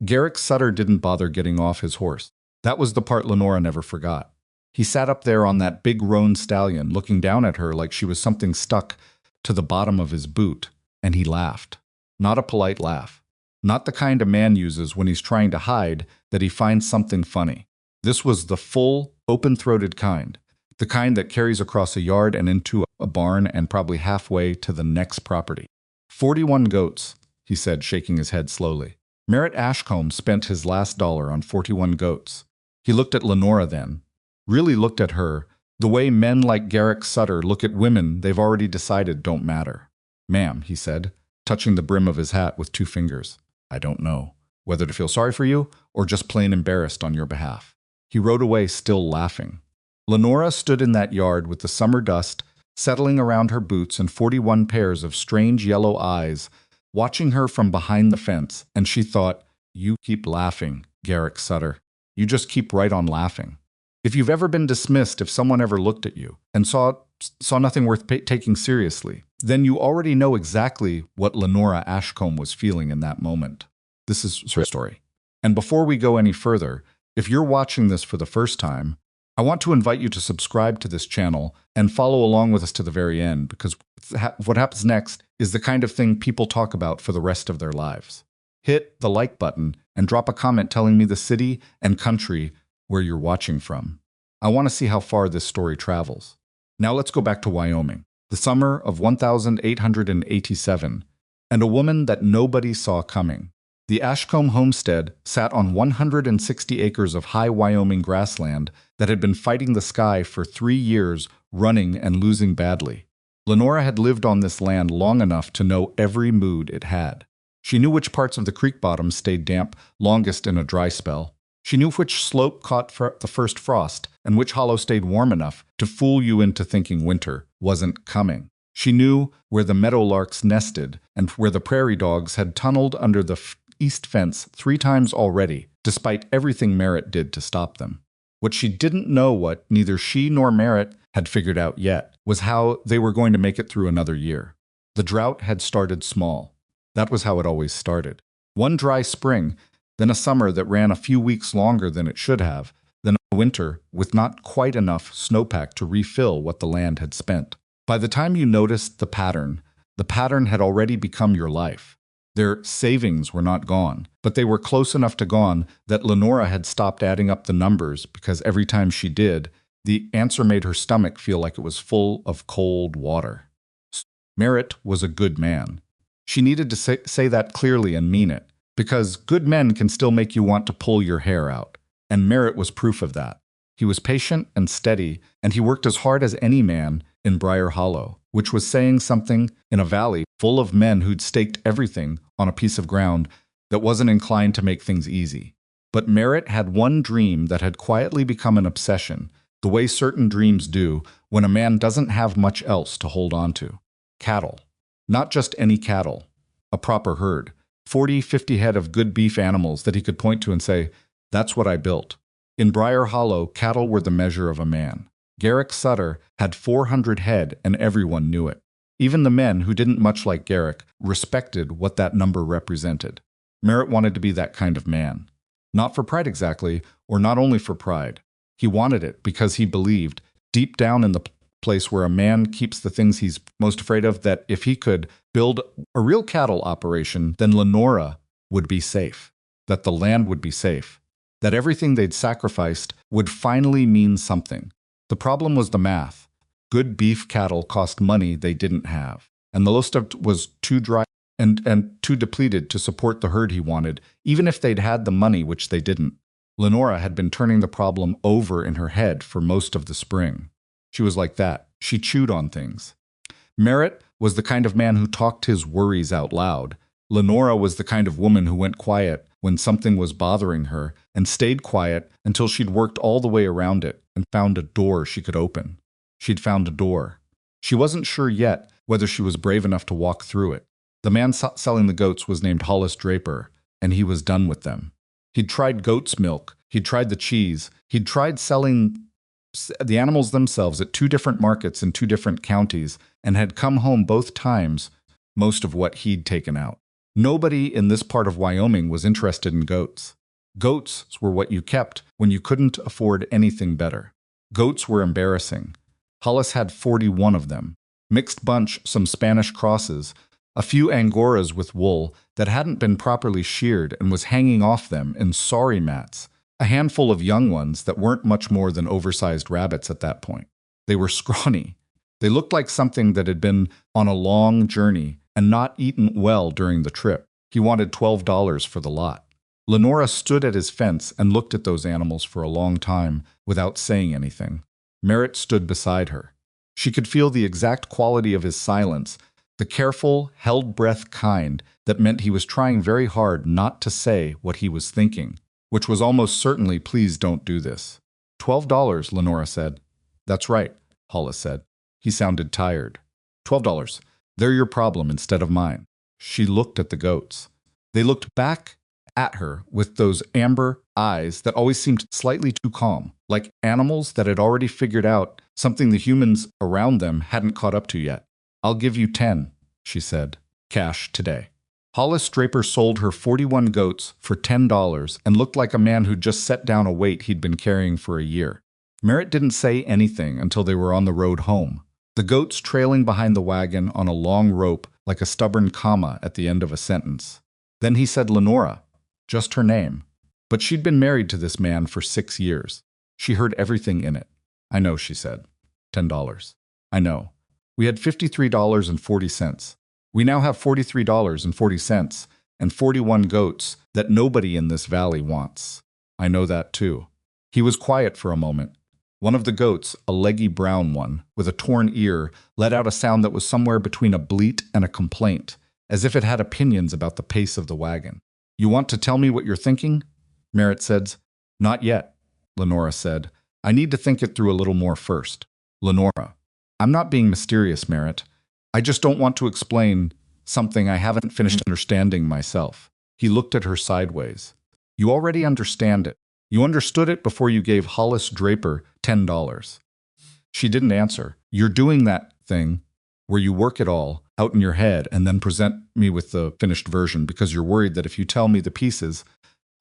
Garrick Sutter didn't bother getting off his horse. That was the part Lenora never forgot. He sat up there on that big roan stallion, looking down at her like she was something stuck to the bottom of his boot, and he laughed. Not a polite laugh. Not the kind a man uses when he's trying to hide that he finds something funny. This was the full, open-throated kind. The kind that carries across a yard and into a barn and probably halfway to the next property. 41 goats, he said, shaking his head slowly. Merritt Ashcombe spent his last dollar on 41 goats. He looked at Lenora then. Really looked at her, the way men like Garrick Sutter look at women they've already decided don't matter. Ma'am, he said, touching the brim of his hat with 2 fingers. I don't know whether to feel sorry for you or just plain embarrassed on your behalf. He rode away still laughing. Lenora stood in that yard with the summer dust settling around her boots and 41 pairs of strange yellow eyes watching her from behind the fence, and she thought, you keep laughing, Garrick Sutter. You just keep right on laughing. If you've ever been dismissed if someone ever looked at you and saw nothing worth taking seriously, then you already know exactly what Lenora Ashcombe was feeling in that moment. This is her story. And before we go any further, if you're watching this for the first time, I want to invite you to subscribe to this channel and follow along with us to the very end, because what happens next is the kind of thing people talk about for the rest of their lives. Hit the like button and drop a comment telling me the city and country where you're watching from. I want to see how far this story travels. Now let's go back to Wyoming, the summer of 1887, and a woman that nobody saw coming. The Ashcombe homestead sat on 160 acres of high Wyoming grassland that had been fighting the sky for 3 years, running and losing badly. Lenora had lived on this land long enough to know every mood it had. She knew which parts of the creek bottom stayed damp longest in a dry spell. She knew which slope caught the first frost and which hollow stayed warm enough to fool you into thinking winter wasn't coming. She knew where the meadowlarks nested and where the prairie dogs had tunneled under the east fence 3 times already, despite everything Merritt did to stop them. What she didn't know, what neither she nor Merritt had figured out yet, was how they were going to make it through another year. The drought had started small. That was how it always started. One dry spring, then a summer that ran a few weeks longer than it should have, then a winter with not quite enough snowpack to refill what the land had spent. By the time you noticed the pattern had already become your life. Their savings were not gone, but they were close enough to gone that Lenora had stopped adding up the numbers because every time she did, the answer made her stomach feel like it was full of cold water. Merritt was a good man. She needed to say that clearly and mean it, because good men can still make you want to pull your hair out, and Merritt was proof of that. He was patient and steady, and he worked as hard as any man in Briar Hollow, which was saying something in a valley full of men who'd staked everything on a piece of ground that wasn't inclined to make things easy. But Merritt had one dream that had quietly become an obsession, the way certain dreams do when a man doesn't have much else to hold on to. Cattle. Not just any cattle. A proper herd. 40, 50 head of good beef animals that he could point to and say, that's what I built. In Briar Hollow, cattle were the measure of a man. Garrick Sutter had 400 head, and everyone knew it. Even the men who didn't much like Garrick respected what that number represented. Merritt wanted to be that kind of man. Not for pride exactly, or not only for pride. He wanted it because he believed, deep down in the place where a man keeps the things he's most afraid of, that if he could build a real cattle operation, then Lenora would be safe, that the land would be safe, that everything they'd sacrificed would finally mean something. The problem was the math. Good beef cattle cost money they didn't have, and the Lostov was too dry and too depleted to support the herd he wanted, even if they'd had the money, which they didn't. Lenora had been turning the problem over in her head for most of the spring. She was like that. She chewed on things. Merritt was the kind of man who talked his worries out loud. Lenora was the kind of woman who went quiet when something was bothering her and stayed quiet until she'd worked all the way around it and found a door she could open. She'd found a door. She wasn't sure yet whether she was brave enough to walk through it. The man selling the goats was named Hollis Draper, and he was done with them. He'd tried goat's milk. He'd tried the cheese. He'd tried selling the animals themselves at 2 different markets in 2 different counties and had come home both times most of what he'd taken out. Nobody in this part of Wyoming was interested in goats. Goats were what you kept when you couldn't afford anything better. Goats were embarrassing. Hollis had 41 of them. Mixed bunch, some Spanish crosses, a few Angoras with wool that hadn't been properly sheared and was hanging off them in sorry mats, a handful of young ones that weren't much more than oversized rabbits at that point. They were scrawny. They looked like something that had been on a long journey and not eaten well during the trip. He wanted $12 for the lot. Lenora stood at his fence and looked at those animals for a long time without saying anything. Merritt stood beside her. She could feel the exact quality of his silence, the careful, held-breath kind that meant he was trying very hard not to say what he was thinking, which was almost certainly, "Please don't do this." $12, Lenora said. "That's right," Hollis said. He sounded tired. $12. They're your problem instead of mine. She looked at the goats. They looked back at her with those amber eyes that always seemed slightly too calm, like animals that had already figured out something the humans around them hadn't caught up to yet. "I'll give you 10, she said. "Cash today." Hollis Draper sold her 41 goats for $10 and looked like a man who'd just set down a weight he'd been carrying for a year. Merritt didn't say anything until they were on the road home, the goats trailing behind the wagon on a long rope like a stubborn comma at the end of a sentence. Then he said Lenora, just her name. But she'd been married to this man for 6 years. She heard everything in it. "I know," she said. $10. "I know. We had $53.40. We now have $43.40 and 41 goats that nobody in this valley wants." "I know that too." He was quiet for a moment. One of the goats, a leggy brown one, with a torn ear, let out a sound that was somewhere between a bleat and a complaint, as if it had opinions about the pace of the wagon. "You want to tell me what you're thinking?" Merritt said. "Not yet," Lenora said. "I need to think it through a little more first." "Lenora, I'm not being mysterious, Merritt. I just don't want to explain something I haven't finished understanding myself." He looked at her sideways. "You already understand it. You understood it before you gave Hollis Draper $10. She didn't answer. "You're doing that thing where you work it all out in your head and then present me with the finished version because you're worried that if you tell me the pieces,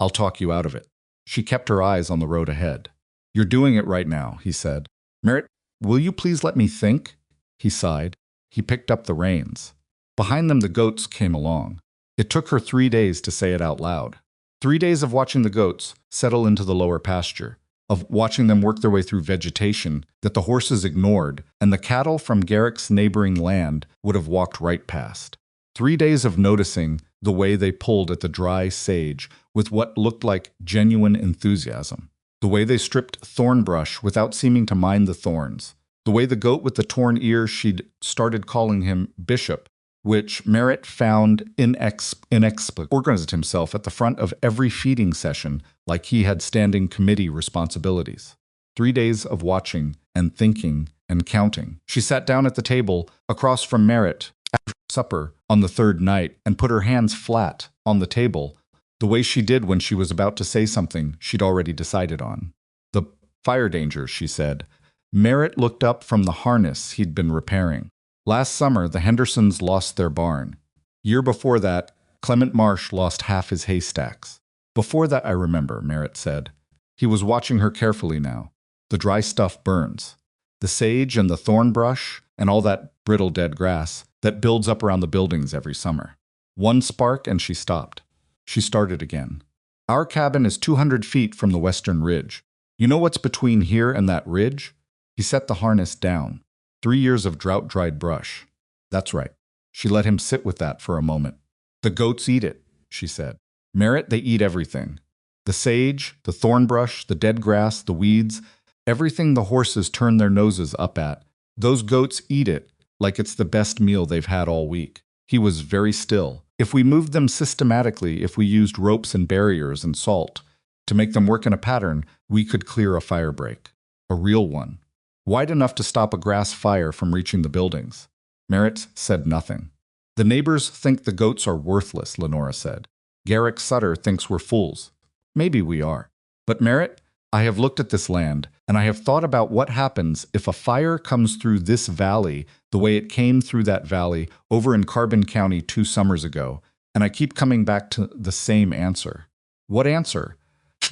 I'll talk you out of it." She kept her eyes on the road ahead. "You're doing it right now," he said. "Merritt, will you please let me think?" He sighed. He picked up the reins. Behind them the goats came along. It took her 3 days to say it out loud. 3 days of watching the goats settle into the lower pasture, of watching them work their way through vegetation that the horses ignored and the cattle from Garrick's neighboring land would have walked right past. 3 days of noticing the way they pulled at the dry sage with what looked like genuine enthusiasm, the way they stripped thorn brush without seeming to mind the thorns, the way the goat with the torn ear she'd started calling him Bishop, which Merritt found inexplicable, organized himself at the front of every feeding session like he had standing committee responsibilities. 3 days of watching and thinking and counting. She sat down at the table across from Merritt after supper on the 3rd night and put her hands flat on the table, the way she did when she was about to say something she'd already decided on. "The fire danger," she said. Merritt looked up from the harness he'd been repairing. "Last summer, the Hendersons lost their barn. Year before that, Clement Marsh lost half his haystacks. Before that, I remember," Merritt said. He was watching her carefully now. "The dry stuff burns. The sage and the thorn brush and all that brittle dead grass that builds up around the buildings every summer. One spark and she stopped. She started again. Our cabin is 200 feet from the western ridge. You know what's between here and that ridge?" He set the harness down. 3 years of drought-dried brush. "That's right." She let him sit with that for a moment. "The goats eat it," she said. "Merritt, they eat everything. The sage, the thorn brush, the dead grass, the weeds, everything the horses turn their noses up at. Those goats eat it like it's the best meal they've had all week." He was very still. "If we moved them systematically, if we used ropes and barriers and salt to make them work in a pattern, we could clear a firebreak. A real one. Wide enough to stop a grass fire from reaching the buildings." Merritt said nothing. "The neighbors think the goats are worthless," Lenora said. "Garrick Sutter thinks we're fools. Maybe we are. But Merritt, I have looked at this land, and I have thought about what happens if a fire comes through this valley the way it came through that valley over in Carbon County 2 summers ago, And I keep coming back to the same answer. What answer?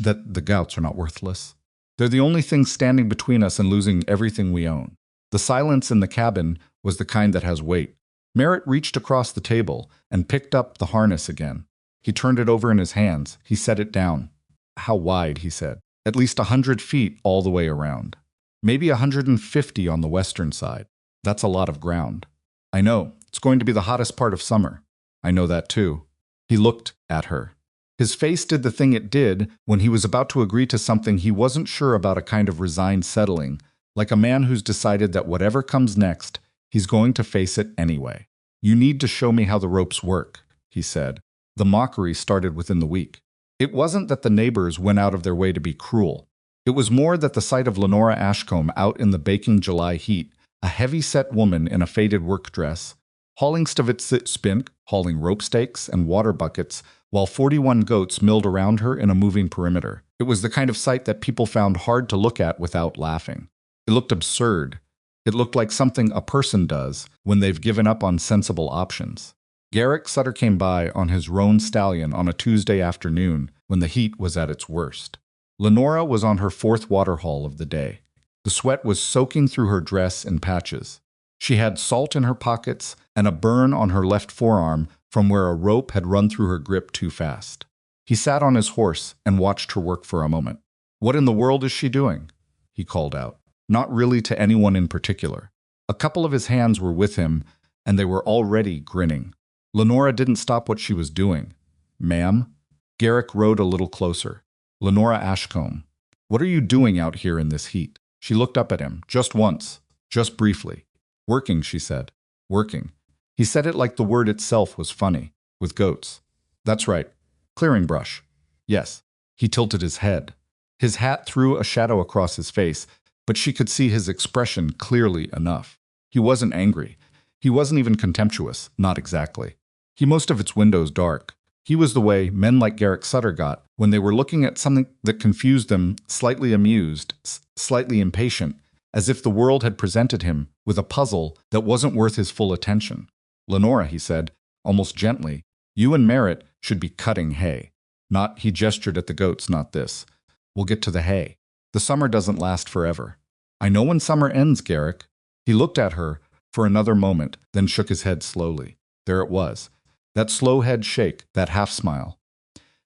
That the gouts are not worthless. They're the only thing standing between us and losing everything we own. The silence in the cabin was the kind that has weight. Merritt reached across the table and picked up the harness again. He turned it over in his hands. He set it down. How wide, he said. At least 100 feet all the way around. Maybe 150 on the western side. That's a lot of ground. I know. It's going to be the hottest part of summer. I know that too. He looked at her. His face did the thing it did when he was about to agree to something he wasn't sure about, a kind of resigned settling, like a man who's decided that whatever comes next, he's going to face it anyway. You need to show me how the ropes work, he said. The mockery started within the week. It wasn't that the neighbors went out of their way to be cruel. It was more that the sight of Lenora Ashcombe out in the baking July heat, a heavy-set woman in a faded work dress, hauling spink, hauling rope stakes and water buckets, while 41 goats milled around her in a moving perimeter. It was the kind of sight that people found hard to look at without laughing. It looked absurd. It looked like something a person does when they've given up on sensible options. Garrick Sutter came by on his roan stallion on a Tuesday afternoon when the heat was at its worst. Lenora was on her fourth water haul of the day. The sweat was soaking through her dress in patches. She had salt in her pockets and a burn on her left forearm from where a rope had run through her grip too fast. He sat on his horse and watched her work for a moment. "What in the world is she doing?" he called out. Not really to anyone in particular. A couple of his hands were with him, and they were already grinning. Lenora didn't stop what she was doing. "Ma'am?" Garrick rode a little closer. "Lenora Ashcombe, what are you doing out here in this heat?" She looked up at him, just once, just briefly. "Working," she said. "Working." He said it like the word itself was funny. "With goats." "That's right. Clearing brush." "Yes." He tilted his head. His hat threw a shadow across his face, but she could see his expression clearly enough. He wasn't angry. He wasn't even contemptuous, not exactly. He most of its windows dark. He was the way men like Garrick Sutter got when they were looking at something that confused them, slightly amused, slightly impatient, as if the world had presented him with a puzzle that wasn't worth his full attention. "Lenora," he said, almost gently, "you and Merritt should be cutting hay. Not," he gestured at the goats, "not this. We'll get to the hay. The summer doesn't last forever." "I know when summer ends, Garrick." He looked at her for another moment, then shook his head slowly. There it was. That slow head shake, that half-smile.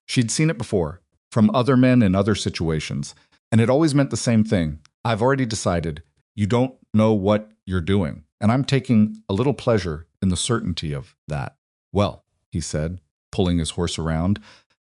She'd seen it before, from other men in other situations, and it always meant the same thing. "I've already decided. You don't know what you're doing, and I'm taking a little pleasure in the certainty of that." "Well," he said, pulling his horse around,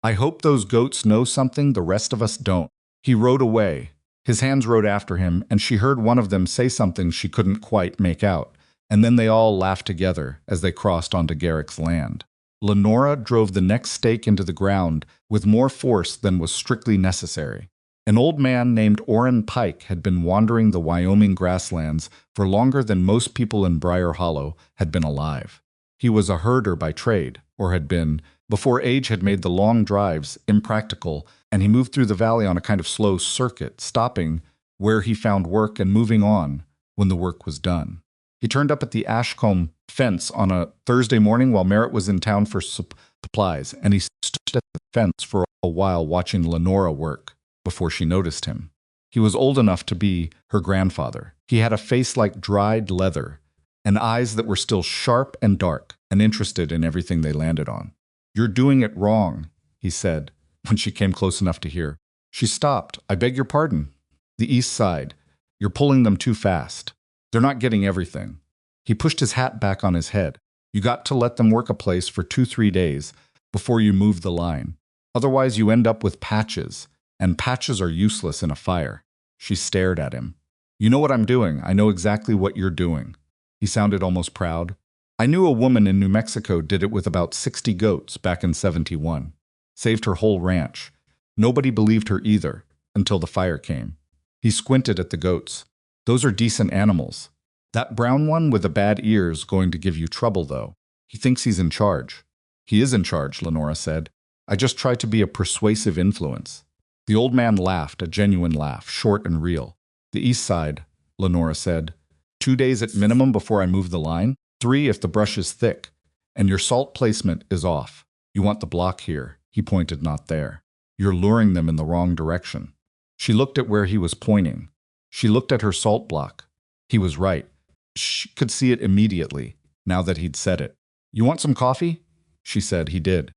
"I hope those goats know something the rest of us don't." He rode away. His hands rode after him, and she heard one of them say something she couldn't quite make out, and then they all laughed together as they crossed onto Garrick's land. Lenora drove the next stake into the ground with more force than was strictly necessary. An old man named Orrin Pike had been wandering the Wyoming grasslands for longer than most people in Briar Hollow had been alive. He was a herder by trade, or had been, before age had made the long drives impractical, and he moved through the valley on a kind of slow circuit, stopping where he found work and moving on when the work was done. He turned up at the Ashcombe fence on a Thursday morning while Merritt was in town for supplies, and he stood at the fence for a while watching Lenora work before she noticed him. He was old enough to be her grandfather. He had a face like dried leather, and eyes that were still sharp and dark and interested in everything they landed on. "You're doing it wrong," he said, when she came close enough to hear. She stopped. "I beg your pardon." "The east side. You're pulling them too fast. They're not getting everything." He pushed his hat back on his head. "You got to let them work a place for 2-3 days before you move the line. Otherwise you end up with patches, and patches are useless in a fire." She stared at him. "You know what I'm doing. I know exactly what you're doing." He sounded almost proud. "I knew a woman in New Mexico did it with about 60 goats back in '71. Saved her whole ranch. Nobody believed her either, until the fire came." He squinted at the goats. "Those are decent animals. That brown one with the bad ears going to give you trouble, though. He thinks he's in charge." "He is in charge," Lenora said. "I just try to be a persuasive influence." The old man laughed, a genuine laugh, short and real. "The east side," Lenora said. 2 days at minimum before I move the line. 3 if the brush is thick, and your salt placement is off." You want the block here. He pointed not there. You're luring them in the wrong direction. She looked at where he was pointing. She looked at her salt block. He was right. She could see it immediately, now that he'd said it. You want some coffee? She said he did.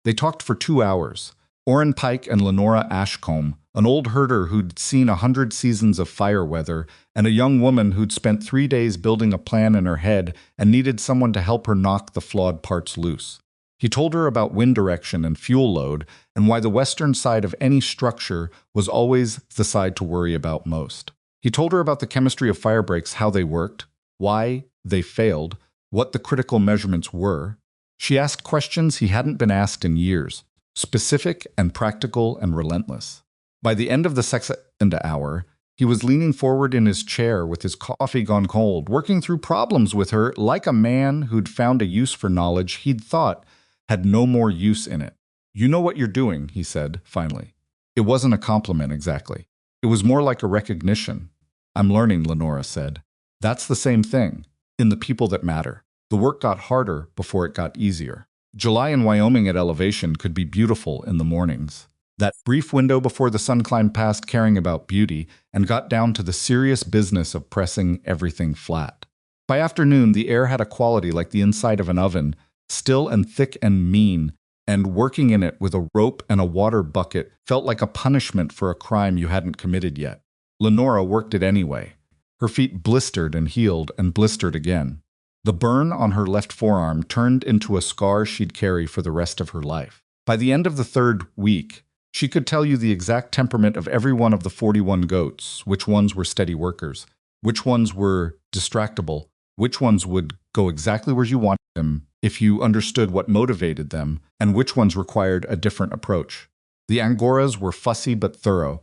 They talked for 2 hours. Orrin Pike and Lenora Ashcombe, an old herder who'd seen 100 seasons of fire weather, and a young woman who'd spent 3 days building a plan in her head and needed someone to help her knock the flawed parts loose. He told her about wind direction and fuel load, and why the western side of any structure was always the side to worry about most. He told her about the chemistry of firebreaks, how they worked, why they failed, what the critical measurements were. She asked questions he hadn't been asked in years, specific and practical and relentless. By the end of the second hour, he was leaning forward in his chair with his coffee gone cold, working through problems with her like a man who'd found a use for knowledge he'd thought had no more use in it. You know what you're doing, he said, finally. It wasn't a compliment exactly. It was more like a recognition. I'm learning, Lenora said. That's the same thing, in the people that matter. The work got harder before it got easier. July in Wyoming at elevation could be beautiful in the mornings. That brief window before the sun climbed past caring about beauty and got down to the serious business of pressing everything flat. By afternoon, the air had a quality like the inside of an oven, still and thick and mean, and working in it with a rope and a water bucket felt like a punishment for a crime you hadn't committed yet. Lenora worked it anyway. Her feet blistered and healed and blistered again. The burn on her left forearm turned into a scar she'd carry for the rest of her life. By the end of the 3rd week, she could tell you the exact temperament of every one of the 41 goats, which ones were steady workers, which ones were distractible, which ones would go exactly where you wanted them if you understood what motivated them, and which ones required a different approach. The Angoras were fussy but thorough.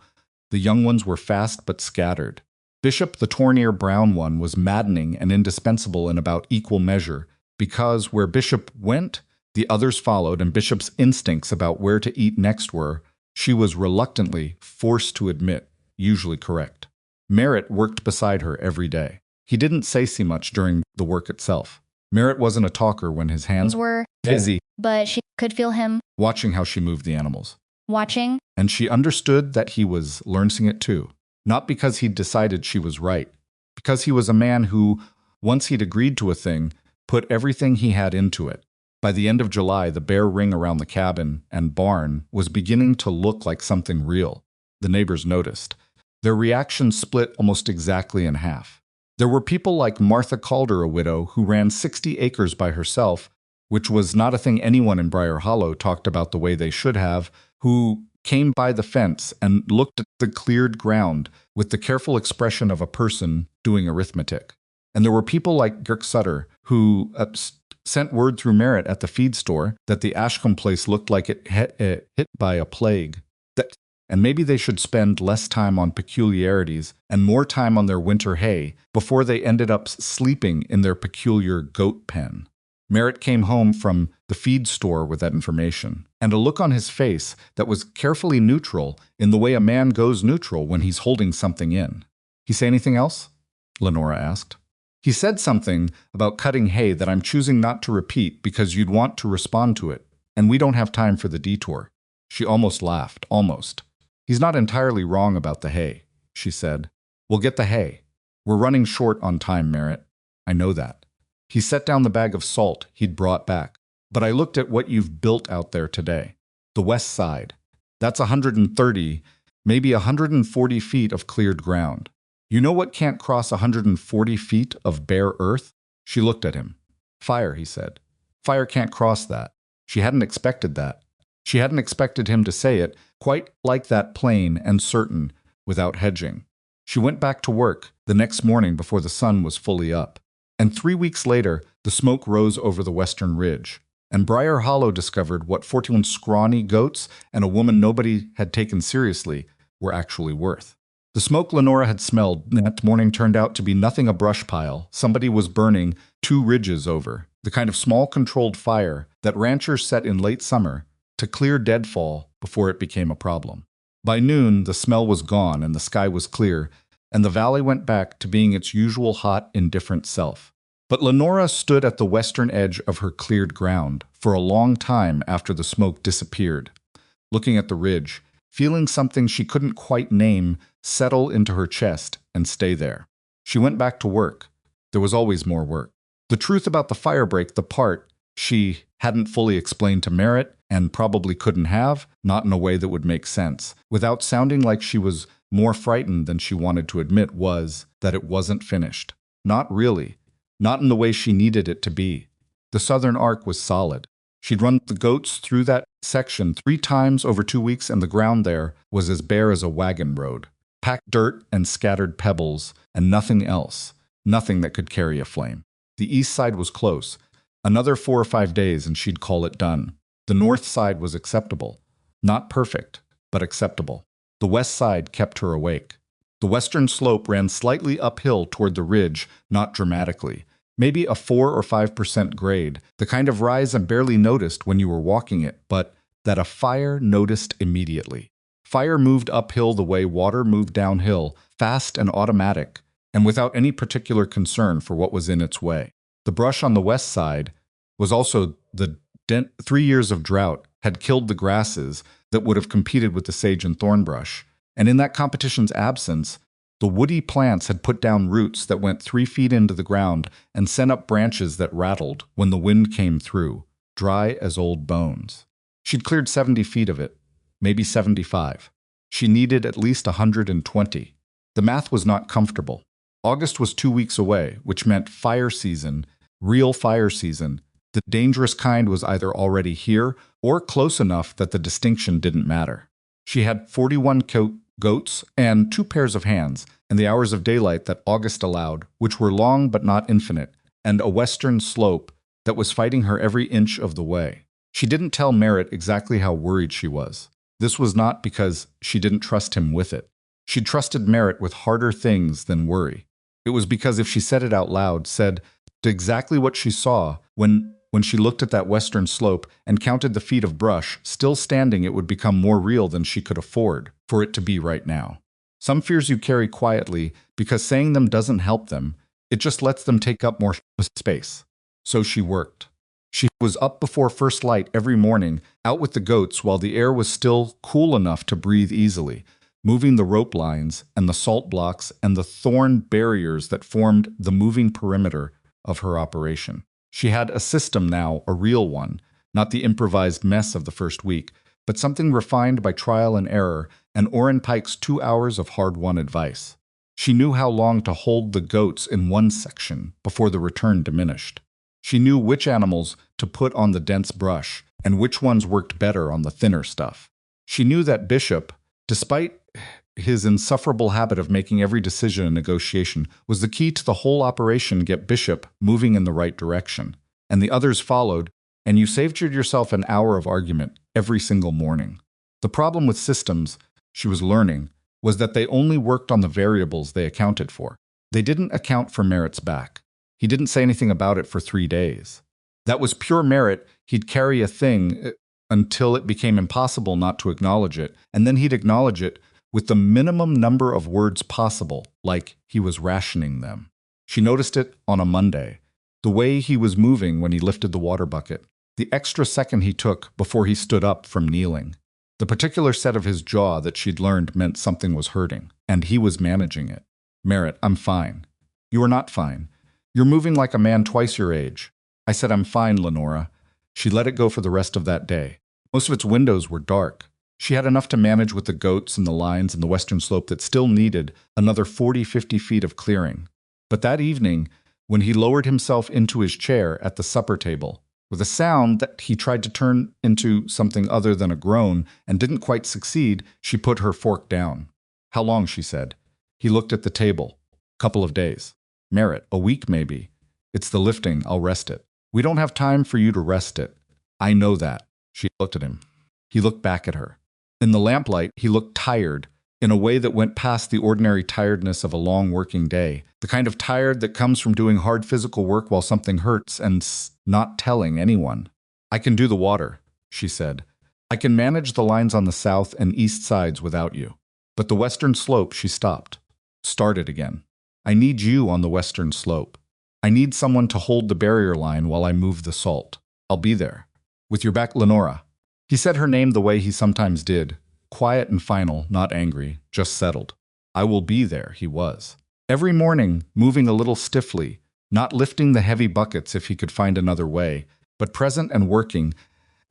The young ones were fast but scattered. Bishop, the Tournier brown one, was maddening and indispensable in about equal measure, because where Bishop went, the others followed, and Bishop's instincts about where to eat next were, she was reluctantly forced to admit, usually correct. Merritt worked beside her every day. He didn't say much during the work itself. Merritt wasn't a talker when his hands were busy, but she could feel him watching how she moved the animals. Watching? And she understood that he was learning it too. Not because he'd decided she was right, because he was a man who, once he'd agreed to a thing, put everything he had into it. By the end of July, the bare ring around the cabin and barn was beginning to look like something real. The neighbors noticed. Their reaction split almost exactly in half. There were people like Martha Calder, a widow, who ran 60 acres by herself, which was not a thing anyone in Briar Hollow talked about the way they should have, who came by the fence and looked at the cleared ground with the careful expression of a person doing arithmetic. And there were people like Garrick Sutter, who sent word through Merritt at the feed store that the Ashcombe place looked like it hit by a plague. And maybe they should spend less time on peculiarities and more time on their winter hay before they ended up sleeping in their peculiar goat pen. Merritt came home from the feed store with that information, and a look on his face that was carefully neutral in the way a man goes neutral when he's holding something in. He say anything else? Lenora asked. He said something about cutting hay that I'm choosing not to repeat because you'd want to respond to it, and we don't have time for the detour. She almost laughed, almost. He's not entirely wrong about the hay, she said. We'll get the hay. We're running short on time, Merritt. I know that. He set down the bag of salt he'd brought back. But I looked at what you've built out there today. The west side. That's 130, maybe 140 feet of cleared ground. You know what can't cross 140 feet of bare earth? She looked at him. Fire, he said. Fire can't cross that. She hadn't expected that. She hadn't expected him to say it, quite like that, plain and certain, without hedging. She went back to work the next morning before the sun was fully up. And 3 weeks later, the smoke rose over the western ridge. And Briar Hollow discovered what 41 scrawny goats and a woman nobody had taken seriously were actually worth. The smoke Lenora had smelled that morning turned out to be nothing a brush pile somebody was burning 2 ridges over, the kind of small controlled fire that ranchers set in late summer to clear deadfall before it became a problem. By noon, the smell was gone and the sky was clear, and the valley went back to being its usual hot, indifferent self. But Lenora stood at the western edge of her cleared ground for a long time after the smoke disappeared, looking at the ridge, feeling something she couldn't quite name settle into her chest and stay there. She went back to work. There was always more work. The truth about the firebreak, the part she hadn't fully explained to Merritt and probably couldn't have, not in a way that would make sense, without sounding like she was more frightened than she wanted to admit, was that it wasn't finished. Not really. Not in the way she needed it to be. The southern arc was solid. She'd run the goats through that section 3 times over 2 weeks, and the ground there was as bare as a wagon road. Packed dirt and scattered pebbles, and nothing else. Nothing that could carry a flame. The east side was close. Another 4 or 5 days and she'd call it done. The north side was acceptable. Not perfect, but acceptable. The west side kept her awake. The western slope ran slightly uphill toward the ridge, not dramatically. Maybe a 4 or 5% grade, the kind of rise I barely noticed when you were walking it, but that a fire noticed immediately. Fire moved uphill the way water moved downhill, fast and automatic, and without any particular concern for what was in its way. The brush on the west side was also the 3 years of drought had killed the grasses that would have competed with the sage and thorn brush, and in that competition's absence, the woody plants had put down roots that went 3 feet into the ground and sent up branches that rattled when the wind came through, dry as old bones. She'd cleared 70 feet of it, maybe 75. She needed at least 120. The math was not comfortable. August was 2 weeks away, which meant fire season, real fire season. The dangerous kind was either already here or close enough that the distinction didn't matter. She had 41 goats and 2 pairs of hands, and the hours of daylight that August allowed, which were long but not infinite, and a western slope that was fighting her every inch of the way. She didn't tell Merritt exactly how worried she was. This was not because she didn't trust him with it. She trusted Merritt with harder things than worry. It was because if she said it out loud, said exactly what she saw when she looked at that western slope and counted the feet of brush still standing, it would become more real than she could afford for it to be right now. Some fears you carry quietly because saying them doesn't help them. It just lets them take up more space. So she worked. She was up before first light every morning, out with the goats while the air was still cool enough to breathe easily, moving the rope lines and the salt blocks and the thorn barriers that formed the moving perimeter of her operation. She had a system now, a real one, not the improvised mess of the first week, but something refined by trial and error and Orrin Pike's 2 hours of hard-won advice. She knew how long to hold the goats in one section before the return diminished. She knew which animals to put on the dense brush and which ones worked better on the thinner stuff. She knew that Bishop, despite his insufferable habit of making every decision a negotiation, was the key to the whole operation. Get Bishop moving in the right direction. And the others followed, and you saved yourself an hour of argument every single morning. The problem with systems, she was learning, was that they only worked on the variables they accounted for. They didn't account for Merritt's back. He didn't say anything about it for 3 days. That was pure Merritt. He'd carry a thing until it became impossible not to acknowledge it, and then he'd acknowledge it with the minimum number of words possible, like he was rationing them. She noticed it on a Monday, the way he was moving when he lifted the water bucket, the extra second he took before he stood up from kneeling, the particular set of his jaw that she'd learned meant something was hurting, and he was managing it. Merritt, I'm fine. You are not fine. You're moving like a man twice your age. I said, I'm fine, Lenora. She let it go for the rest of that day. Most of its windows were dark. She had enough to manage with the goats and the lines and the western slope that still needed another 40-50 feet of clearing. But that evening, when he lowered himself into his chair at the supper table, with a sound that he tried to turn into something other than a groan and didn't quite succeed, she put her fork down. How long, she said. He looked at the table. Couple of days. Merritt, a week maybe. It's the lifting, I'll rest it. We don't have time for you to rest it. I know that. She looked at him. He looked back at her. In the lamplight, he looked tired, in a way that went past the ordinary tiredness of a long working day, the kind of tired that comes from doing hard physical work while something hurts and not telling anyone. I can do the water, she said. I can manage the lines on the south and east sides without you. But the western slope, she stopped. Started again. I need you on the western slope. I need someone to hold the barrier line while I move the salt. I'll be there. With your back, Lenora." He said her name the way he sometimes did, quiet and final, not angry, just settled. I will be there, he was. Every morning, moving a little stiffly, not lifting the heavy buckets if he could find another way, but present and working,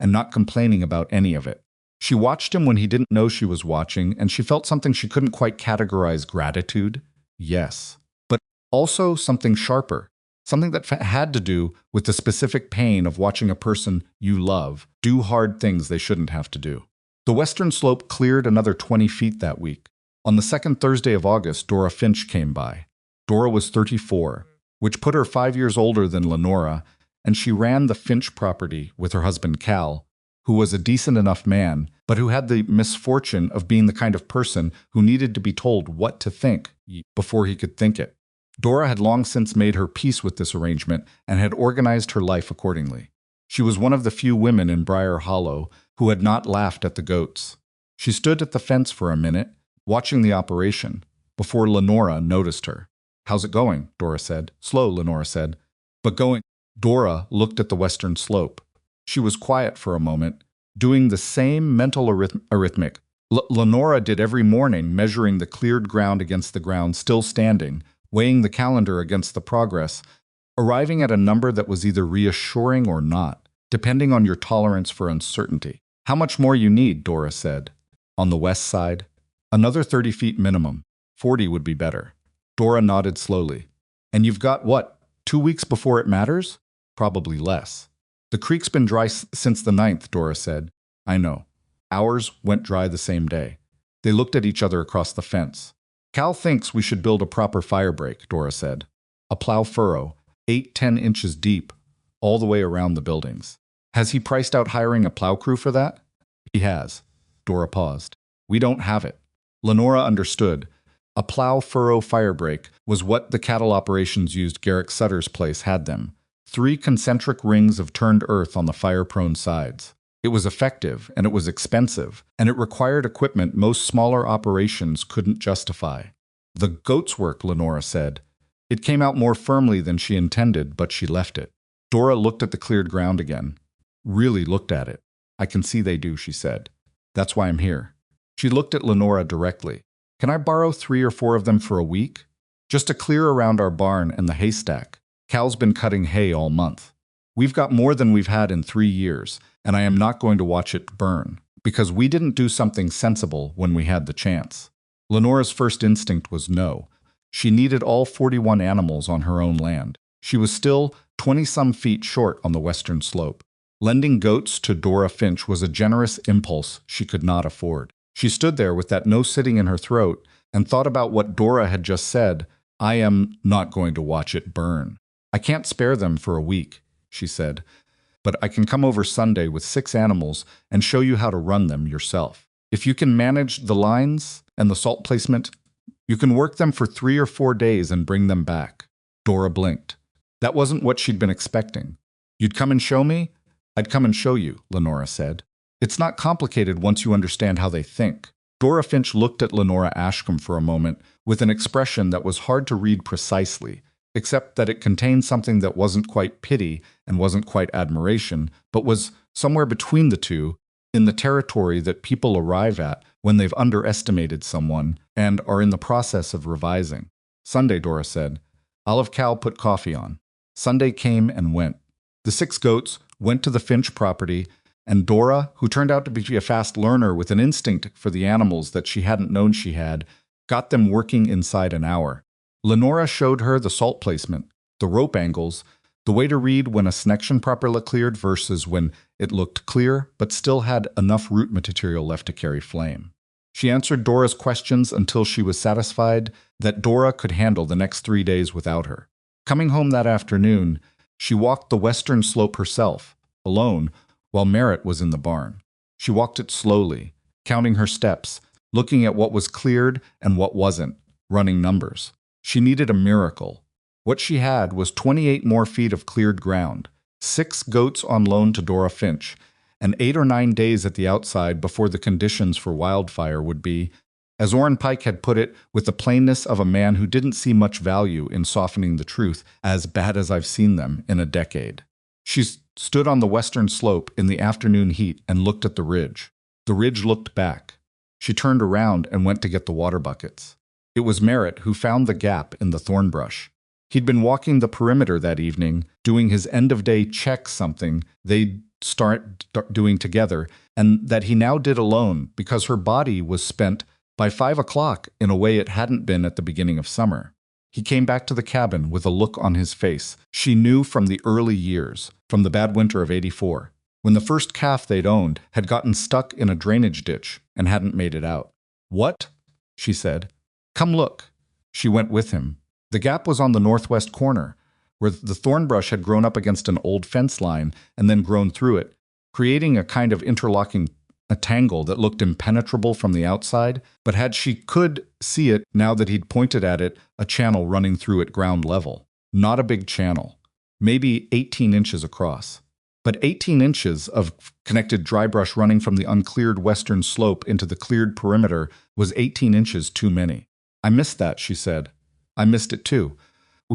and not complaining about any of it. She watched him when he didn't know she was watching, and she felt something she couldn't quite categorize: gratitude, yes, but also something sharper, something that had to do with the specific pain of watching a person you love do hard things they shouldn't have to do. The western slope cleared another 20 feet that week. On the second Thursday of August, Dora Finch came by. Dora was 34, which put her 5 years older than Lenora, and she ran the Finch property with her husband Cal, who was a decent enough man, but who had the misfortune of being the kind of person who needed to be told what to think before he could think it. Dora had long since made her peace with this arrangement and had organized her life accordingly. She was one of the few women in Briar Hollow who had not laughed at the goats. She stood at the fence for a minute, watching the operation, before Lenora noticed her. "How's it going?" Dora said. "Slow," Lenora said. "But going." Dora looked at the western slope. She was quiet for a moment, doing the same mental arithmetic Lenora did every morning, measuring the cleared ground against the ground still standing, weighing the calendar against the progress, arriving at a number that was either reassuring or not, depending on your tolerance for uncertainty. "How much more you need?" Dora said. "On the west side? Another 30 feet minimum. 40 would be better." Dora nodded slowly. "And you've got what, 2 weeks before it matters?" "Probably less." "The creek's been dry since the 9th, Dora said. "I know." Ours went dry the same day. They looked at each other across the fence. "Cal thinks we should build a proper firebreak," Dora said. "A plow furrow, 8-10 inches deep, all the way around the buildings." "Has he priced out hiring a plow crew for that?" "He has." Dora paused. "We don't have it." Lenora understood. A plow furrow firebreak was what the cattle operations used Garrick Sutter's place had them. 3 concentric rings of turned earth on the fire-prone sides. It was effective, and it was expensive, and it required equipment most smaller operations couldn't justify. "The goat's work," Lenora said. It came out more firmly than she intended, but she left it. Dora looked at the cleared ground again. Really looked at it. "I can see they do," she said. "That's why I'm here." She looked at Lenora directly. "Can I borrow 3 or 4 of them for a week? Just to clear around our barn and the haystack. Cal's been cutting hay all month. We've got more than we've had in 3 years, and I am not going to watch it burn, because we didn't do something sensible when we had the chance." Lenora's first instinct was no. She needed all 41 animals on her own land. She was still 20-some feet short on the western slope. Lending goats to Dora Finch was a generous impulse she could not afford. She stood there with that no sitting in her throat and thought about what Dora had just said. "I am not going to watch it burn. I can't spare them for a week," she said, "but I can come over Sunday with 6 animals and show you how to run them yourself. If you can manage the lines and the salt placement, you can work them for 3 or 4 days and bring them back." Dora blinked. That wasn't what she'd been expecting. "You'd come and show me?" "I'd come and show you," Lenora said. "It's not complicated once you understand how they think." Dora Finch looked at Lenora Ashcombe for a moment with an expression that was hard to read precisely, except that it contained something that wasn't quite pity and wasn't quite admiration, but was somewhere between the two, in the territory that people arrive at when they've underestimated someone and are in the process of revising. "Sunday," Dora said. "I'll have Cal put coffee on." Sunday came and went. The 6 goats went to the Finch property, and Dora, who turned out to be a fast learner with an instinct for the animals that she hadn't known she had, got them working inside an hour. Lenora showed her the salt placement, the rope angles, the way to read when a section properly cleared versus when it looked clear but still had enough root material left to carry flame. She answered Dora's questions until she was satisfied that Dora could handle the next 3 days without her. Coming home that afternoon, she walked the western slope herself, alone, while Merritt was in the barn. She walked it slowly, counting her steps, looking at what was cleared and what wasn't, running numbers. She needed a miracle. What she had was 28 more feet of cleared ground, 6 goats on loan to Dora Finch, and 8 or 9 days at the outside before the conditions for Wildfire would be As Orrin Pike had put it, with the plainness of a man who didn't see much value in softening the truth, as bad as I've seen them in a decade. She stood on the western slope in the afternoon heat and looked at the ridge. The ridge looked back. She turned around and went to get the water buckets. It was Merritt who found the gap in the thorn brush. He'd been walking the perimeter that evening, doing his end-of-day check something they'd start doing together, and that he now did alone because her body was spent by 5 o'clock in a way it hadn't been at the beginning of summer. He came back to the cabin with a look on his face she knew from the early years, from the bad winter of '84, when the first calf they'd owned had gotten stuck in a drainage ditch and hadn't made it out. "What?" she said. "Come look." She went with him. The gap was on the northwest corner, where the thorn brush had grown up against an old fence line and then grown through it, creating a kind of interlocking tangle that looked impenetrable from the outside, but had she could see it now that he'd pointed at it, a channel running through at ground level. Not a big channel, maybe 18 inches across. But 18 inches of connected dry brush running from the uncleared western slope into the cleared perimeter was 18 inches too many. "I missed that," she said. "I missed it too.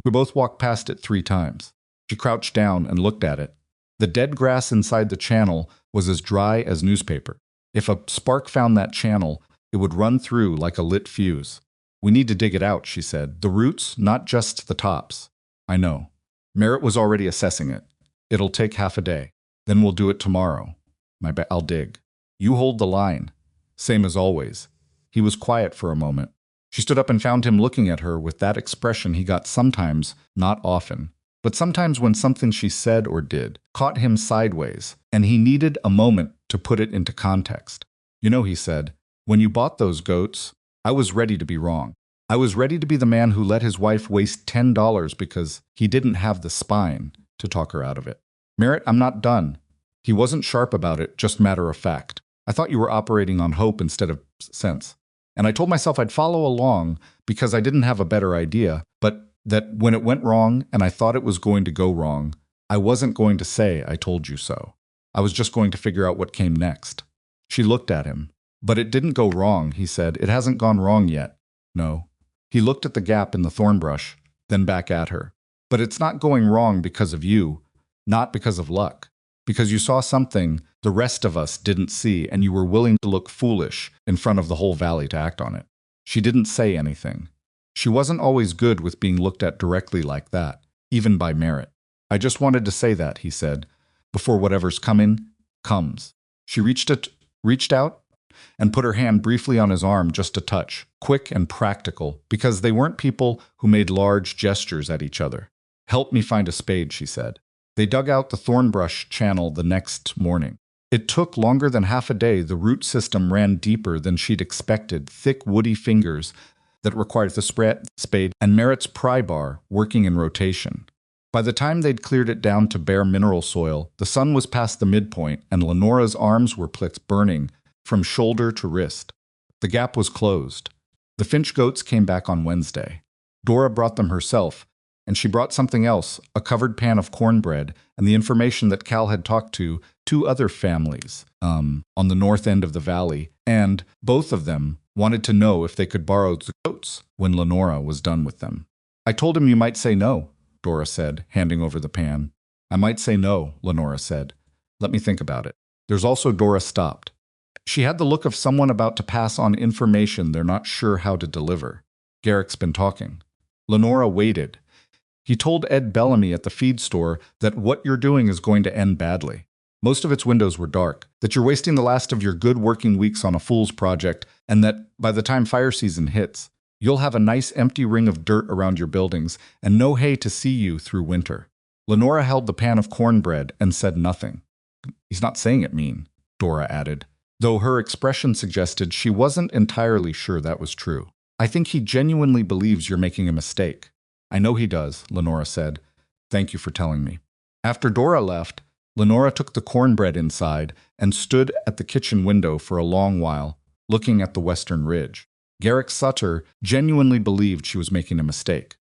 We both walked past it 3 times. She crouched down and looked at it. The dead grass inside the channel was as dry as newspaper. If a spark found that channel, it would run through like a lit fuse. "We need to dig it out," she said. "The roots, not just the tops." "I know." Merritt was already assessing it. "It'll take half a day. Then we'll do it tomorrow. I'll dig. You hold the line." Same as always. He was quiet for a moment. She stood up and found him looking at her with that expression he got sometimes, not often, but sometimes when something she said or did caught him sideways, and he needed a moment to put it into context. "You know," he said, "when you bought those goats, I was ready to be wrong. I was ready to be the man who let his wife waste $10 because he didn't have the spine to talk her out of it." "Merritt, I'm not done." He wasn't sharp about it, just matter of fact. "I thought you were operating on hope instead of sense. And I told myself I'd follow along because I didn't have a better idea, but that when it went wrong and I thought it was going to go wrong, I wasn't going to say I told you so. I was just going to figure out what came next." She looked at him. "But it didn't go wrong," he said. "It hasn't gone wrong yet." "No." He looked at the gap in the thorn brush, then back at her. "But it's not going wrong because of you, not because of luck. Because you saw something the rest of us didn't see, and you were willing to look foolish in front of the whole valley to act on it." She didn't say anything. She wasn't always good with being looked at directly like that, even by Merritt. "I just wanted to say that," he said, "before whatever's coming comes." She reached out and put her hand briefly on his arm, just a touch, quick and practical, because they weren't people who made large gestures at each other. "Help me find a spade," she said. They dug out the thorn brush channel the next morning. It took longer than half a day. The root system ran deeper than she'd expected, thick woody fingers that required the spade and Merritt's pry bar working in rotation. By the time they'd cleared it down to bare mineral soil, the sun was past the midpoint and Lenora's arms were burning from shoulder to wrist. The gap was closed. The Finch goats came back on Wednesday. Dora brought them herself, and she brought something else, a covered pan of cornbread, and the information that Cal had talked to 2 other families on the north end of the valley, and both of them wanted to know if they could borrow the goats when Lenora was done with them. "I told him you might say no," Dora said, handing over the pan. "I might say no," Lenora said. "Let me think about it." There's also Dora stopped. She had the look of someone about to pass on information they're not sure how to deliver. "Garrick's been talking." Lenora waited. "He told Ed Bellamy at the feed store that what you're doing is going to end badly. Most of its windows were dark, that you're wasting the last of your good working weeks on a fool's project, and that by the time fire season hits, you'll have a nice empty ring of dirt around your buildings and no hay to see you through winter." Lenora held the pan of cornbread and said nothing. "He's not saying it mean," Dora added, though her expression suggested she wasn't entirely sure that was true. "I think he genuinely believes you're making a mistake." "I know he does," Lenora said. "Thank you for telling me." After Dora left, Lenora took the cornbread inside and stood at the kitchen window for a long while, looking at the western ridge. Garrick Sutter genuinely believed she was making a mistake.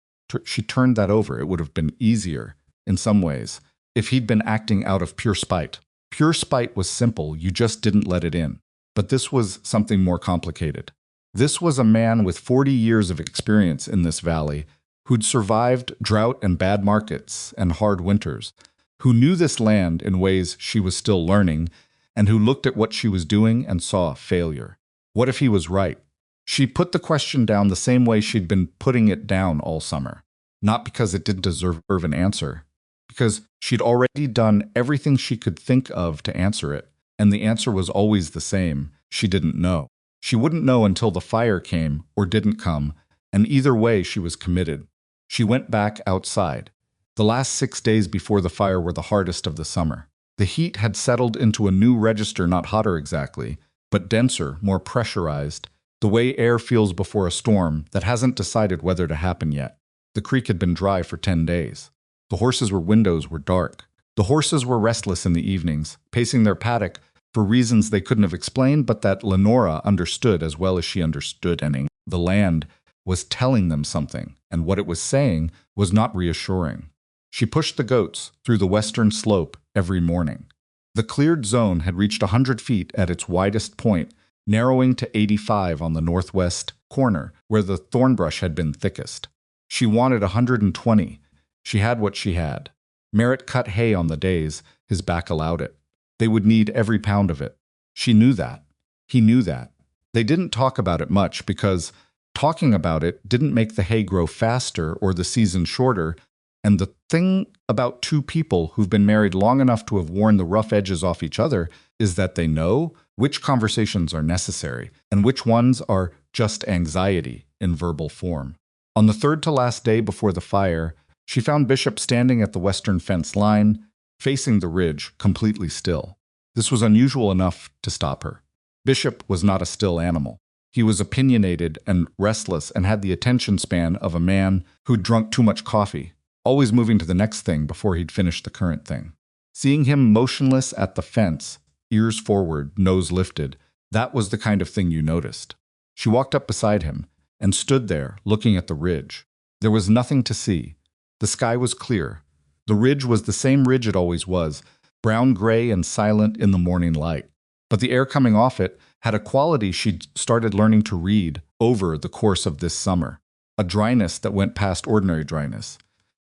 She turned that over. It would have been easier, in some ways, if he'd been acting out of pure spite. Pure spite was simple, you just didn't let it in. But this was something more complicated. This was a man with 40 years of experience in this valley, who'd survived drought and bad markets and hard winters, who knew this land in ways she was still learning, and who looked at what she was doing and saw failure. What if he was right? She put the question down the same way she'd been putting it down all summer. Not because it didn't deserve an answer, because she'd already done everything she could think of to answer it, and the answer was always the same: she didn't know. She wouldn't know until the fire came or didn't come, and either way she was committed. She went back outside. The last 6 days before the fire were the hardest of the summer. The heat had settled into a new register, not hotter exactly, but denser, more pressurized, the way air feels before a storm that hasn't decided whether to happen yet. The creek had been dry for 10 days. The horses' windows were dark. The horses were restless in the evenings, pacing their paddock for reasons they couldn't have explained, but that Lenora understood as well as she understood any. The land was telling them something, and what it was saying was not reassuring. She pushed the goats through the western slope every morning. The cleared zone had reached 100 feet at its widest point, narrowing to 85 on the northwest corner, where the thornbrush had been thickest. She wanted 120. She had what she had. Merritt cut hay on the days his back allowed it. They would need every pound of it. She knew that. He knew that. They didn't talk about it much because talking about it didn't make the hay grow faster or the season shorter, and the thing about two people who've been married long enough to have worn the rough edges off each other is that they know which conversations are necessary and which ones are just anxiety in verbal form. On the third to last day before the fire, she found Bishop standing at the western fence line, facing the ridge, completely still. This was unusual enough to stop her. Bishop was not a still animal. He was opinionated and restless and had the attention span of a man who'd drunk too much coffee, always moving to the next thing before he'd finished the current thing. Seeing him motionless at the fence, ears forward, nose lifted, that was the kind of thing you noticed. She walked up beside him and stood there, looking at the ridge. There was nothing to see. The sky was clear. The ridge was the same ridge it always was, brown-gray and silent in the morning light. But the air coming off it had a quality she'd started learning to read over the course of this summer, a dryness that went past ordinary dryness,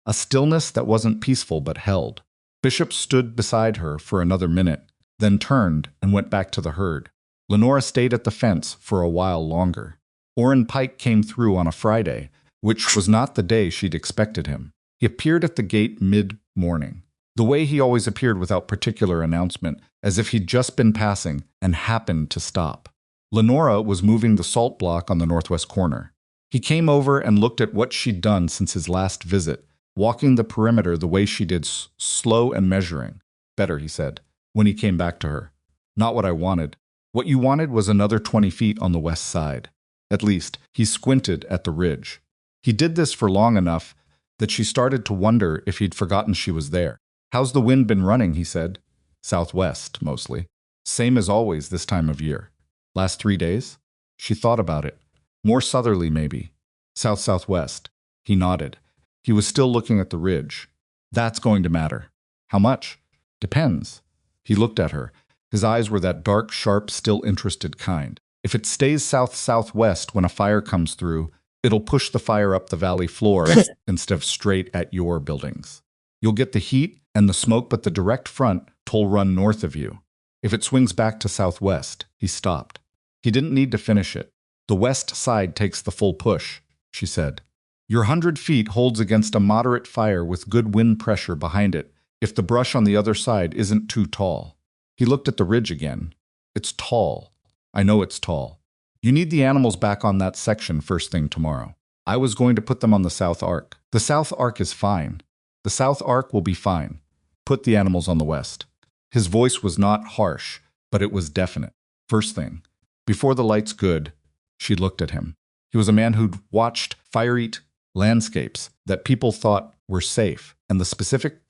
a stillness that wasn't peaceful but held. Bishop stood beside her for another minute, then turned and went back to the herd. Lenora stayed at the fence for a while longer. Orrin Pike came through on a Friday, which was not the day she'd expected him. He appeared at the gate mid-morning, the way he always appeared without particular announcement, as if he'd just been passing and happened to stop. Lenora was moving the salt block on the northwest corner. He came over and looked at what she'd done since his last visit, walking the perimeter the way she did, slow and measuring. Better, he said, when he came back to her. Not what I wanted. What you wanted was another 20 feet on the west side. At least, he squinted at the ridge. He did this for long enough that she started to wonder if he'd forgotten she was there. How's the wind been running, he said. Southwest, mostly. Same as always this time of year. Last 3 days? She thought about it. More southerly, maybe. South-southwest. He nodded. He was still looking at the ridge. That's going to matter. How much? Depends. He looked at her. His eyes were that dark, sharp, still interested kind. If it stays south-southwest when a fire comes through, it'll push the fire up the valley floor instead of straight at your buildings. You'll get the heat and the smoke, but the direct front will run north of you. If it swings back to southwest, he stopped. He didn't need to finish it. The west side takes the full push, she said. Your 100 feet holds against a moderate fire with good wind pressure behind it if the brush on the other side isn't too tall. He looked at the ridge again. It's tall. I know it's tall. You need the animals back on that section first thing tomorrow. I was going to put them on the South Arc. The South Arc is fine. The South Arc will be fine. Put the animals on the west. His voice was not harsh, but it was definite. First thing. Before the light's good, she looked at him. He was a man who'd watched fire-eat landscapes that people thought were safe, and the specific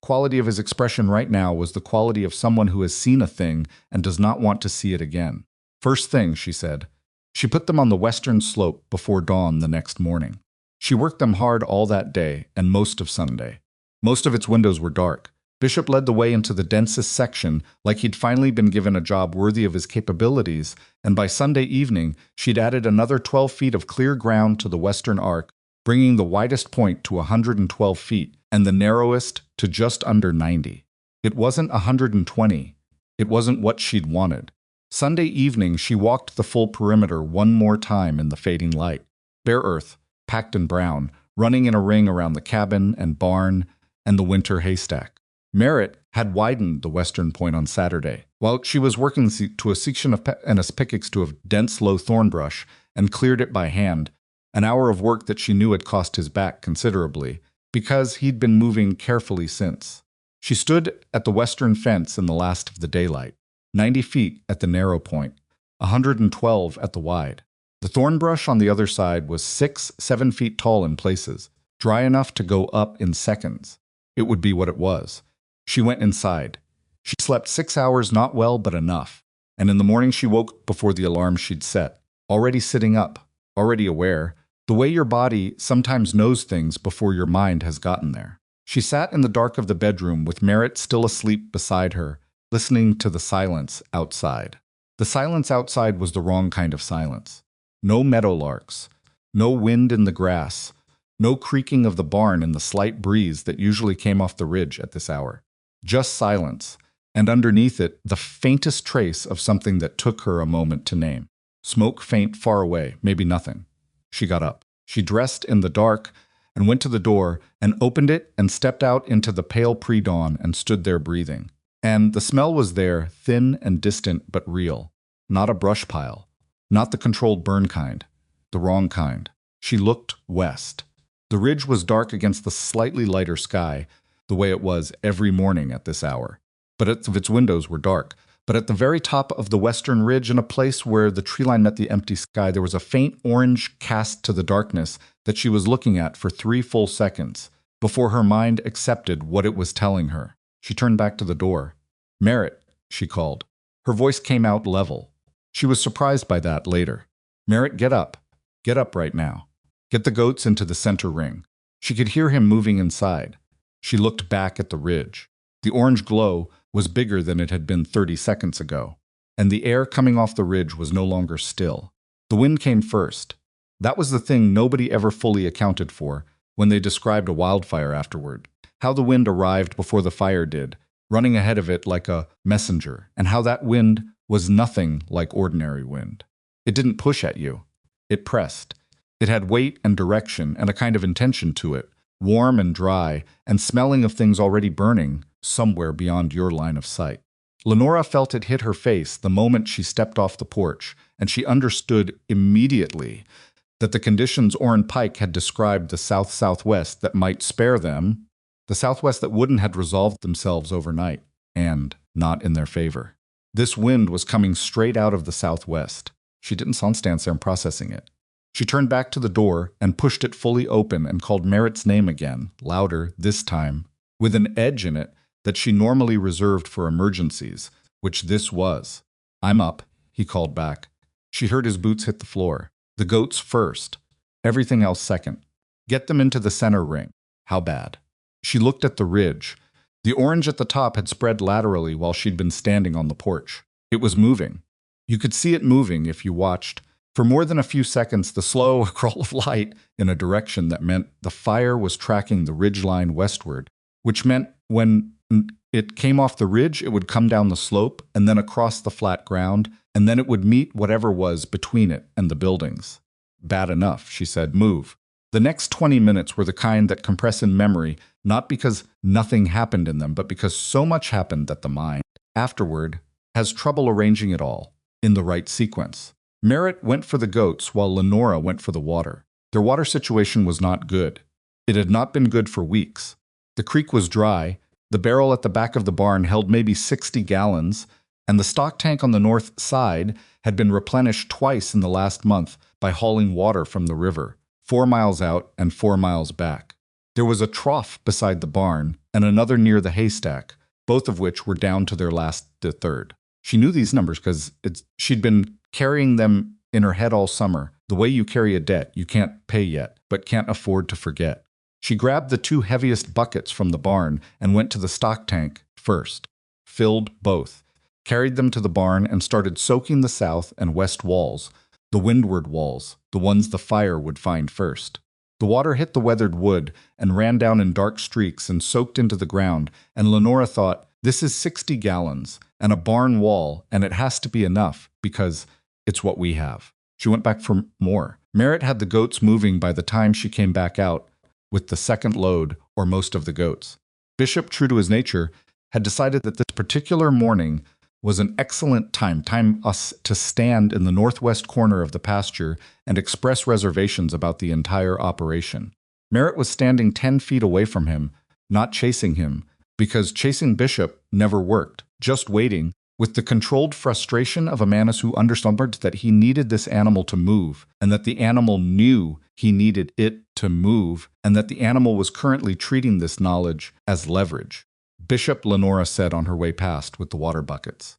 quality of his expression right now was the quality of someone who has seen a thing and does not want to see it again. First thing, she said. She put them on the western slope before dawn the next morning. She worked them hard all that day and most of Sunday. Most of its windows were dark, Bishop led the way into the densest section like he'd finally been given a job worthy of his capabilities, and by Sunday evening she'd added another 12 feet of clear ground to the western arc, bringing the widest point to 112 feet and the narrowest to just under 90. It wasn't 120. It wasn't what she'd wanted. Sunday evening she walked the full perimeter one more time in the fading light. Bare earth, packed in brown, running in a ring around the cabin and barn and the winter haystack. Merritt had widened the western point on Saturday, while she was working to a section of and a pickaxe to a dense low thorn brush and cleared it by hand, an hour of work that she knew had cost his back considerably, because he'd been moving carefully since. She stood at the western fence in the last of the daylight, 90 feet at the narrow point, 112 at the wide. The thorn brush on the other side was 6-7 feet tall in places, dry enough to go up in seconds. It would be what it was. She went inside. She slept 6 hours, not well, but enough. And in the morning she woke before the alarm she'd set, already sitting up, already aware, the way your body sometimes knows things before your mind has gotten there. She sat in the dark of the bedroom with Merritt still asleep beside her, listening to the silence outside. The silence outside was the wrong kind of silence. No meadowlarks, no wind in the grass, no creaking of the barn in the slight breeze that usually came off the ridge at this hour. Just silence, and underneath it, the faintest trace of something that took her a moment to name. Smoke faint far away, maybe nothing. She got up. She dressed in the dark and went to the door and opened it and stepped out into the pale pre-dawn and stood there breathing. And the smell was there, thin and distant but real. Not a brush pile. Not the controlled burn kind. The wrong kind. She looked west. The ridge was dark against the slightly lighter sky, the way it was every morning at this hour. But its windows were dark. But at the very top of the western ridge, in a place where the tree line met the empty sky, there was a faint orange cast to the darkness that she was looking at for 3 full seconds, before her mind accepted what it was telling her. She turned back to the door. "Merritt," she called. Her voice came out level. She was surprised by that later. "Merritt, get up. Get up right now. Get the goats into the center ring." She could hear him moving inside. She looked back at the ridge. The orange glow was bigger than it had been 30 seconds ago, and the air coming off the ridge was no longer still. The wind came first. That was the thing nobody ever fully accounted for when they described a wildfire afterward. How the wind arrived before the fire did, running ahead of it like a messenger, and how that wind was nothing like ordinary wind. It didn't push at you. It pressed. It had weight and direction and a kind of intention to it, warm and dry, and smelling of things already burning somewhere beyond your line of sight. Lenora felt it hit her face the moment she stepped off the porch, and she understood immediately that the conditions Orrin Pike had described the south-southwest that might spare them, the southwest that wouldn't had resolved themselves overnight, and not in their favor. This wind was coming straight out of the southwest. She didn't stand there and processing it. She turned back to the door and pushed it fully open and called Merritt's name again, louder this time, with an edge in it that she normally reserved for emergencies, which this was. "I'm up," he called back. She heard his boots hit the floor. The goats first. Everything else second. Get them into the center ring. How bad? She looked at the ridge. The orange at the top had spread laterally while she'd been standing on the porch. It was moving. You could see it moving if you watched. For more than a few seconds, the slow crawl of light in a direction that meant the fire was tracking the ridgeline westward, which meant when it came off the ridge, it would come down the slope and then across the flat ground, and then it would meet whatever was between it and the buildings. "Bad enough," she said. "Move." The next 20 minutes were the kind that compress in memory, not because nothing happened in them, but because so much happened that the mind, afterward, has trouble arranging it all in the right sequence. Merritt went for the goats while Lenora went for the water. Their water situation was not good. It had not been good for weeks. The creek was dry, the barrel at the back of the barn held maybe 60 gallons, and the stock tank on the north side had been replenished twice in the last month by hauling water from the river, 4 miles out and 4 miles back. There was a trough beside the barn and another near the haystack, both of which were down to their last third. She knew these numbers because she'd been carrying them in her head all summer, the way you carry a debt you can't pay yet, but can't afford to forget. She grabbed the two heaviest buckets from the barn and went to the stock tank first, filled both, carried them to the barn and started soaking the south and west walls, the windward walls, the ones the fire would find first. The water hit the weathered wood and ran down in dark streaks and soaked into the ground, and Lenora thought, this is 60 gallons and a barn wall, and it has to be enough because it's what we have. She went back for more. Merritt had the goats moving by the time she came back out with the second load or most of the goats. Bishop, true to his nature, had decided that this particular morning was an excellent time us to stand in the northwest corner of the pasture and express reservations about the entire operation. Merritt was standing 10 feet away from him, not chasing him, because chasing Bishop never worked, just waiting, with the controlled frustration of a man who understood that he needed this animal to move, and that the animal knew he needed it to move, and that the animal was currently treating this knowledge as leverage. Bishop, Lenora said on her way past with the water buckets.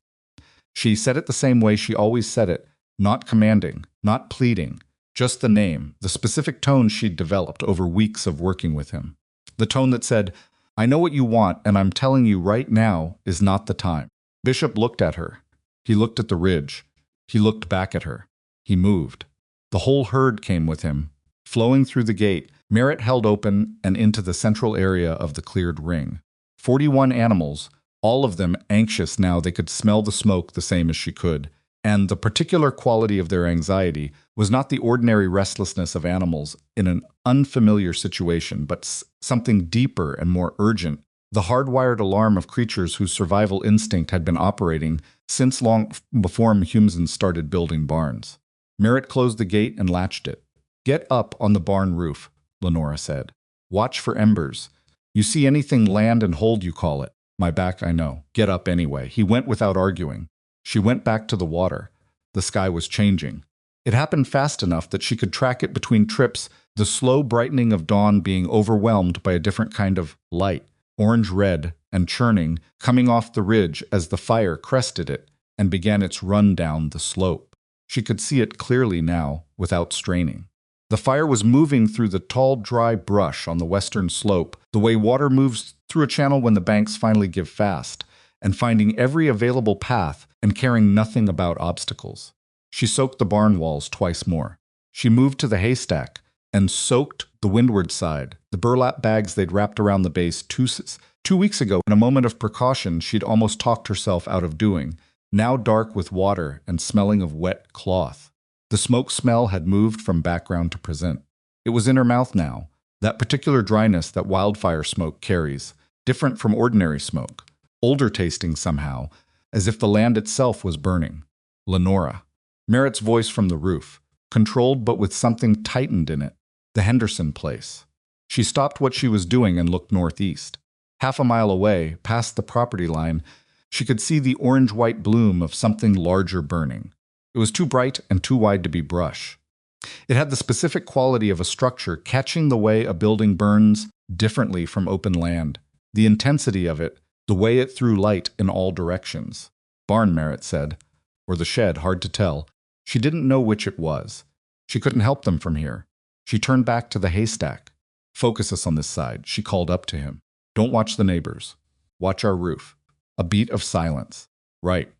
She said it the same way she always said it, not commanding, not pleading, just the name, the specific tone she'd developed over weeks of working with him. The tone that said, I know what you want, and I'm telling you right now is not the time. Bishop looked at her. He looked at the ridge. He looked back at her. He moved. The whole herd came with him. Flowing through the gate, Merritt held open and into the central area of the cleared ring. 41 animals, all of them anxious now they could smell the smoke the same as she could, and the particular quality of their anxiety was not the ordinary restlessness of animals in an unfamiliar situation, but something deeper and more urgent, the hardwired alarm of creatures whose survival instinct had been operating since long before humans started building barns. Merritt closed the gate and latched it. Get up on the barn roof, Lenora said. Watch for embers. You see anything land and hold, you call it. My back, I know. Get up anyway. He went without arguing. She went back to the water. The sky was changing. It happened fast enough that she could track it between trips, the slow brightening of dawn being overwhelmed by a different kind of light, orange-red and churning, coming off the ridge as the fire crested it and began its run down the slope. She could see it clearly now, without straining. The fire was moving through the tall, dry brush on the western slope, the way water moves through a channel when the banks finally give fast, and finding every available path and caring nothing about obstacles. She soaked the barn walls twice more. She moved to the haystack and soaked the windward side, the burlap bags they'd wrapped around the base 2 weeks ago in a moment of precaution she'd almost talked herself out of doing, now dark with water and smelling of wet cloth. The smoke smell had moved from background to present. It was in her mouth now, that particular dryness that wildfire smoke carries, different from ordinary smoke, older tasting somehow, as if the land itself was burning. Lenora. Merritt's voice from the roof, controlled but with something tightened in it. The Henderson place. She stopped what she was doing and looked northeast. Half a mile away, past the property line, she could see the orange-white bloom of something larger burning. It was too bright and too wide to be brush. It had the specific quality of a structure catching the way a building burns differently from open land. The intensity of it, the way it threw light in all directions. Barn, Merritt said. Or the shed, hard to tell. She didn't know which it was. She couldn't help them from here. She turned back to the haystack. Focus us on this side, she called up to him. Don't watch the neighbors. Watch our roof. A beat of silence. Right.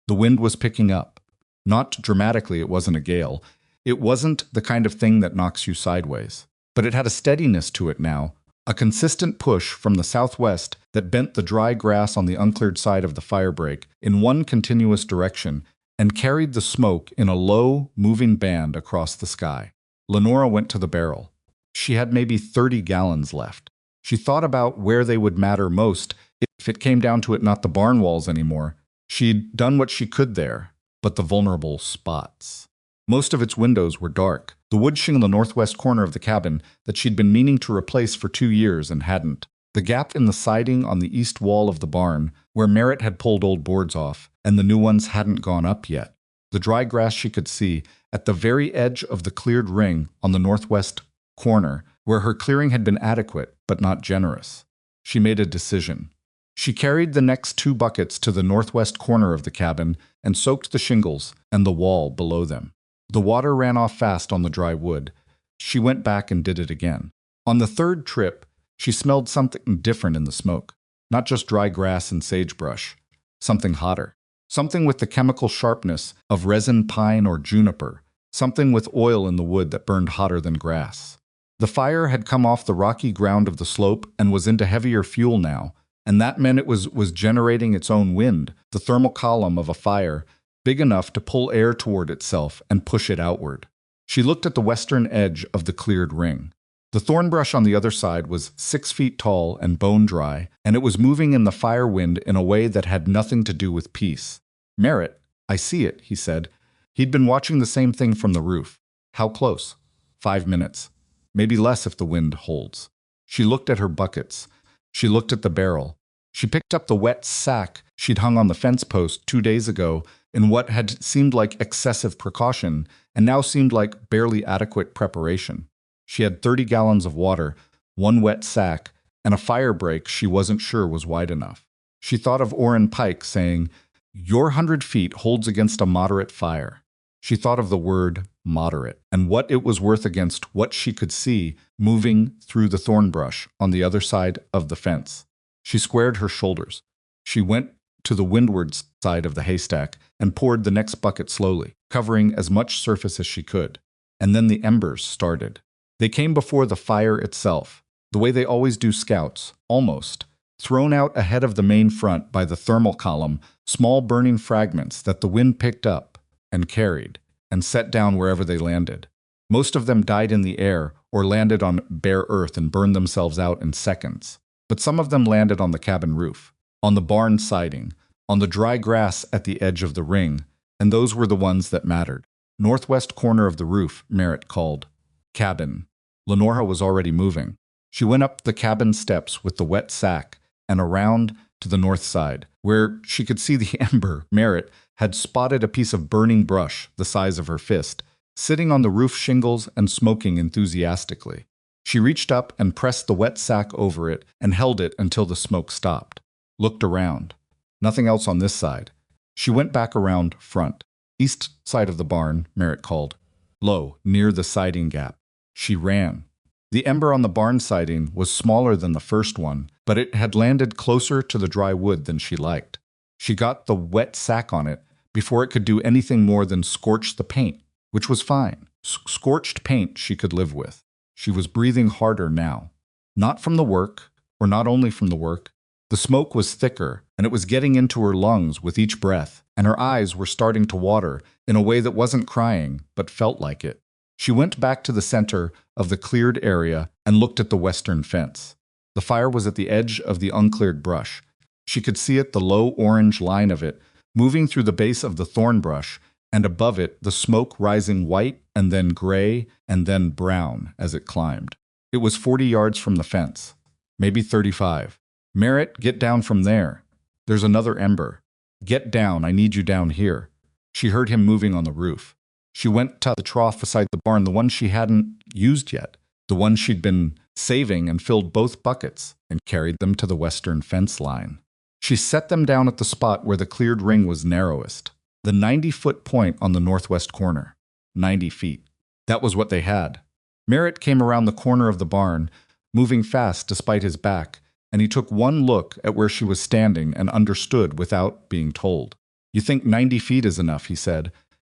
The wind was picking up. Not dramatically, it wasn't a gale. It wasn't the kind of thing that knocks you sideways. But it had a steadiness to it now, a consistent push from the southwest that bent the dry grass on the uncleared side of the firebreak in one continuous direction and carried the smoke in a low, moving band across the sky. Lenora went to the barrel. She had maybe 30 gallons left. She thought about where they would matter most if it came down to it, not the barn walls anymore. She'd done what she could there, but the vulnerable spots. Most of its windows were dark, the wood shing in the northwest corner of the cabin that she'd been meaning to replace for 2 years and hadn't. The gap in the siding on the east wall of the barn, where Merritt had pulled old boards off, and the new ones hadn't gone up yet. The dry grass she could see, at the very edge of the cleared ring on the northwest corner, where her clearing had been adequate but not generous. She made a decision. She carried the next 2 buckets to the northwest corner of the cabin and soaked the shingles and the wall below them. The water ran off fast on the dry wood. She went back and did it again. On the third trip, she smelled something different in the smoke. Not just dry grass and sagebrush. Something hotter. Something with the chemical sharpness of resin pine or juniper. Something with oil in the wood that burned hotter than grass. The fire had come off the rocky ground of the slope and was into heavier fuel now, and that meant it was generating its own wind, the thermal column of a fire, big enough to pull air toward itself and push it outward. She looked at the western edge of the cleared ring. The thornbrush on the other side was 6 feet tall and bone-dry, and it was moving in the fire wind in a way that had nothing to do with peace. "Merritt, I see it," he said. He'd been watching the same thing from the roof. "How close?" 5 minutes. Maybe less if the wind holds. She looked at her buckets. She looked at the barrel. She picked up the wet sack she'd hung on the fence post 2 days ago in what had seemed like excessive precaution and now seemed like barely adequate preparation. She had 30 gallons of water, 1 wet sack, and a firebreak she wasn't sure was wide enough. She thought of Orrin Pike saying, "Your 100 feet holds against a moderate fire." She thought of the word moderate and what it was worth against what she could see moving through the thornbrush on the other side of the fence. She squared her shoulders. She went to the windward side of the haystack and poured the next bucket slowly, covering as much surface as she could. And then the embers started. They came before the fire itself, the way they always do scouts, almost, thrown out ahead of the main front by the thermal column, small burning fragments that the wind picked up and carried and set down wherever they landed. Most of them died in the air or landed on bare earth and burned themselves out in seconds. But some of them landed on the cabin roof, on the barn siding, on the dry grass at the edge of the ring, and those were the ones that mattered. "Northwest corner of the roof," Merritt called. "Cabin." Lenora was already moving. She went up the cabin steps with the wet sack and around to the north side, where she could see the ember. Merritt had spotted a piece of burning brush the size of her fist, sitting on the roof shingles and smoking enthusiastically. She reached up and pressed the wet sack over it and held it until the smoke stopped. Looked around. Nothing else on this side. She went back around front. "East side of the barn," Merritt called. "Low, near the siding gap." She ran. The ember on the barn siding was smaller than the first one, but it had landed closer to the dry wood than she liked. She got the wet sack on it before it could do anything more than scorch the paint, which was fine. Scorched paint she could live with. She was breathing harder now. Not from the work, or not only from the work. The smoke was thicker, and it was getting into her lungs with each breath, and her eyes were starting to water in a way that wasn't crying, but felt like it. She went back to the center of the cleared area and looked at the western fence. The fire was at the edge of the uncleared brush. She could see it, the low orange line of it, moving through the base of the thorn brush, and above it, the smoke rising white and then gray and then brown as it climbed. It was 40 yards from the fence, maybe 35. "Merritt, get down from there. There's another ember. Get down, I need you down here." She heard him moving on the roof. She went to the trough beside the barn, the one she hadn't used yet, the one she'd been saving, and filled both buckets and carried them to the western fence line. She set them down at the spot where the cleared ring was narrowest, the 90-foot point on the northwest corner. 90 feet. That was what they had. Merritt came around the corner of the barn, moving fast despite his back, and he took one look at where she was standing and understood without being told. "You think 90 feet is enough," he said.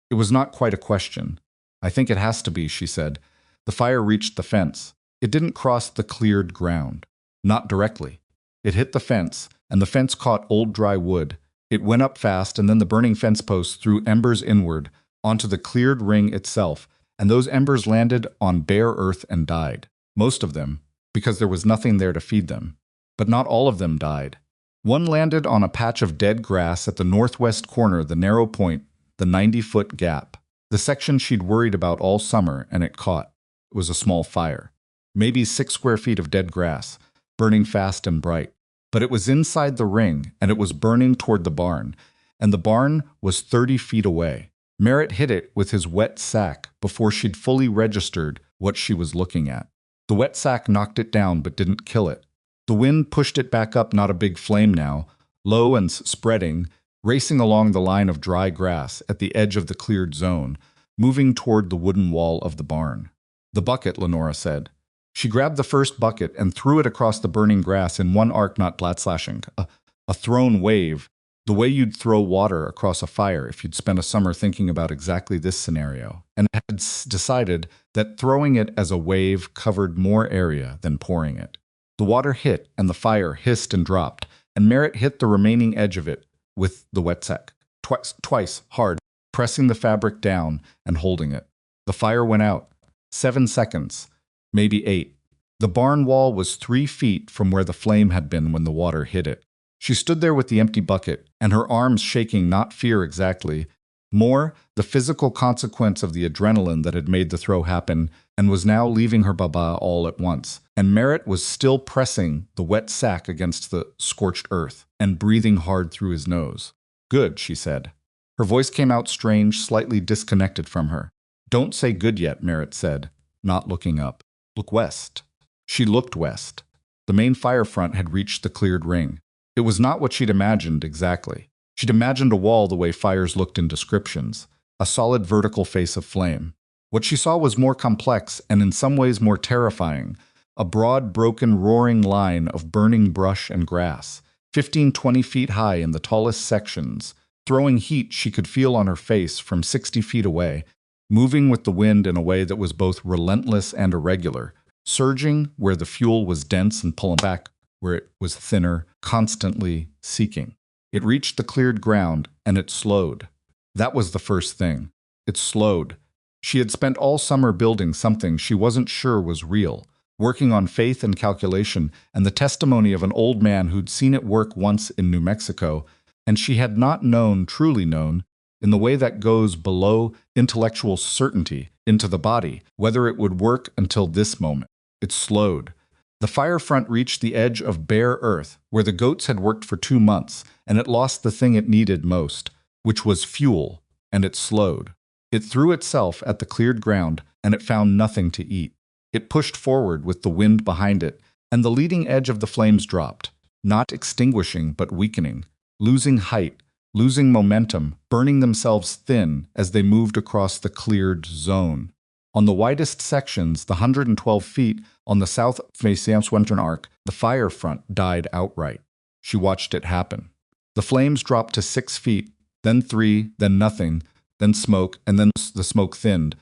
It was not quite a question. "I think it has to be," she said. The fire reached the fence. It didn't cross the cleared ground. Not directly. It hit the fence, and the fence caught old dry wood. It went up fast, and then the burning fence posts threw embers inward, onto the cleared ring itself, and those embers landed on bare earth and died. Most of them, because there was nothing there to feed them. But not all of them died. One landed on a patch of dead grass at the northwest corner, the narrow point, the 90-foot gap. The section she'd worried about all summer, and it caught. It was a small fire. Maybe 6 square feet of dead grass, burning fast and bright. But it was inside the ring, and it was burning toward the barn, and the barn was 30 feet away. Merritt hit it with his wet sack before she'd fully registered what she was looking at. The wet sack knocked it down but didn't kill it. The wind pushed it back up, not a big flame now, low and spreading, racing along the line of dry grass at the edge of the cleared zone, moving toward the wooden wall of the barn. "The bucket," Lenora said. She grabbed the first bucket and threw it across the burning grass in one arc, not slashing, a thrown wave, the way you'd throw water across a fire if you'd spent a summer thinking about exactly this scenario, and had decided that throwing it as a wave covered more area than pouring it. The water hit, and the fire hissed and dropped, and Merritt hit the remaining edge of it with the wet sack, twice, hard, pressing the fabric down and holding it. The fire went out. 7 seconds, maybe 8. The barn wall was 3 feet from where the flame had been when the water hit it. She stood there with the empty bucket, and her arms shaking, not fear exactly, more the physical consequence of the adrenaline that had made the throw happen and was now leaving her baba all at once. And Merritt was still pressing the wet sack against the scorched earth and breathing hard through his nose. "Good," she said. Her voice came out strange, slightly disconnected from her. "Don't say good yet," Merritt said, not looking up. "Look west." She looked west. The main fire front had reached the cleared ring. It was not what she'd imagined exactly. She'd imagined a wall the way fires looked in descriptions, a solid vertical face of flame. What she saw was more complex and in some ways more terrifying, a broad, broken, roaring line of burning brush and grass, 15-20 feet high in the tallest sections, throwing heat she could feel on her face from 60 feet away, moving with the wind in a way that was both relentless and irregular, surging where the fuel was dense and pulling back where it was thinner, constantly seeking. It reached the cleared ground, and it slowed. That was the first thing. It slowed. She had spent all summer building something she wasn't sure was real, working on faith and calculation and the testimony of an old man who'd seen it work once in New Mexico, and she had not known, truly known, in the way that goes below intellectual certainty into the body, whether it would work until this moment. It slowed. The fire front reached the edge of bare earth, where the goats had worked for 2 months, and it lost the thing it needed most, which was fuel, and it slowed. It threw itself at the cleared ground, and it found nothing to eat. It pushed forward with the wind behind it, and the leading edge of the flames dropped, not extinguishing but weakening, losing height, losing momentum, burning themselves thin as they moved across the cleared zone. On the widest sections, the 112 feet on the south-facing western arc, the fire front died outright. She watched it happen. The flames dropped to 6 feet, then 3, then nothing, then smoke, and then the smoke thinned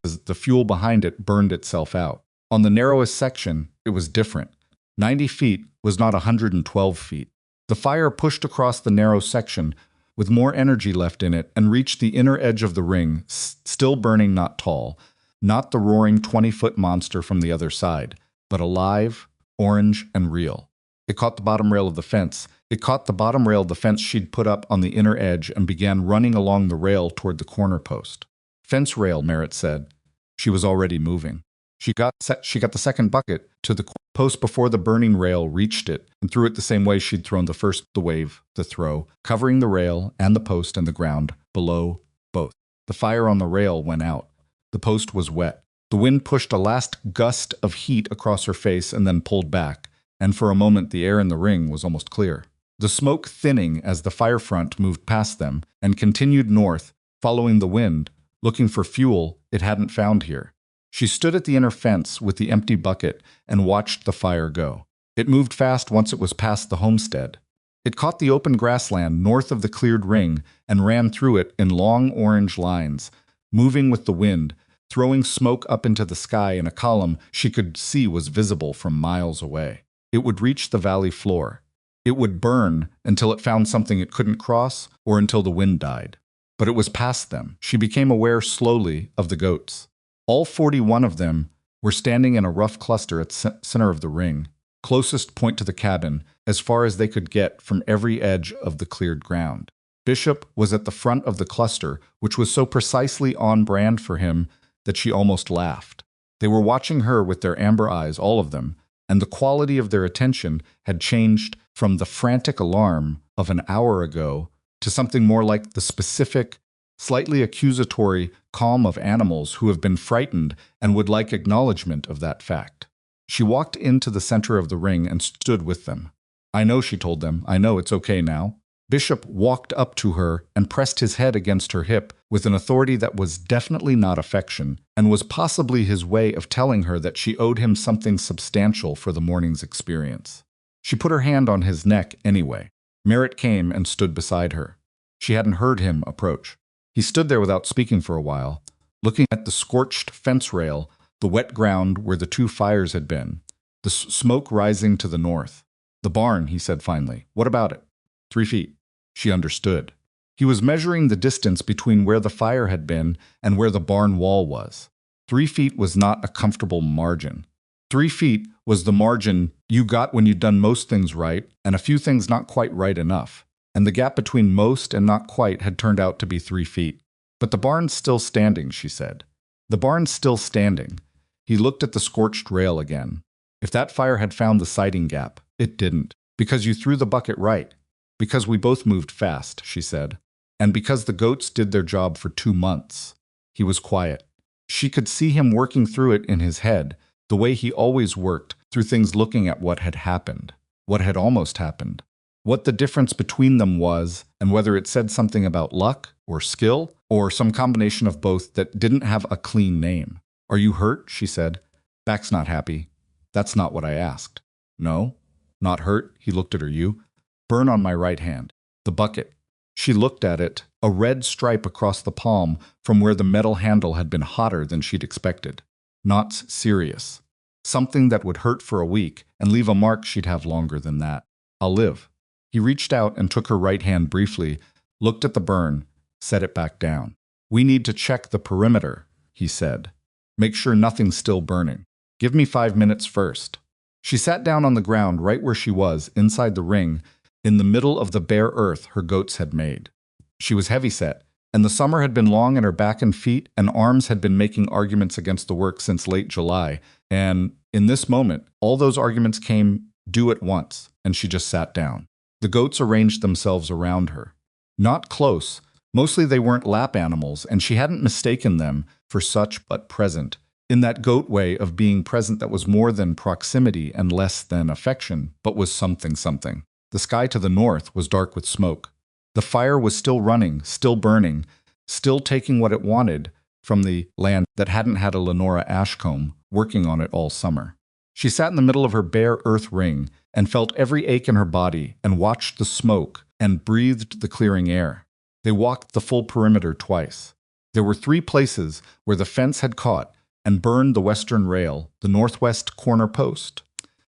as the fuel behind it burned itself out. On the narrowest section, it was different. 90 feet was not 112 feet. The fire pushed across the narrow section with more energy left in it and reached the inner edge of the ring, still burning, not tall, not the roaring 20-foot monster from the other side, but alive, orange, and real. It caught the bottom rail of the fence. It caught the bottom rail of the fence she'd put up on the inner edge and began running along the rail toward the corner post. "Fence rail," Merritt said. She was already moving. She got the second bucket to the post before the burning rail reached it and threw it the same way she'd thrown the first, the wave, the throw, covering the rail and the post and the ground below both. The fire on the rail went out. The post was wet. The wind pushed a last gust of heat across her face and then pulled back, and for a moment the air in the ring was almost clear. The smoke thinning as the fire front moved past them and continued north, following the wind, looking for fuel it hadn't found here. She stood at the inner fence with the empty bucket and watched the fire go. It moved fast once it was past the homestead. It caught the open grassland north of the cleared ring and ran through it in long orange lines, moving with the wind, throwing smoke up into the sky in a column she could see was visible from miles away. It would reach the valley floor. It would burn until it found something it couldn't cross or until the wind died. But it was past them. She became aware slowly of the goats. All 41 of them were standing in a rough cluster at the center of the ring, closest point to the cabin, as far as they could get from every edge of the cleared ground. Bishop was at the front of the cluster, which was so precisely on brand for him that she almost laughed. They were watching her with their amber eyes, all of them, and the quality of their attention had changed from the frantic alarm of an hour ago to something more like the specific, slightly accusatory calm of animals who have been frightened and would like acknowledgement of that fact. She walked into the center of the ring and stood with them. "I know," she told them. "I know, it's okay now. Bishop walked up to her and pressed his head against her hip with an authority that was definitely not affection, and was possibly his way of telling her that she owed him something substantial for the morning's experience. She put her hand on his neck anyway. Merritt came and stood beside her. She hadn't heard him approach. He stood there without speaking for a while, looking at the scorched fence rail, the wet ground where the two fires had been, the smoke rising to the north. "The barn," he said finally. "What about it?" 3 feet. She understood. He was measuring the distance between where the fire had been and where the barn wall was. 3 feet was not a comfortable margin. 3 feet was the margin you got when you'd done most things right and a few things not quite right enough. And the gap between most and not quite had turned out to be 3 feet. "But the barn's still standing," she said. "The barn's still standing." He looked at the scorched rail again. "If that fire had found the siding gap, it didn't. Because you threw the bucket right. Because we both moved fast," she said. "And because the goats did their job for 2 months." He was quiet. She could see him working through it in his head, the way he always worked, through things looking at what had happened, what had almost happened, what the difference between them was, and whether it said something about luck or skill, or some combination of both that didn't have a clean name. "Are you hurt?" she said. "Back's not happy." "That's not what I asked." "No? Not hurt?" He looked at her. "You?" "Burn on my right hand." "The bucket." She looked at it, a red stripe across the palm from where the metal handle had been hotter than she'd expected. Not serious. Something that would hurt for a week and leave a mark she'd have longer than that. "I'll live." He reached out and took her right hand briefly, looked at the burn, set it back down. "We need to check the perimeter," he said. "Make sure nothing's still burning. Give me 5 minutes first." She sat down on the ground right where she was, inside the ring, in the middle of the bare earth her goats had made. She was heavyset, and the summer had been long and her back and feet and arms had been making arguments against the work since late July, and in this moment, all those arguments came due at once, and she just sat down. The goats arranged themselves around her. Not close. Mostly they weren't lap animals, and she hadn't mistaken them for such, but present, in that goat way of being present that was more than proximity and less than affection, but was something. The sky to the north was dark with smoke. The fire was still running, still burning, still taking what it wanted from the land that hadn't had a Lenora Ashcombe working on it all summer. She sat in the middle of her bare earth ring and felt every ache in her body and watched the smoke and breathed the clearing air. They walked the full perimeter twice. There were 3 places where the fence had caught and burned the western rail, the northwest corner post,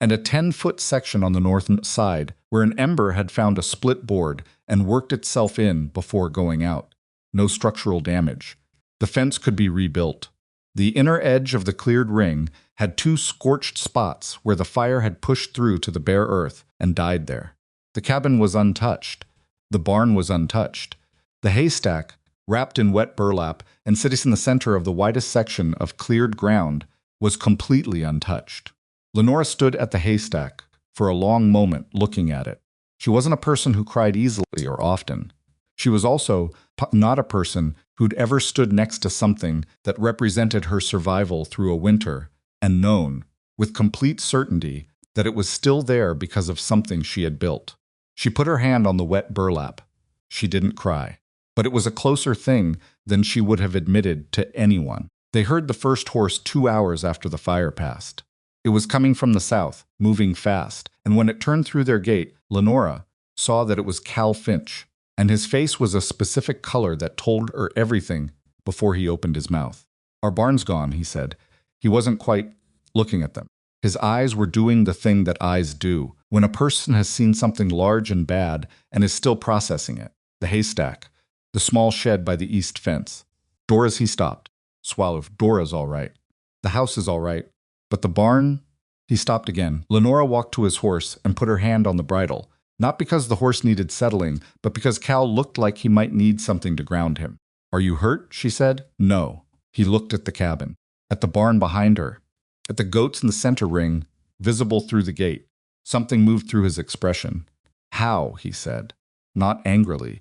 and a 10-foot section on the north side where an ember had found a split board and worked itself in before going out. No structural damage. The fence could be rebuilt. The inner edge of the cleared ring had 2 scorched spots where the fire had pushed through to the bare earth and died there. The cabin was untouched. The barn was untouched. The haystack, wrapped in wet burlap and sitting in the center of the widest section of cleared ground, was completely untouched. Lenora stood at the haystack for a long moment looking at it. She wasn't a person who cried easily or often. She was also not a person who'd ever stood next to something that represented her survival through a winter and known, with complete certainty, that it was still there because of something she had built. She put her hand on the wet burlap. She didn't cry. But it was a closer thing than she would have admitted to anyone. They heard the first horse 2 hours after the fire passed. It was coming from the south, moving fast, and when it turned through their gate, Lenora saw that it was Cal Finch, and his face was a specific color that told her everything before he opened his mouth. "Our barn's gone," he said. He wasn't quite looking at them. His eyes were doing the thing that eyes do when a person has seen something large and bad and is still processing it. The haystack, the small shed by the east fence. Dora's, he stopped. Swallowed. Dora's all right. The house is all right. But the barn? He stopped again. Lenora walked to his horse and put her hand on the bridle, not because the horse needed settling, but because Cal looked like he might need something to ground him. "Are you hurt?" she said. "No." He looked at the cabin, at the barn behind her, at the goats in the center ring, visible through the gate. Something moved through his expression. "How?" he said, not angrily,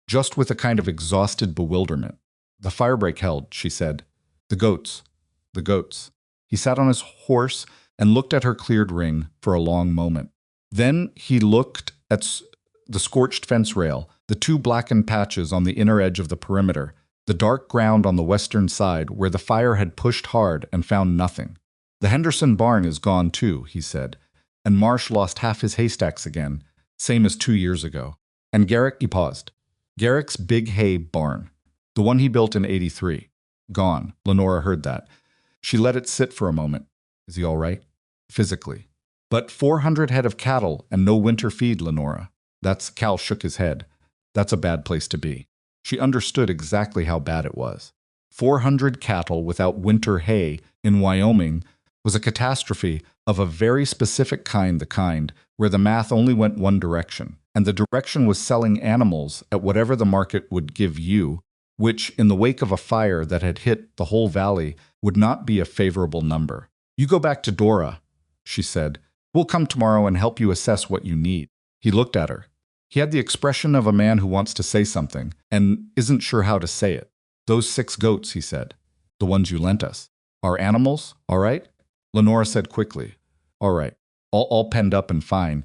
just with a kind of exhausted bewilderment. "The firebreak held," she said. "The goats. The goats." He sat on his horse and looked at her cleared ring for a long moment. Then he looked at The scorched fence rail, the two blackened patches on the inner edge of the perimeter, the dark ground on the western side where the fire had pushed hard and found nothing. The Henderson barn is gone too, he said, and Marsh lost half his haystacks again, same as 2 years ago. And Garrick, he paused. Garrick's big hay barn, the one he built in '83. Gone. Lenora heard that. She let it sit for a moment. Is he all right? Physically. But 400 head of cattle and no winter feed, Lenora. Cal shook his head. That's a bad place to be. She understood exactly how bad it was. 400 cattle without winter hay in Wyoming was a catastrophe of a very specific kind, the kind where the math only went one direction, and the direction was selling animals at whatever the market would give you, which, in the wake of a fire that had hit the whole valley, would not be a favorable number. You go back to Dora, she said. We'll come tomorrow and help you assess what you need. He looked at her. He had the expression of a man who wants to say something and isn't sure how to say it. Those 6 goats, he said. The ones you lent us. Are animals, all right? Lenora said quickly. All right. All penned up and fine.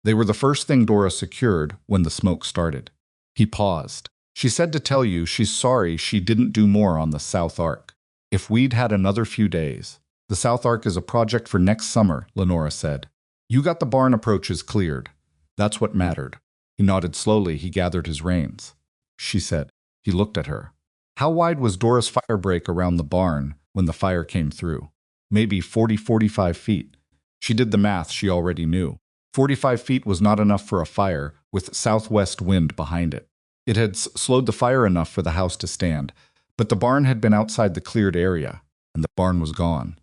They were the first thing Dora secured when the smoke started. He paused. She said to tell you she's sorry she didn't do more on the South Ark. If we'd had another few days. The South Ark is a project for next summer, Lenora said. You got the barn approaches cleared. That's what mattered. He nodded slowly. He gathered his reins. She said. He looked at her. How wide was Dora's firebreak around the barn when the fire came through? Maybe 45 feet. She did the math she already knew. 45 feet was not enough for a fire with southwest wind behind it. It had slowed the fire enough for the house to stand, but the barn had been outside the cleared area, and the barn was gone.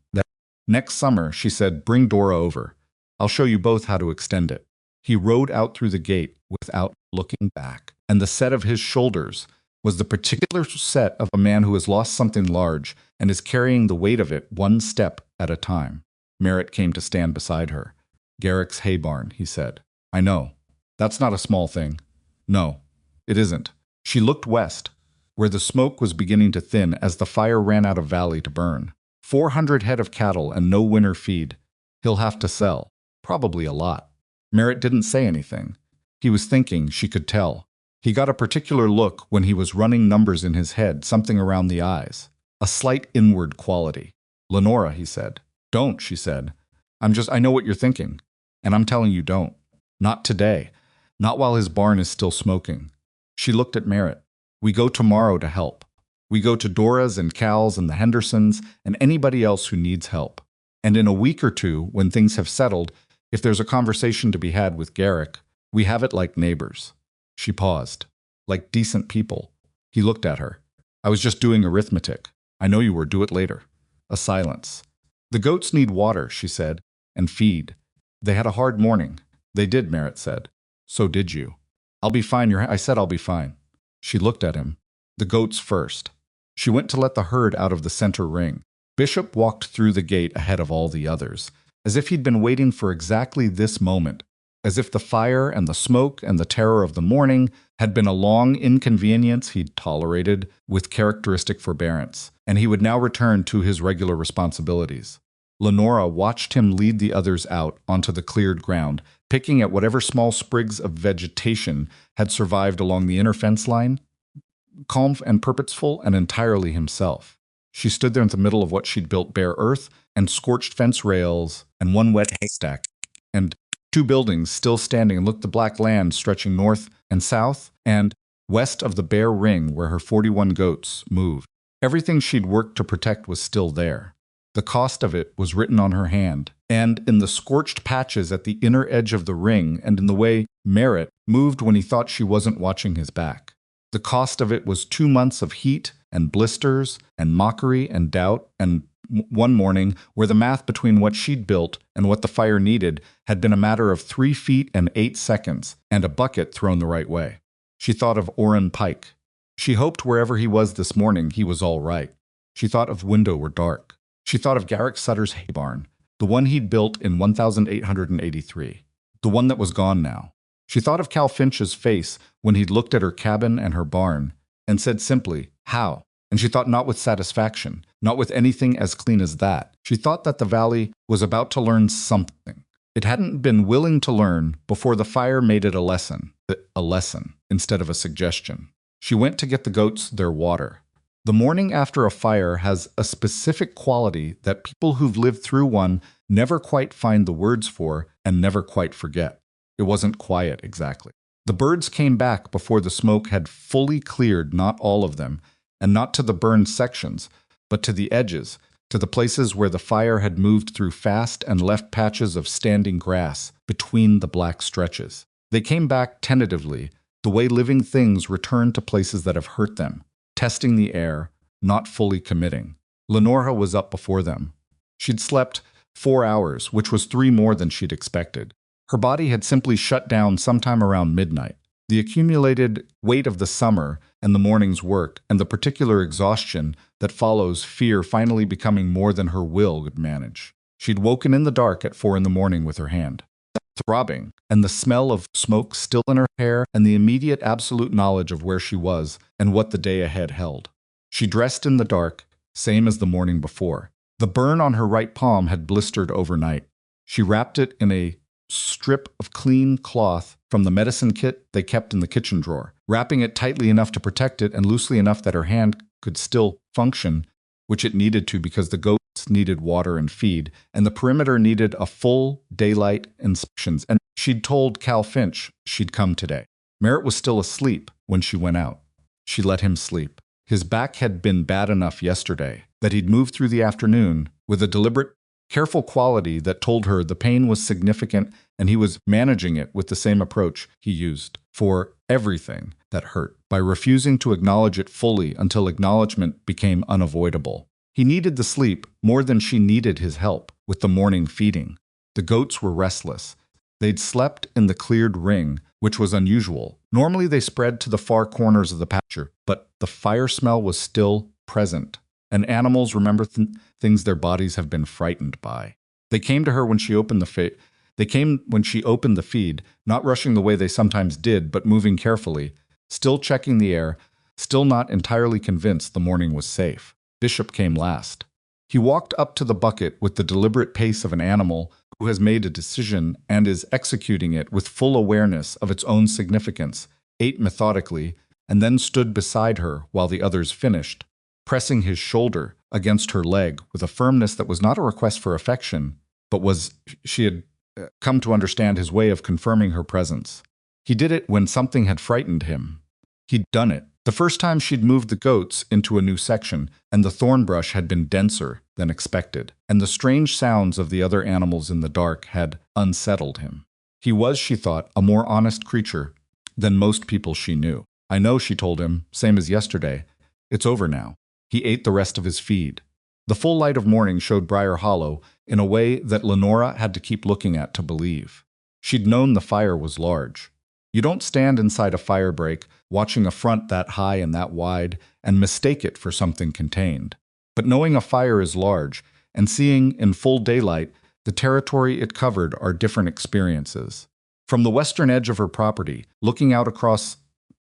Next summer, she said, bring Dora over. I'll show you both how to extend it. He rode out through the gate without looking back, and the set of his shoulders was the particular set of a man who has lost something large and is carrying the weight of it one step at a time. Merritt came to stand beside her. Garrick's hay barn, he said. I know. That's not a small thing. No, it isn't. She looked west, where the smoke was beginning to thin as the fire ran out of valley to burn. 400 head of cattle and no winter feed. He'll have to sell. Probably a lot. Merritt didn't say anything. He was thinking, she could tell. He got a particular look when he was running numbers in his head, something around the eyes. A slight inward quality. Lenora, he said. Don't, she said. I know what you're thinking. And I'm telling you don't. Not today. Not while his barn is still smoking. She looked at Merritt. We go tomorrow to help. We go to Dora's and Cal's and the Hendersons and anybody else who needs help. And in a week or two, when things have settled, if there's a conversation to be had with Garrick, we have it like neighbors. She paused. Like decent people. He looked at her. I was just doing arithmetic. I know you were. Do it later. A silence. The goats need water, she said, and feed. They had a hard morning. They did, Merritt said. So did you. I'll be fine. I said I'll be fine. She looked at him. The goats first. She went to let the herd out of the center ring. Bishop walked through the gate ahead of all the others, as if he'd been waiting for exactly this moment, as if the fire and the smoke and the terror of the morning had been a long inconvenience he'd tolerated with characteristic forbearance, and he would now return to his regular responsibilities. Lenora watched him lead the others out onto the cleared ground, picking at whatever small sprigs of vegetation had survived along the inner fence line, calm and purposeful and entirely himself. She stood there in the middle of what she'd built bare earth and scorched fence rails and one wet haystack, and 2 buildings still standing, and looked the black land stretching north and south and west of the bare ring where her 41 goats moved. Everything she'd worked to protect was still there. The cost of it was written on her hand, and in the scorched patches at the inner edge of the ring and in the way Merritt moved when he thought she wasn't watching his back. The cost of it was 2 months of heat and blisters and mockery and doubt, and one morning where the math between what she'd built and what the fire needed had been a matter of 3 feet and 8 seconds and a bucket thrown the right way. She thought of Orrin Pike. She hoped wherever he was this morning he was all right. She thought of window were dark. She thought of Garrick Sutter's hay barn, the one he'd built in 1883, the one that was gone now. She thought of Cal Finch's face when he'd looked at her cabin and her barn and said simply, how? And she thought not with satisfaction, not with anything as clean as that. She thought that the valley was about to learn something. It hadn't been willing to learn before the fire made it a lesson instead of a suggestion. She went to get the goats their water. The morning after a fire has a specific quality that people who've lived through one never quite find the words for and never quite forget. It wasn't quiet exactly. The birds came back before the smoke had fully cleared, not all of them, and not to the burned sections, but to the edges, to the places where the fire had moved through fast and left patches of standing grass between the black stretches. They came back tentatively, the way living things return to places that have hurt them, testing the air, not fully committing. Lenora was up before them. She'd slept 4 hours, which was 3 more than she'd expected. Her body had simply shut down sometime around midnight. The accumulated weight of the summer and the morning's work and the particular exhaustion that follows fear finally becoming more than her will could manage. She'd woken in the dark at 4 in the morning with her hand throbbing, and the smell of smoke still in her hair, and the immediate absolute knowledge of where she was and what the day ahead held. She dressed in the dark, same as the morning before. The burn on her right palm had blistered overnight. She wrapped it in a strip of clean cloth from the medicine kit they kept in the kitchen drawer, wrapping it tightly enough to protect it and loosely enough that her hand could still function, which it needed to because the goats needed water and feed, and the perimeter needed a full daylight inspections, and she'd told Cal Finch she'd come today. Merritt was still asleep when she went out. She let him sleep. His back had been bad enough yesterday that he'd moved through the afternoon with a deliberate, careful quality that told her the pain was significant and he was managing it with the same approach he used for everything that hurt, by refusing to acknowledge it fully until acknowledgement became unavoidable. He needed the sleep more than she needed his help with the morning feeding. The goats were restless. They'd slept in the cleared ring, which was unusual. Normally they spread to the far corners of the pasture, but the fire smell was still present, and animals remember things their bodies have been frightened by. They came to her when she opened the feed, not rushing the way they sometimes did, but moving carefully, still checking the air, still not entirely convinced the morning was safe. Bishop came last. He walked up to the bucket with the deliberate pace of an animal who has made a decision and is executing it with full awareness of its own significance, ate methodically, and then stood beside her while the others finished, pressing his shoulder against her leg with a firmness that was not a request for affection, but she had come to understand his way of confirming her presence. He did it when something had frightened him. He'd done it the first time she'd moved the goats into a new section, and the thorn brush had been denser than expected, and the strange sounds of the other animals in the dark had unsettled him. He was, she thought, a more honest creature than most people she knew. "I know," she told him, same as yesterday. "It's over now." He ate the rest of his feed. The full light of morning showed Briar Hollow in a way that Lenora had to keep looking at to believe. She'd known the fire was large. You don't stand inside a firebreak, watching a front that high and that wide, and mistake it for something contained. But knowing a fire is large, and seeing in full daylight the territory it covered are different experiences. From the western edge of her property, looking out across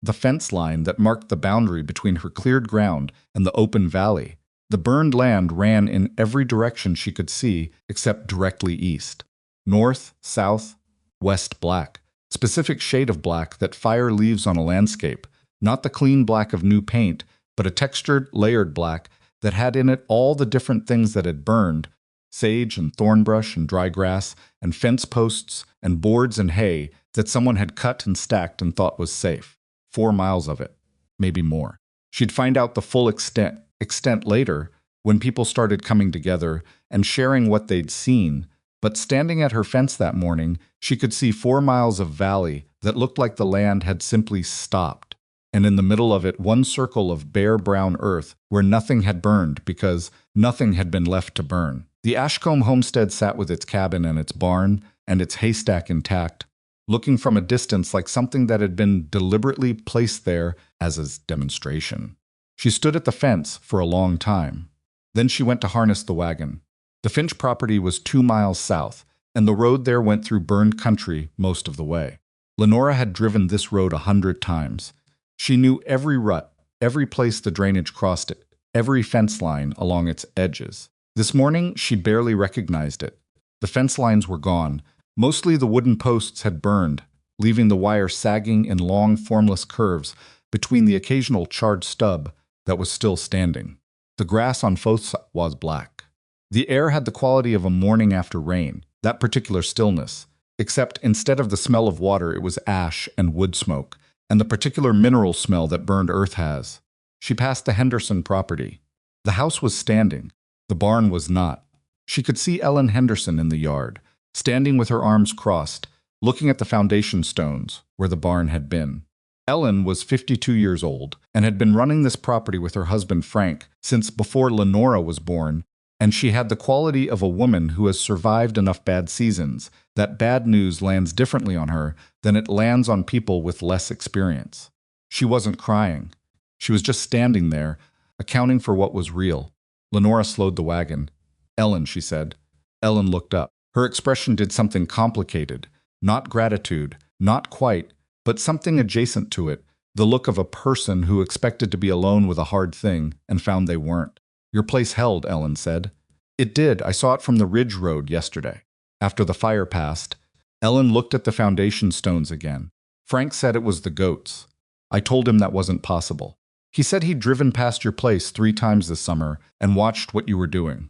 the fence line that marked the boundary between her cleared ground and the open valley, the burned land ran in every direction she could see except directly east. North, south, west black. Specific shade of black that fire leaves on a landscape, not the clean black of new paint, but a textured, layered black that had in it all the different things that had burned, sage and thornbrush and dry grass and fence posts and boards and hay that someone had cut and stacked and thought was safe. 4 miles of it, maybe more. She'd find out the full extent later when people started coming together and sharing what they'd seen. But standing at her fence that morning, she could see 4 miles of valley that looked like the land had simply stopped, and in the middle of it 1 circle of bare brown earth where nothing had burned because nothing had been left to burn. The Ashcombe homestead sat with its cabin and its barn and its haystack intact, looking from a distance like something that had been deliberately placed there as a demonstration. She stood at the fence for a long time. Then she went to harness the wagon. The Finch property was 2 miles south, and the road there went through burned country most of the way. Lenora had driven this road 100 times. She knew every rut, every place the drainage crossed it, every fence line along its edges. This morning, she barely recognized it. The fence lines were gone, Mostly the wooden posts had burned, leaving the wire sagging in long, formless curves between the occasional charred stub that was still standing. The grass on both sides was black. The air had the quality of a morning after rain, that particular stillness, except instead of the smell of water, it was ash and wood smoke, and the particular mineral smell that burned earth has. She passed the Henderson property. The house was standing. The barn was not. She could see Ellen Henderson in the yard, standing with her arms crossed, looking at the foundation stones where the barn had been. Ellen was 52 years old and had been running this property with her husband Frank since before Lenora was born, and she had the quality of a woman who has survived enough bad seasons that bad news lands differently on her than it lands on people with less experience. She wasn't crying. She was just standing there, accounting for what was real. Lenora slowed the wagon. "Ellen," she said. Ellen looked up. Her expression did something complicated. Not gratitude, not quite, but something adjacent to it, the look of a person who expected to be alone with a hard thing and found they weren't. "Your place held," Ellen said. "It did. I saw it from the ridge road yesterday. After the fire passed." Ellen looked at the foundation stones again. "Frank said it was the goats. I told him that wasn't possible. He said he'd driven past your place 3 times this summer and watched what you were doing."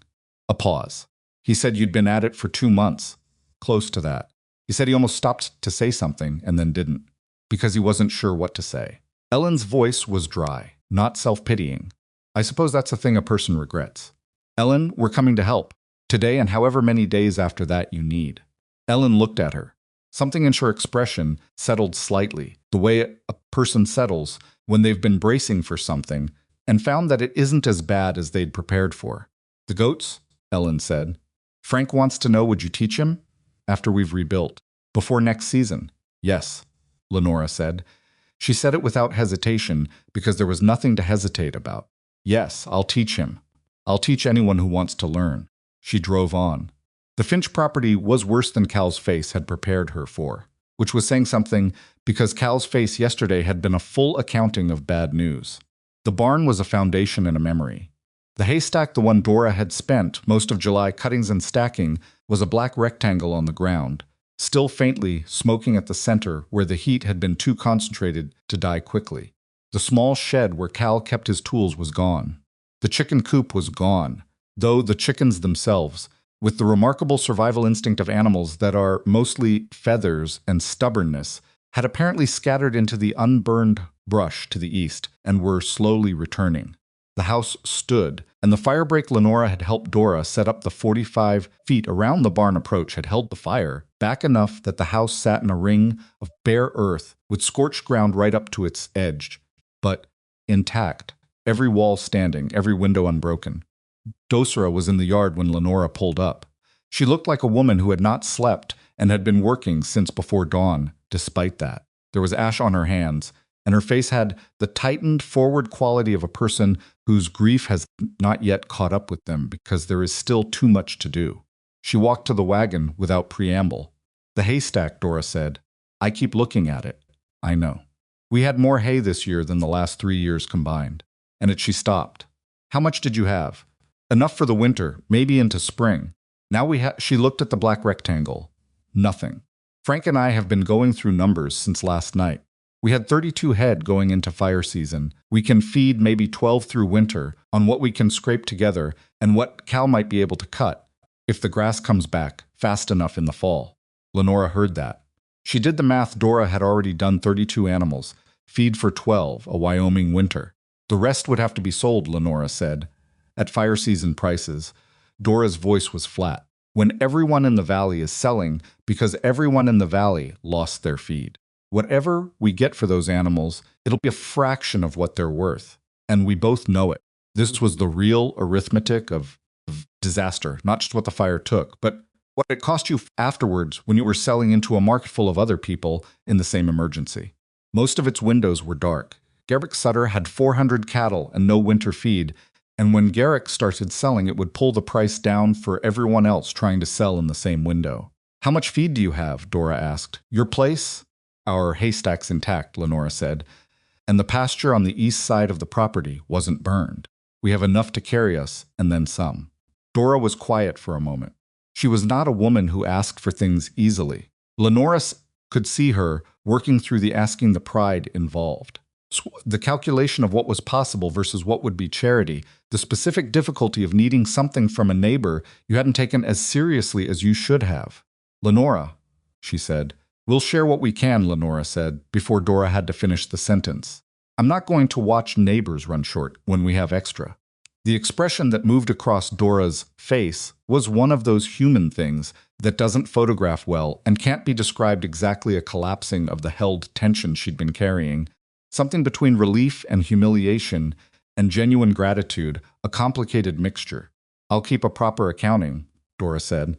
A pause. "He said you'd been at it for 2 months. Close to that. He said he almost stopped to say something and then didn't, because he wasn't sure what to say." Ellen's voice was dry, not self-pitying. "I suppose that's a thing a person regrets. Ellen, we're coming to help. Today and however many days after that you need." Ellen looked at her. Something in her expression settled slightly, the way a person settles when they've been bracing for something and found that it isn't as bad as they'd prepared for. "The goats?" Ellen said. "Frank wants to know, would you teach him? After we've rebuilt. Before next season." "Yes," Lenora said. She said it without hesitation because there was nothing to hesitate about. "Yes, I'll teach him. I'll teach anyone who wants to learn." She drove on. The Finch property was worse than Cal's face had prepared her for, which was saying something because Cal's face yesterday had been a full accounting of bad news. The barn was a foundation and a memory. The haystack, the one Dora had spent most of July cuttings and stacking, was a black rectangle on the ground, still faintly smoking at the center where the heat had been too concentrated to die quickly. The small shed where Cal kept his tools was gone. The chicken coop was gone, though the chickens themselves, with the remarkable survival instinct of animals that are mostly feathers and stubbornness, had apparently scattered into the unburned brush to the east and were slowly returning. The house stood, and the firebreak Lenora had helped Dora set up the 45 feet around the barn approach had held the fire back enough that the house sat in a ring of bare earth with scorched ground right up to its edge, but intact, every wall standing, every window unbroken. Dosera was in the yard when Lenora pulled up. She looked like a woman who had not slept and had been working since before dawn, despite that. There was ash on her hands, and her face had the tightened forward quality of a person whose grief has not yet caught up with them because there is still too much to do. She walked to the wagon without preamble. "The haystack," Dora said. "I keep looking at it." "I know. We had more hay this year than the last 3 years combined." She stopped. "How much did you have?" "Enough for the winter, maybe into spring. Now She looked at the black rectangle. "Nothing. Frank and I have been going through numbers since last night. We had 32 head going into fire season. We can feed maybe 12 through winter on what we can scrape together and what Cal might be able to cut, if the grass comes back fast enough in the fall." Lenora heard that. She did the math. Dora had already done 32 animals, feed for 12, a Wyoming winter. The rest would have to be sold, Lenora said, at fire season prices. Dora's voice was flat. "When everyone in the valley is selling because everyone in the valley lost their feed. Whatever we get for those animals, it'll be a fraction of what they're worth. And we both know it." This was the real arithmetic of disaster, not just what the fire took, but what it cost you afterwards when you were selling into a market full of other people in the same emergency. Most of its windows were dark. Garrick Sutter had 400 cattle and no winter feed, and when Garrick started selling, it would pull the price down for everyone else trying to sell in the same window. "How much feed do you have?" Dora asked. "Your place?" "Our haystack's intact," Lenora said, "and the pasture on the east side of the property wasn't burned. We have enough to carry us, and then some." Dora was quiet for a moment. She was not a woman who asked for things easily. Lenora could see her working through the asking, the pride involved. The calculation of what was possible versus what would be charity, the specific difficulty of needing something from a neighbor you hadn't taken as seriously as you should have. Lenora, she said. We'll share what we can, Lenora said, before Dora had to finish the sentence. I'm not going to watch neighbors run short when we have extra. The expression that moved across Dora's face was one of those human things that doesn't photograph well and can't be described exactly a collapsing of the held tension she'd been carrying. Something between relief and humiliation and genuine gratitude, a complicated mixture. I'll keep a proper accounting, Dora said.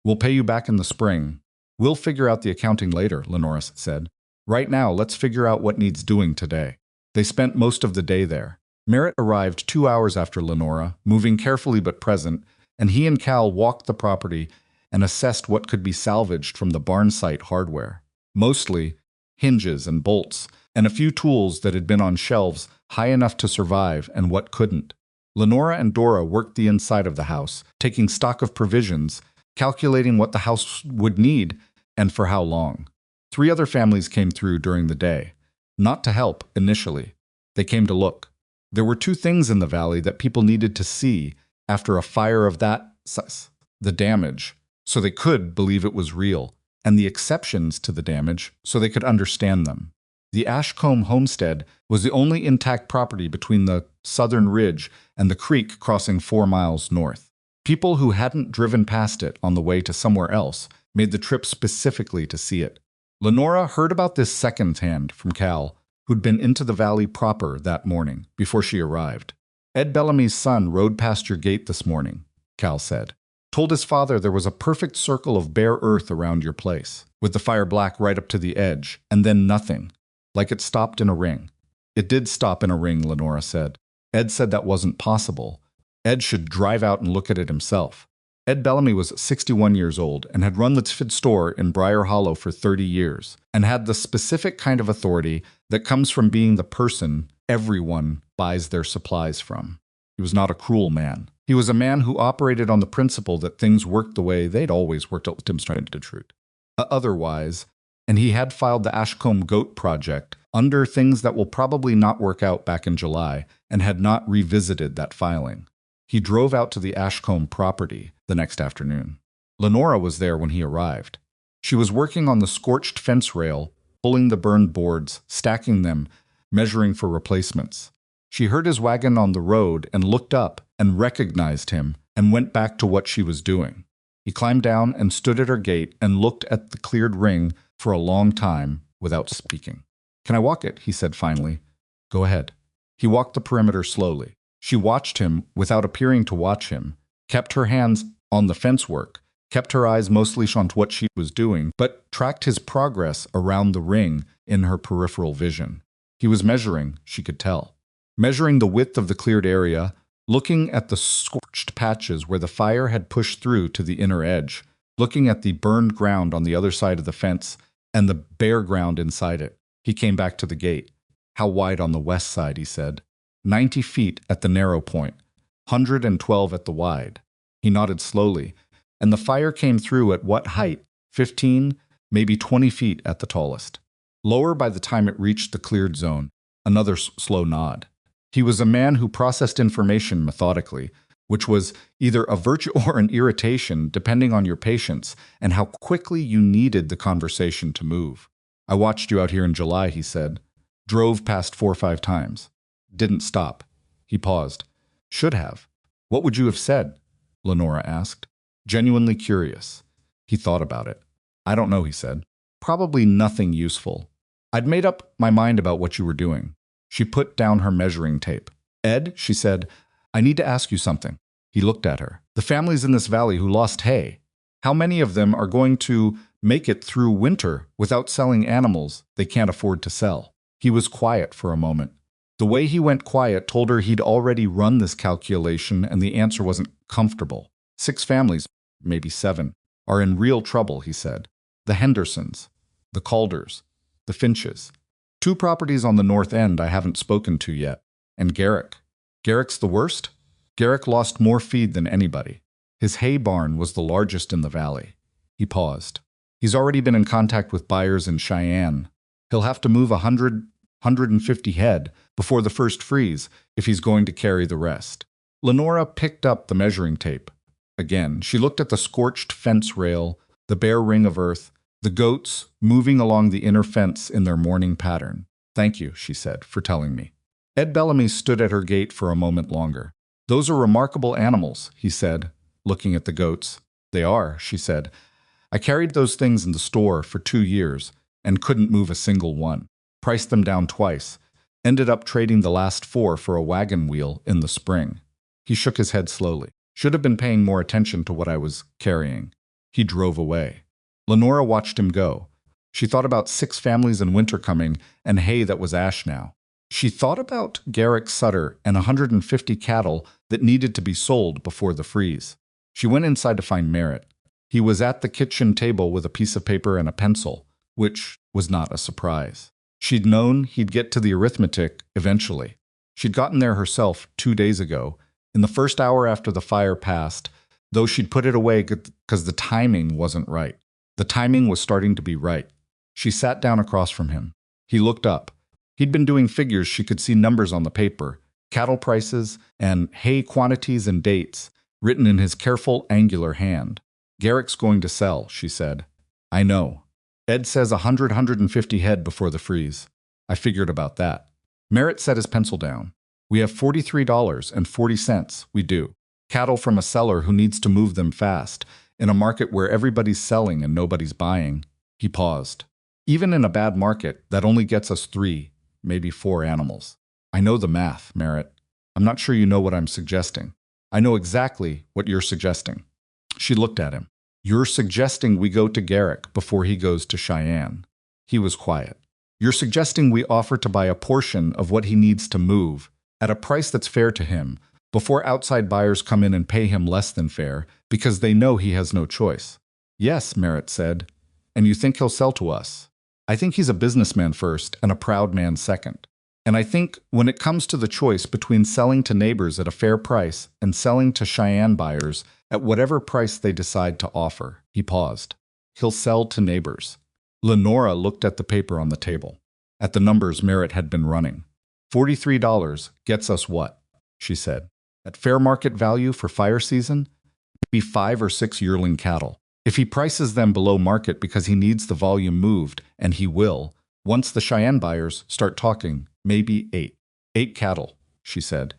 We'll pay you back in the spring. We'll figure out the accounting later, Lenora said. Right now, let's figure out what needs doing today. They spent most of the day there. Merritt arrived 2 hours after Lenora, moving carefully but present, and he and Cal walked the property and assessed what could be salvaged from the barn site hardware. Mostly hinges and bolts, and a few tools that had been on shelves high enough to survive and what couldn't. Lenora and Dora worked the inside of the house, taking stock of provisions, calculating what the house would need and for how long. 3 other families came through during the day. Not to help, initially. They came to look. There were 2 things in the valley that people needed to see after a fire of that size. The damage, so they could believe it was real, and the exceptions to the damage, so they could understand them. The Ashcombe homestead was the only intact property between the southern ridge and the creek crossing 4 miles north. People who hadn't driven past it on the way to somewhere else made the trip specifically to see it. Lenora heard about this secondhand from Cal, who'd been into the valley proper that morning, before she arrived. Ed Bellamy's son rode past your gate this morning, Cal said. Told his father there was a perfect circle of bare earth around your place, with the fire black right up to the edge, and then nothing, like it stopped in a ring. It did stop in a ring, Lenora said. Ed said that wasn't possible. Ed should drive out and look at it himself. Ed Bellamy was 61 years old and had run the store in Briar Hollow for 30 years, and had the specific kind of authority that comes from being the person everyone buys their supplies from. He was not a cruel man. He was a man who operated on the principle that things worked the way they'd always worked out to truth. Otherwise, and he had filed the Ashcombe Goat Project under things that will probably not work out back in July, and had not revisited that filing. He drove out to the Ashcombe property the next afternoon. Lenora was there when he arrived. She was working on the scorched fence rail, pulling the burned boards, stacking them, measuring for replacements. She heard his wagon on the road and looked up and recognized him and went back to what she was doing. He climbed down and stood at her gate and looked at the cleared ring for a long time without speaking. Can I walk it? He said finally. Go ahead. He walked the perimeter slowly. She watched him without appearing to watch him, kept her hands on the fence work, kept her eyes mostly on what she was doing, but tracked his progress around the ring in her peripheral vision. He was measuring, she could tell. Measuring the width of the cleared area, looking at the scorched patches where the fire had pushed through to the inner edge, looking at the burned ground on the other side of the fence and the bare ground inside it. He came back to the gate. How wide on the west side, he said. 90 feet at the narrow point, 112 at the wide. He nodded slowly, and the fire came through at what height? 15, maybe 20 feet at the tallest. Lower by the time it reached the cleared zone. Another slow nod. He was a man who processed information methodically, which was either a virtue or an irritation depending on your patience and how quickly you needed the conversation to move. I watched you out here in July, he said. Drove past 4 or 5 times. Didn't stop. He paused. Should have. What would you have said? Lenora asked. Genuinely curious. He thought about it. I don't know, he said. Probably nothing useful. I'd made up my mind about what you were doing. She put down her measuring tape. Ed, she said, I need to ask you something. He looked at her. The families in this valley who lost hay, how many of them are going to make it through winter without selling animals they can't afford to sell? He was quiet for a moment. The way he went quiet told her he'd already run this calculation and the answer wasn't comfortable. 6 families, maybe 7, are in real trouble, he said. The Hendersons, the Calders, the Finches. 2 properties on the north end I haven't spoken to yet. And Garrick. Garrick's the worst? Garrick lost more feed than anybody. His hay barn was the largest in the valley. He paused. He's already been in contact with buyers in Cheyenne. He'll have to move 150 head before the first freeze if he's going to carry the rest. Lenora picked up the measuring tape. Again, she looked at the scorched fence rail, the bare ring of earth, the goats moving along the inner fence in their morning pattern. "Thank you," she said, "for telling me." Ed Bellamy stood at her gate for a moment longer. "Those are remarkable animals," he said, looking at the goats. "They are," she said. "I carried those things in the store for 2 years and couldn't move a single one. Priced them down twice. Ended up trading the last 4 for a wagon wheel in the spring." He shook his head slowly. "Should have been paying more attention to what I was carrying." He drove away. Lenora watched him go. She thought about 6 families in winter coming and hay that was ash now. She thought about Garrick Sutter and 150 cattle that needed to be sold before the freeze. She went inside to find Merritt. He was at the kitchen table with a piece of paper and a pencil, which was not a surprise. She'd known he'd get to the arithmetic eventually. She'd gotten there herself 2 days ago, in the first hour after the fire passed, though she'd put it away because the timing wasn't right. The timing was starting to be right. She sat down across from him. He looked up. He'd been doing figures. She could see numbers on the paper, cattle prices, and hay quantities and dates, written in his careful, angular hand. "Garrick's going to sell," she said. "I know. Ed says 150 head before the freeze. I figured about that." Merritt set his pencil down. "We have $43.40, we do. Cattle from a seller who needs to move them fast, in a market where everybody's selling and nobody's buying." He paused. "Even in a bad market, that only gets us 3, maybe 4 animals." "I know the math, Merritt. I'm not sure you know what I'm suggesting." "I know exactly what you're suggesting." She looked at him. "You're suggesting we go to Garrick before he goes to Cheyenne." He was quiet. "You're suggesting we offer to buy a portion of what he needs to move, at a price that's fair to him, before outside buyers come in and pay him less than fair, because they know he has no choice." "Yes," Merritt said. "And you think he'll sell to us?" "I think he's a businessman first and a proud man second. And I think when it comes to the choice between selling to neighbors at a fair price and selling to Cheyenne buyers at whatever price they decide to offer," he paused, "he'll sell to neighbors." Lenora looked at the paper on the table, at the numbers Merritt had been running. $43 gets us what?" she said. "At fair market value for fire season, maybe 5 or 6 yearling cattle. If he prices them below market because he needs the volume moved, and he will, once the Cheyenne buyers start talking, maybe 8. 8 cattle," she said.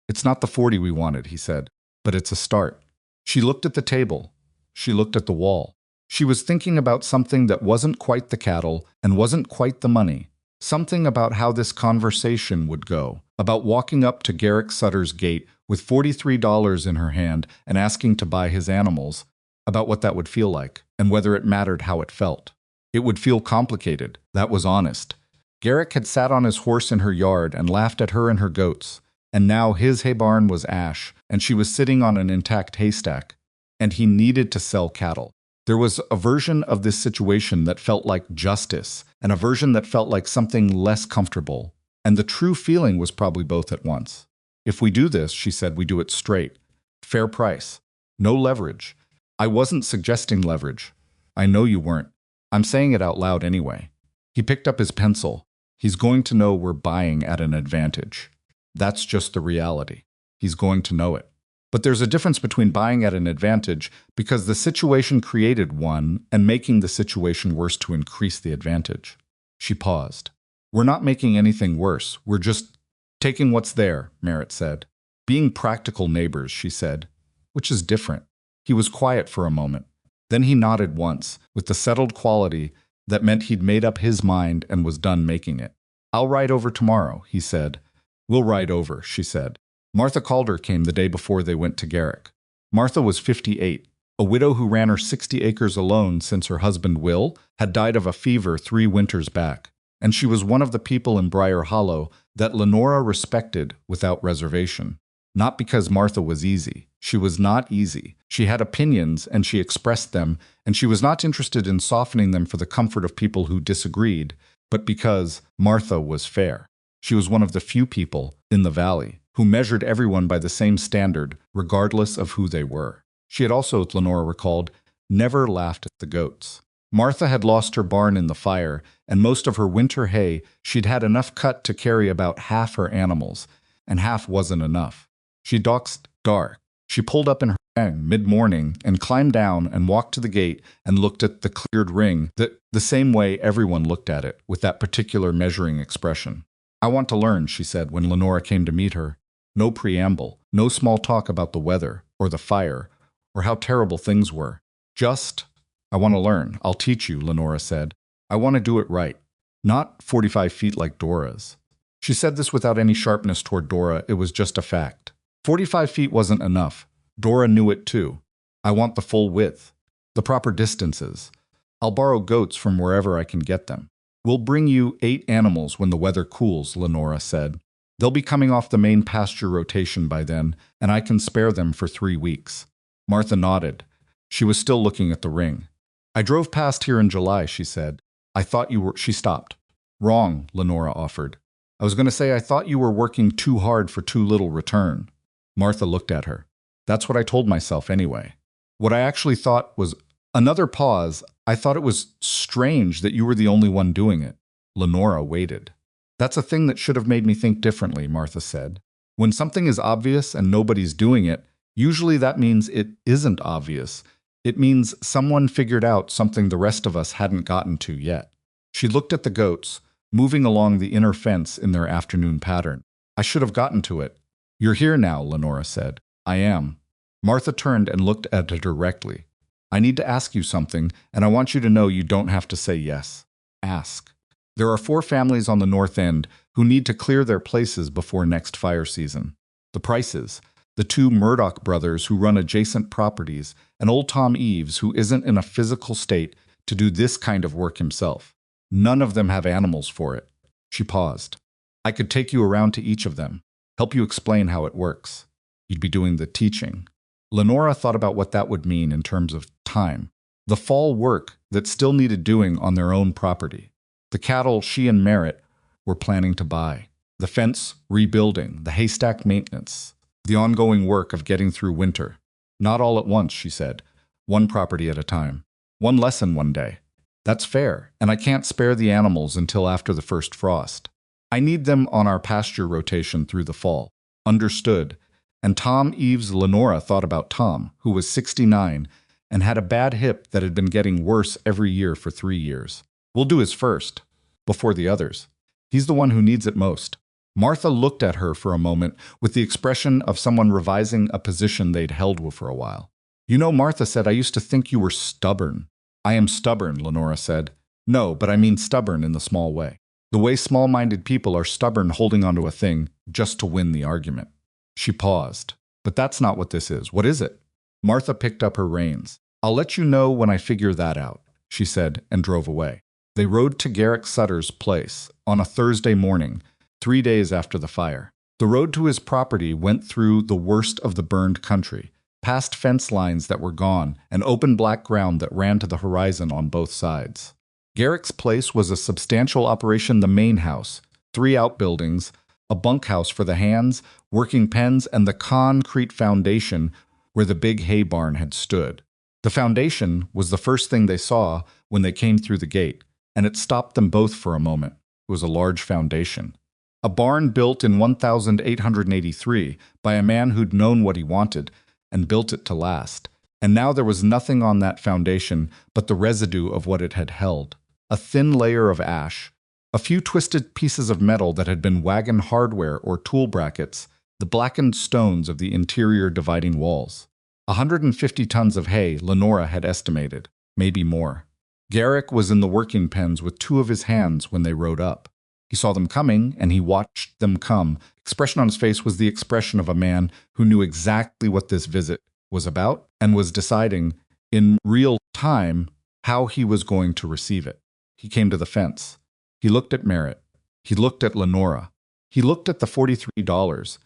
"It's not the 40 we wanted," he said, "but it's a start." She looked at the table. She looked at the wall. She was thinking about something that wasn't quite the cattle and wasn't quite the money. Something about how this conversation would go, about walking up to Garrick Sutter's gate with $43 in her hand and asking to buy his animals, about what that would feel like, and whether it mattered how it felt. It would feel complicated, that was honest. Garrick had sat on his horse in her yard and laughed at her and her goats, and now his hay barn was ash, and she was sitting on an intact haystack, and he needed to sell cattle. There was a version of this situation that felt like justice, and a version that felt like something less comfortable, and the true feeling was probably both at once. "If we do this," she said, "we do it straight. Fair price. No leverage." "I wasn't suggesting leverage. I know you weren't. I'm saying it out loud anyway." He picked up his pencil. "He's going to know we're buying at an advantage. That's just the reality. He's going to know it. But there's a difference between buying at an advantage because the situation created one and making the situation worse to increase the advantage." She paused. "We're not making anything worse. We're just taking what's there," Merritt said. "Being practical neighbors," she said, "which is different." He was quiet for a moment. Then he nodded once, with the settled quality that meant he'd made up his mind and was done making it. "I'll ride over tomorrow," he said. "We'll ride over," she said. Martha Calder came the day before they went to Garrick. Martha was 58, a widow who ran her 60 acres alone since her husband Will had died of a fever 3 winters back, and she was one of the people in Briar Hollow that Lenora respected without reservation. Not because Martha was easy. She was not easy. She had opinions, and she expressed them, and she was not interested in softening them for the comfort of people who disagreed, but because Martha was fair. She was one of the few people in the valley who measured everyone by the same standard, regardless of who they were. She had also, Lenora recalled, never laughed at the goats. Martha had lost her barn in the fire, and most of her winter hay she'd had enough cut to carry about half her animals, and half wasn't enough. She doxed dark. She pulled up in her wagon mid-morning and climbed down and walked to the gate and looked at the cleared ring the same way everyone looked at it, with that particular measuring expression. I want to learn, she said when Lenora came to meet her. No preamble, no small talk about the weather or the fire or how terrible things were. Just, I want to learn. I'll teach you, Lenora said. I want to do it right. Not 45 feet like Dora's. She said this without any sharpness toward Dora. It was just a fact. 45 feet wasn't enough. Dora knew it too. I want the full width, the proper distances. I'll borrow goats from wherever I can get them. We'll bring you 8 animals when the weather cools, Lenora said. They'll be coming off the main pasture rotation by then, and I can spare them for 3 weeks. Martha nodded. She was still looking at the ring. I drove past here in July, she said. I thought you were... She stopped. Wrong, Lenora offered. I was going to say I thought you were working too hard for too little return. Martha looked at her. That's what I told myself anyway. What I actually thought was... Another pause. I thought it was strange that you were the only one doing it. Lenora waited. That's a thing that should have made me think differently, Martha said. When something is obvious and nobody's doing it, usually that means it isn't obvious. It means someone figured out something the rest of us hadn't gotten to yet. She looked at the goats, moving along the inner fence in their afternoon pattern. I should have gotten to it. You're here now, Lenora said. I am. Martha turned and looked at her directly. I need to ask you something, and I want you to know you don't have to say yes. Ask. There are 4 families on the north end who need to clear their places before next fire season. The Prices, the 2 Murdoch brothers who run adjacent properties, and old Tom Eves, who isn't in a physical state to do this kind of work himself. None of them have animals for it. She paused. I could take you around to each of them, help you explain how it works. You'd be doing the teaching. Lenora thought about what that would mean in terms of time. The fall work that still needed doing on their own property. The cattle she and Merritt were planning to buy. The fence rebuilding, the haystack maintenance. The ongoing work of getting through winter. Not all at once, she said. One property at a time. One lesson one day. That's fair, and I can't spare the animals until after the first frost. I need them on our pasture rotation through the fall. Understood. And Tom Eves Lenora thought about Tom, who was 69 and had a bad hip that had been getting worse every year for 3 years. We'll do his first, before the others. He's the one who needs it most. Martha looked at her for a moment with the expression of someone revising a position they'd held for a while. You know, Martha said, I used to think you were stubborn. I am stubborn, Lenora said. No, but I mean stubborn in the small way. The way small-minded people are stubborn holding onto a thing just to win the argument. She paused. But that's not what this is. What is it? Martha picked up her reins. I'll let you know when I figure that out, she said, and drove away. They rode to Garrick Sutter's place on a Thursday morning, 3 days after the fire. The road to his property went through the worst of the burned country, past fence lines that were gone and open black ground that ran to the horizon on both sides. Garrick's place was a substantial operation, the main house, 3 outbuildings, a bunkhouse for the hands, working pens, and the concrete foundation where the big hay barn had stood. The foundation was the first thing they saw when they came through the gate, and it stopped them both for a moment. It was a large foundation. A barn built in 1883 by a man who'd known what he wanted and built it to last. And now there was nothing on that foundation but the residue of what it had held. A thin layer of ash, a few twisted pieces of metal that had been wagon hardware or tool brackets, the blackened stones of the interior dividing walls. 150 tons of hay, Lenora had estimated, maybe more. Garrick was in the working pens with 2 of his hands when they rode up. He saw them coming, and he watched them come. Expression on his face was the expression of a man who knew exactly what this visit was about and was deciding, in real time, how he was going to receive it. He came to the fence. He looked at Merritt. He looked at Lenora. He looked at the $43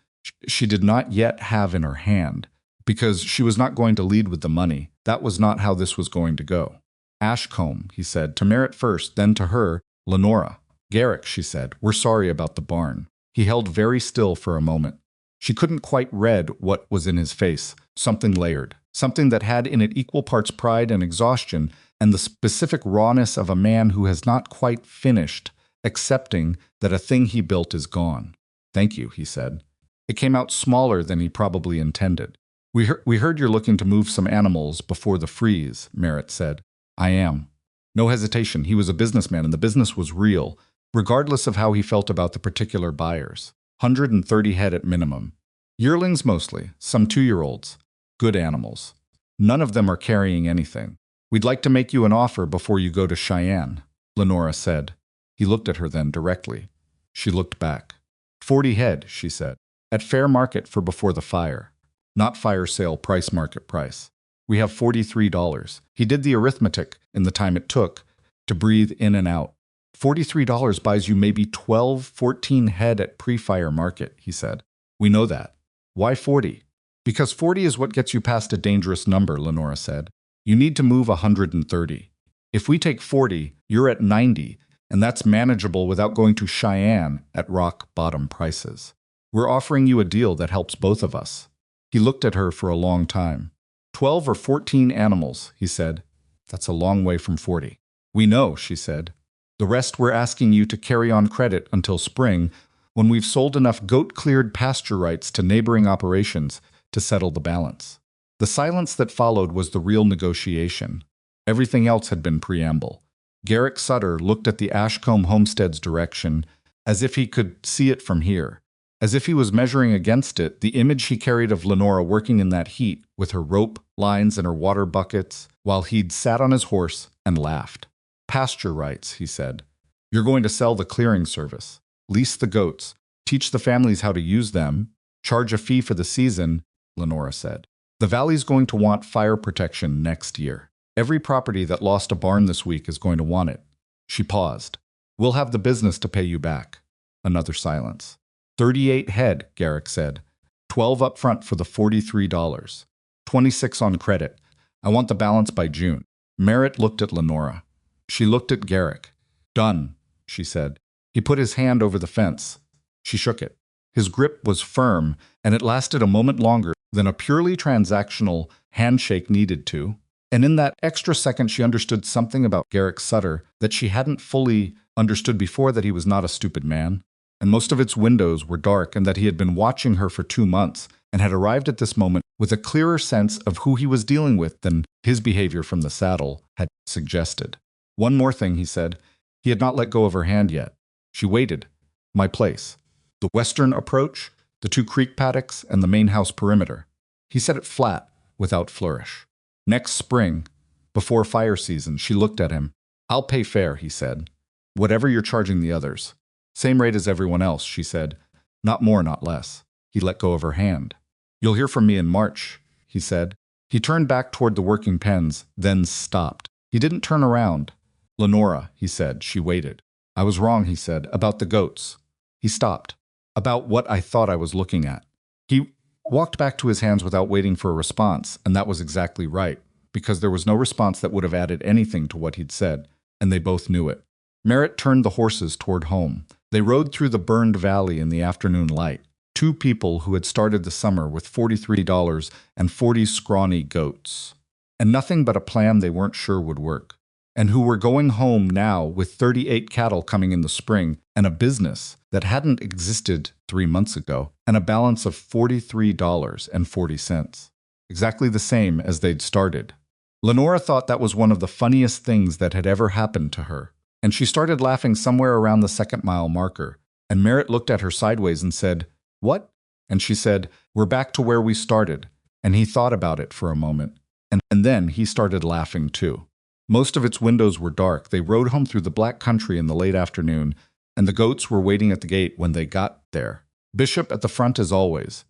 she did not yet have in her hand, because she was not going to lead with the money. That was not how this was going to go. Ashcombe, he said, to Merritt first, then to her, Lenora. Garrick, she said, we're sorry about the barn. He held very still for a moment. She couldn't quite read what was in his face, something layered, something that had in it equal parts pride and exhaustion, and the specific rawness of a man who has not quite finished accepting that a thing he built is gone. "Thank you," he said. It came out smaller than he probably intended. We heard you're looking to move some animals before the freeze," Merritt said. "I am." No hesitation. He was a businessman, and the business was real, regardless of how he felt about the particular buyers. 130 head at minimum. Yearlings mostly, some 2-year-olds. Good animals. None of them are carrying anything. "We'd like to make you an offer before you go to Cheyenne," Lenora said. He looked at her then directly. She looked back. 40 head, she said. "At fair market for before the fire. Not fire sale price, market price. We have $43. He did the arithmetic in the time it took to breathe in and out. $43 buys you maybe 12, 14 head at pre-fire market, he said. "We know that." "Why 40? "Because 40 is what gets you past a dangerous number," Lenora said. "You need to move 130. If we take 40, you're at 90, and that's manageable without going to Cheyenne at rock bottom prices. We're offering you a deal that helps both of us." He looked at her for a long time. 12 or 14 animals, he said. "That's a long way from 40. "We know," she said. "The rest we're asking you to carry on credit until spring, when we've sold enough goat-cleared pasture rights to neighboring operations to settle the balance." The silence that followed was the real negotiation. Everything else had been preamble. Garrick Sutter looked at the Ashcombe homestead's direction as if he could see it from here. As if he was measuring against it the image he carried of Lenora working in that heat with her rope, lines, and her water buckets, while he'd sat on his horse and laughed. "Pasture rights," he said. "You're going to sell the clearing service, lease the goats, teach the families how to use them, charge a fee for the season," Lenora said. "The valley's going to want fire protection next year. Every property that lost a barn this week is going to want it." She paused. "We'll have the business to pay you back." Another silence. 38 head, Garrick said. 12 up front for the $43. 26 on credit. I want the balance by June. Merritt looked at Lenora. She looked at Garrick. "Done," she said. He put his hand over the fence. She shook it. His grip was firm, and it lasted a moment longer than a purely transactional handshake needed to. And in that extra second she understood something about Garrick Sutter that she hadn't fully understood before, that he was not a stupid man. And most of its windows were dark, and that he had been watching her for 2 months and had arrived at this moment with a clearer sense of who he was dealing with than his behavior from the saddle had suggested. "One more thing," he said. He had not let go of her hand yet. She waited. "My place. The western approach, the 2 creek paddocks, and the main house perimeter." He said it flat, without flourish. "Next spring, before fire season," she looked at him. "I'll pay fair," he said. "Whatever you're charging the others." "Same rate as everyone else," she said. "Not more, not less." He let go of her hand. "You'll hear from me in March," he said. He turned back toward the working pens, then stopped. He didn't turn around. "Lenora," he said. She waited. "I was wrong," he said, "about the goats." He stopped. "About what I thought I was looking at." He walked back to his hands without waiting for a response, and that was exactly right, because there was no response that would have added anything to what he'd said, and they both knew it. Merritt turned the horses toward home. They rode through the burned valley in the afternoon light. 2 people who had started the summer with $43 and 40 scrawny goats. And nothing but a plan they weren't sure would work. And who were going home now with 38 cattle coming in the spring, and a business that hadn't existed 3 months ago, and a balance of $43.40. Exactly the same as they'd started. Lenora thought that was one of the funniest things that had ever happened to her. And she started laughing somewhere around the 2nd-mile marker. And Merritt looked at her sideways and said, "What?" And she said, "We're back to where we started." And he thought about it for a moment. And then he started laughing too. Most of its windows were dark. They rode home through the black country in the late afternoon, and the goats were waiting at the gate when they got there. Bishop at the front as always,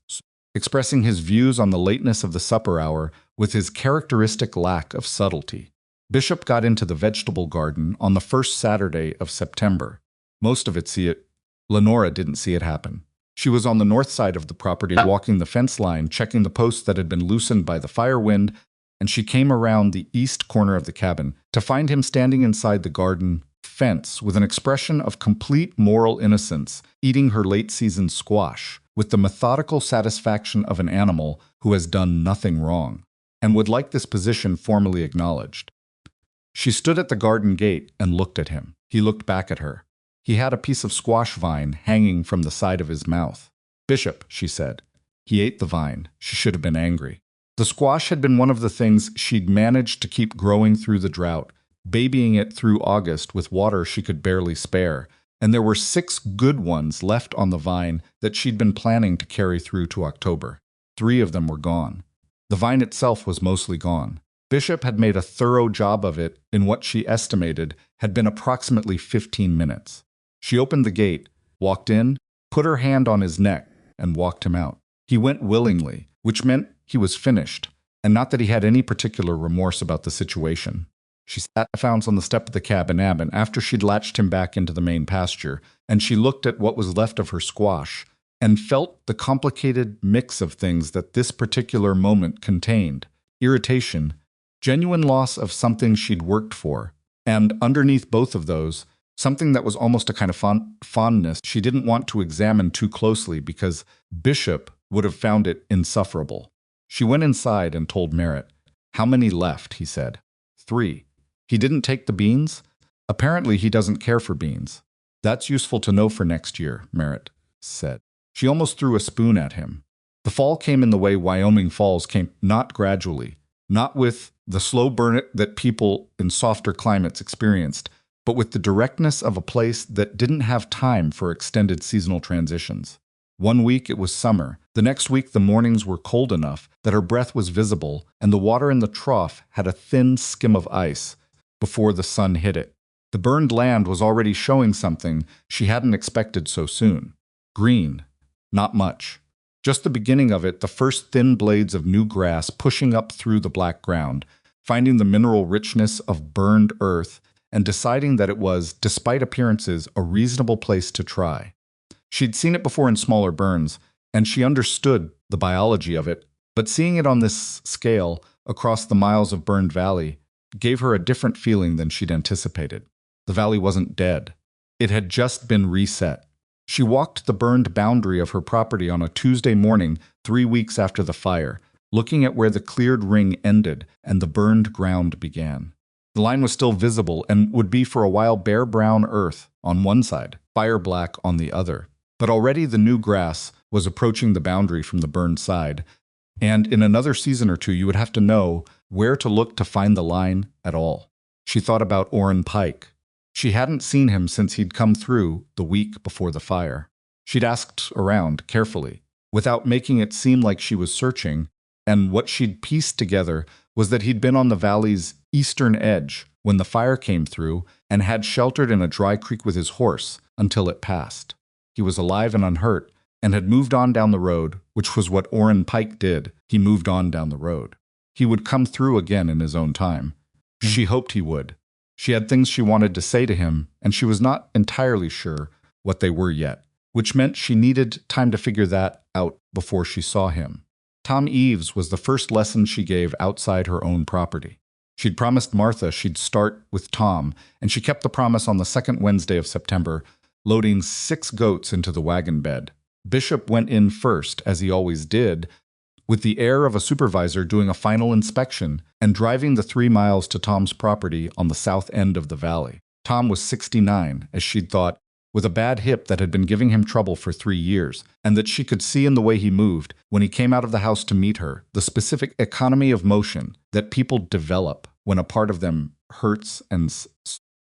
expressing his views on the lateness of the supper hour with his characteristic lack of subtlety. Bishop got into the vegetable garden on the first Saturday of September. Most of it Lenora didn't see it happen. She was on the north side of the property, walking the fence line, checking the posts that had been loosened by the fire wind, and she came around the east corner of the cabin to find him standing inside the garden fence with an expression of complete moral innocence, eating her late-season squash with the methodical satisfaction of an animal who has done nothing wrong. and would like this position formally acknowledged. She stood at the garden gate and looked at him. He looked back at her. He had a piece of squash vine hanging from the side of his mouth. "Bishop," she said. He ate the vine. She should have been angry. The squash had been one of the things she'd managed to keep growing through the drought, babying it through August with water she could barely spare, and there were 6 good ones left on the vine that she'd been planning to carry through to October. 3 of them were gone. The vine itself was mostly gone. Bishop had made a thorough job of it in what she estimated had been approximately 15 minutes. She opened the gate, walked in, put her hand on his neck, and walked him out. He went willingly, which meant he was finished, and not that he had any particular remorse about the situation. She sat down on the step of the cabin after she'd latched him back into the main pasture, and she looked at what was left of her squash, and felt the complicated mix of things that this particular moment contained: irritation, genuine loss of something she'd worked for, and underneath both of those, something that was almost a kind of fondness she didn't want to examine too closely because Bishop would have found it insufferable. She went inside and told Merritt. "How many left?" he said. 3. "He didn't take the beans? Apparently he doesn't care for beans." "That's useful to know for next year," Merritt said. She almost threw a spoon at him. The fall came in the way Wyoming falls came, not gradually, not with the slow burn that people in softer climates experienced, but with the directness of a place that didn't have time for extended seasonal transitions. One week it was summer. The next week the mornings were cold enough that her breath was visible, and the water in the trough had a thin skim of ice before the sun hit it. The burned land was already showing something she hadn't expected so soon. Green. Not much. Just the beginning of it, the first thin blades of new grass pushing up through the black ground, finding the mineral richness of burned earth, and deciding that it was, despite appearances, a reasonable place to try. She'd seen it before in smaller burns, and she understood the biology of it, but seeing it on this scale, across the miles of burned valley, gave her a different feeling than she'd anticipated. The valley wasn't dead. It had just been reset. She walked the burned boundary of her property on a Tuesday morning 3 weeks after the fire, looking at where the cleared ring ended and the burned ground began. The line was still visible and would be for a while bare brown earth on one side, fire black on the other. But already the new grass was approaching the boundary from the burned side, and in another season or 2 you would have to know where to look to find the line at all. She thought about Orrin Pike. She hadn't seen him since he'd come through the week before the fire. She'd asked around carefully, without making it seem like she was searching, and what she'd pieced together was that he'd been on the valley's eastern edge when the fire came through and had sheltered in a dry creek with his horse until it passed. He was alive and unhurt and had moved on down the road, which was what Orrin Pike did. He moved on down the road. He would come through again in his own time. She hoped he would. She had things she wanted to say to him, and she was not entirely sure what they were yet, which meant she needed time to figure that out before she saw him. Tom Eves was the first lesson she gave outside her own property. She'd promised Martha she'd start with Tom, and she kept the promise on the second Wednesday of September, loading 6 goats into the wagon bed. Bishop went in first, as he always did, with the air of a supervisor doing a final inspection and driving the 3 miles to Tom's property on the south end of the valley. Tom was 69, as she'd thought, with a bad hip that had been giving him trouble for 3 years, and that she could see in the way he moved when he came out of the house to meet her, the specific economy of motion that people develop when a part of them hurts, and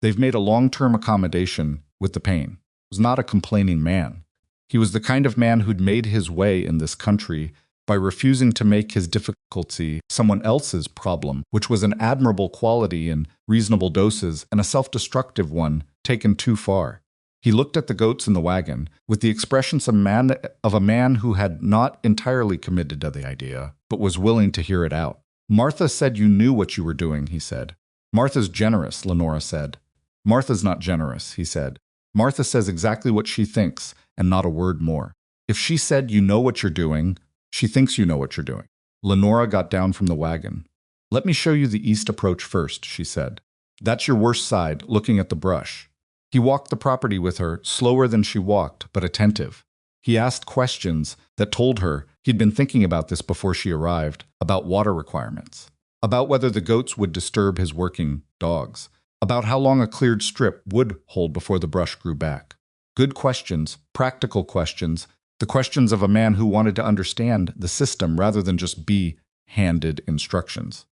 they've made a long-term accommodation with the pain. He was not a complaining man. He was the kind of man who'd made his way in this country by refusing to make his difficulty someone else's problem, which was an admirable quality in reasonable doses and a self-destructive one taken too far. He looked at the goats in the wagon with the expressions of a man who had not entirely committed to the idea, but was willing to hear it out. "Martha said you knew what you were doing," he said. "Martha's generous," Lenora said. "Martha's not generous," he said. "Martha says exactly what she thinks, and not a word more. If she said you know what you're doing, she thinks you know what you're doing." Lenora got down from the wagon. "Let me show you the east approach first," she said. "That's your worst side, looking at the brush." He walked the property with her, slower than she walked, but attentive. He asked questions that told her he'd been thinking about this before she arrived, about water requirements, about whether the goats would disturb his working dogs, about how long a cleared strip would hold before the brush grew back. Good questions, practical questions, the questions of a man who wanted to understand the system rather than just be handed instructions.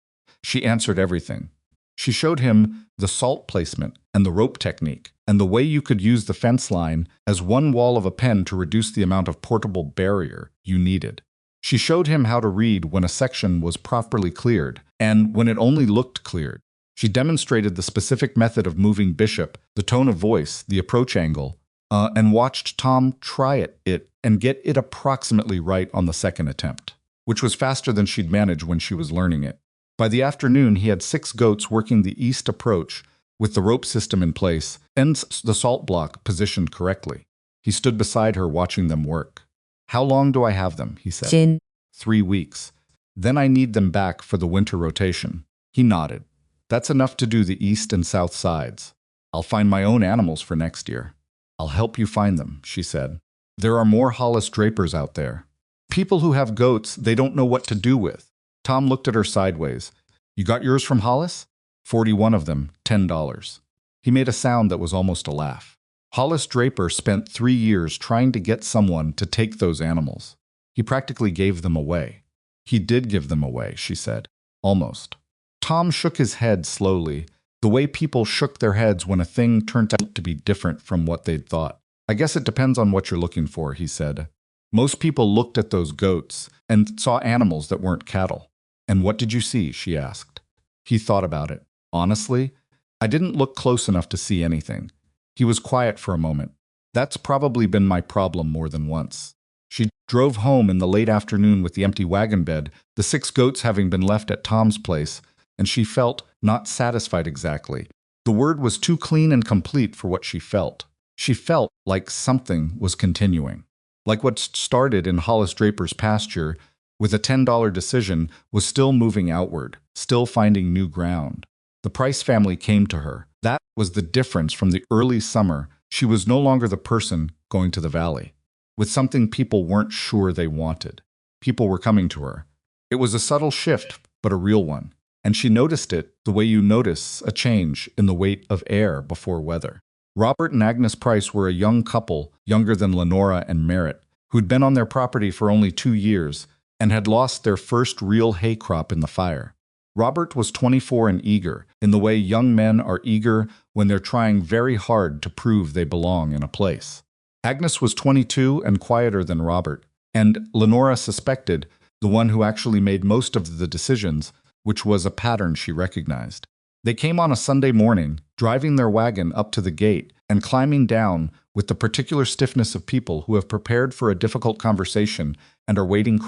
She answered everything. She showed him the salt placement and the rope technique, and the way you could use the fence line as one wall of a pen to reduce the amount of portable barrier you needed. She showed him how to read when a section was properly cleared, and when it only looked cleared. She demonstrated the specific method of moving Bishop, the tone of voice, the approach angle, and watched Tom try it and get it approximately right on the second attempt, which was faster than she'd managed when she was learning it. By the afternoon, he had 6 goats working the east approach with the rope system in place and the salt block positioned correctly. He stood beside her watching them work. "How long do I have them?" he said. 3 weeks. "Then I need them back for the winter rotation." He nodded. "That's enough to do the east and south sides. I'll find my own animals for next year." "I'll help you find them," she said. "There are more Hollis drapers out there. People who have goats they don't know what to do with." Tom looked at her sideways. "You got yours from Hollis?" 41 of them, $10. He made a sound that was almost a laugh. Hollis Draper spent 3 years trying to get someone to take those animals. He practically gave them away. "He did give them away," she said. "Almost." Tom shook his head slowly, the way people shook their heads when a thing turned out to be different from what they'd thought. "I guess it depends on what you're looking for," he said. "Most people looked at those goats and saw animals that weren't cattle." "And what did you see?" she asked. He thought about it. "Honestly, I didn't look close enough to see anything." He was quiet for a moment. "That's probably been my problem more than once." She drove home in the late afternoon with the empty wagon bed, the 6 goats having been left at Tom's place, and she felt not satisfied exactly. The word was too clean and complete for what she felt. She felt like something was continuing. Like what started in Hollis Draper's pasture with a $10 decision was still moving outward, still finding new ground. The Price family came to her. That was the difference from the early summer. She was no longer the person going to the valley, with something people weren't sure they wanted. People were coming to her. It was a subtle shift, but a real one. And she noticed it the way you notice a change in the weight of air before weather. Robert and Agnes Price were a young couple, younger than Lenora and Merritt, who'd been on their property for only 2 years and had lost their first real hay crop in the fire. Robert was 24 and eager, in the way young men are eager when they're trying very hard to prove they belong in a place. Agnes was 22 and quieter than Robert, and Lenora suspected, the one who actually made most of the decisions, which was a pattern she recognized. They came on a Sunday morning, driving their wagon up to the gate and climbing down with the particular stiffness of people who have prepared for a difficult conversation and are waiting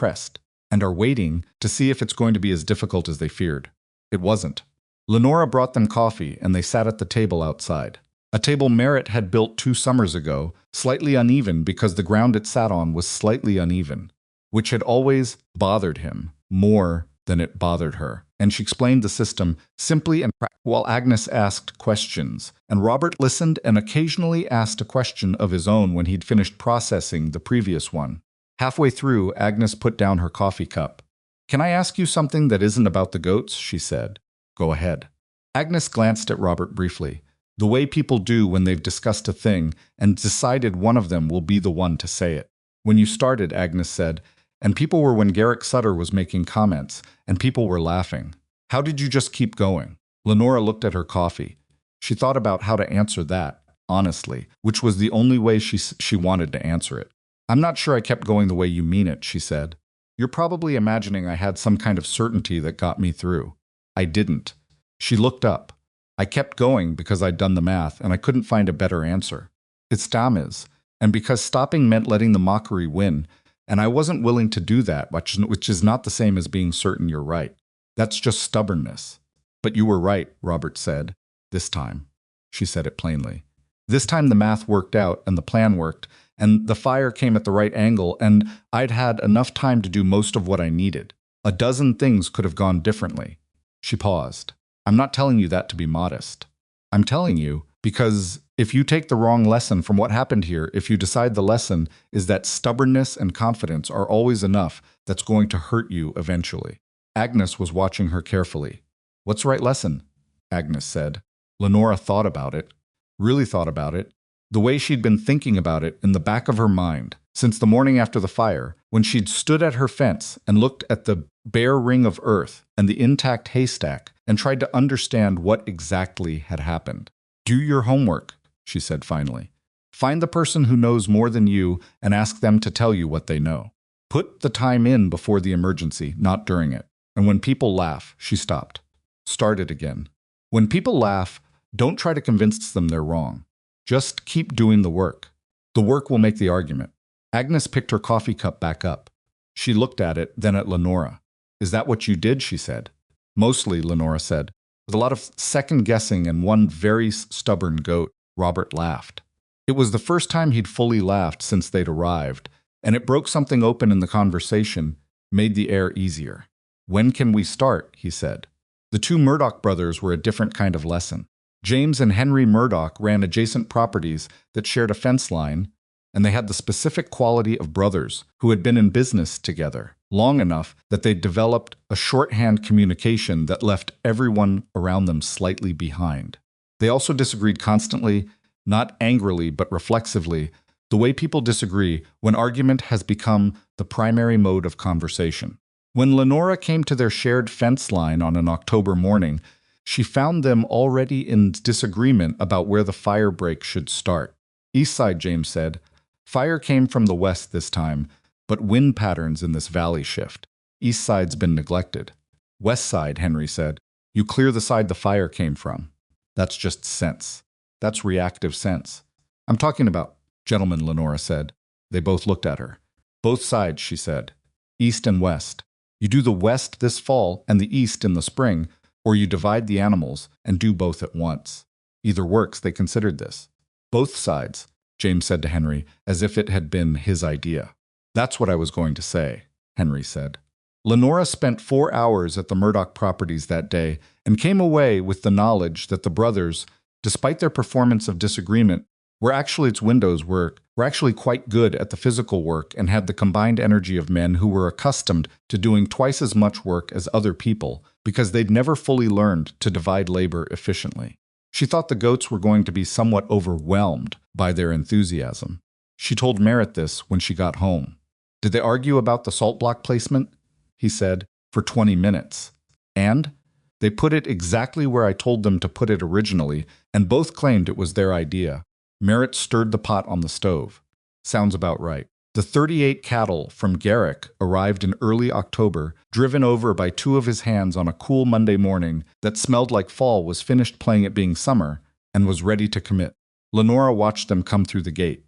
to see if it's going to be as difficult as they feared. It wasn't. Lenora brought them coffee, and they sat at the table outside. A table Merritt had built 2 summers ago, slightly uneven because the ground it sat on was slightly uneven, which had always bothered him more than it bothered her. And she explained the system simply and while Agnes asked questions, and Robert listened and occasionally asked a question of his own when he'd finished processing the previous one. Halfway through, Agnes put down her coffee cup. "Can I ask you something that isn't about the goats?" she said. "Go ahead." Agnes glanced at Robert briefly, the way people do when they've discussed a thing and decided one of them will be the one to say it. "When you started," Agnes said, "and people were when Garrick Sutter was making comments, and people were laughing. How did you just keep going?" Lenora looked at her coffee. She thought about how to answer that, honestly, which was the only way she wanted to answer it. "I'm not sure I kept going the way you mean it," she said. "You're probably imagining I had some kind of certainty that got me through. I didn't." She looked up. "I kept going because I'd done the math, and I couldn't find a better answer. It's Damiz, and because stopping meant letting the mockery win, and I wasn't willing to do that, which is not the same as being certain you're right. That's just stubbornness." "But you were right," Robert said. "This time." She said it plainly. "This time the math worked out, and the plan worked, and the fire came at the right angle, and I'd had enough time to do most of what I needed. A dozen things could have gone differently." She paused. "I'm not telling you that to be modest. I'm telling you Because if you take the wrong lesson from what happened here, if you decide the lesson is that stubbornness and confidence are always enough, that's going to hurt you eventually. Agnes was watching her carefully. What's the right lesson? Agnes said. Lenora thought about it, really thought about it, the way she'd been thinking about it in the back of her mind since the morning after the fire, when she'd stood at her fence and looked at the bare ring of earth and the intact haystack and tried to understand what exactly had happened. Do your homework, she said finally. Find the person who knows more than you and ask them to tell you what they know. Put the time in before the emergency, not during it. And when people laugh, she stopped. Started again. When people laugh, don't try to convince them they're wrong. Just keep doing the work. The work will make the argument. Agnes picked her coffee cup back up. She looked at it, then at Lenora. Is that what you did? She said. Mostly, Lenora said. With a lot of second-guessing and one very stubborn goat, Robert laughed. It was the first time he'd fully laughed since they'd arrived, and it broke something open in the conversation, made the air easier. When can we start? He said. The two Murdoch brothers were a different kind of lesson. James and Henry Murdoch ran adjacent properties that shared a fence line, and they had the specific quality of brothers who had been in business together long enough that they'd developed a shorthand communication that left everyone around them slightly behind. They also disagreed constantly, not angrily but reflexively, the way people disagree when argument has become the primary mode of conversation. When Lenora came to their shared fence line on an October morning, she found them already in disagreement about where the firebreak should start. East side, James said. Fire came from the west this time, but wind patterns in this valley shift. East side's been neglected. West side, Henry said. You clear the side the fire came from. That's just sense. That's reactive sense. I'm talking about, gentlemen, Lenora said. They both looked at her. Both sides, she said. East and west. You do the west this fall and the east in the spring, or you divide the animals and do both at once. Either works, they considered this. Both sides, James said to Henry, as if it had been his idea. That's what I was going to say, Henry said. Lenora spent 4 hours at the Murdoch properties that day and came away with the knowledge that the brothers, despite their performance of disagreement, were actually its windows work, were actually quite good at the physical work and had the combined energy of men who were accustomed to doing twice as much work as other people because they'd never fully learned to divide labor efficiently. She thought the goats were going to be somewhat overwhelmed by their enthusiasm. She told Merritt this when she got home. Did they argue about the salt block placement? He said, for 20 minutes. And they put it exactly where I told them to put it originally, and both claimed it was their idea. Merritt stirred the pot on the stove. Sounds about right. The 38 cattle from Garrick arrived in early October, driven over by two of his hands on a cool Monday morning that smelled like fall was finished playing it being summer and was ready to commit. Lenora watched them come through the gate.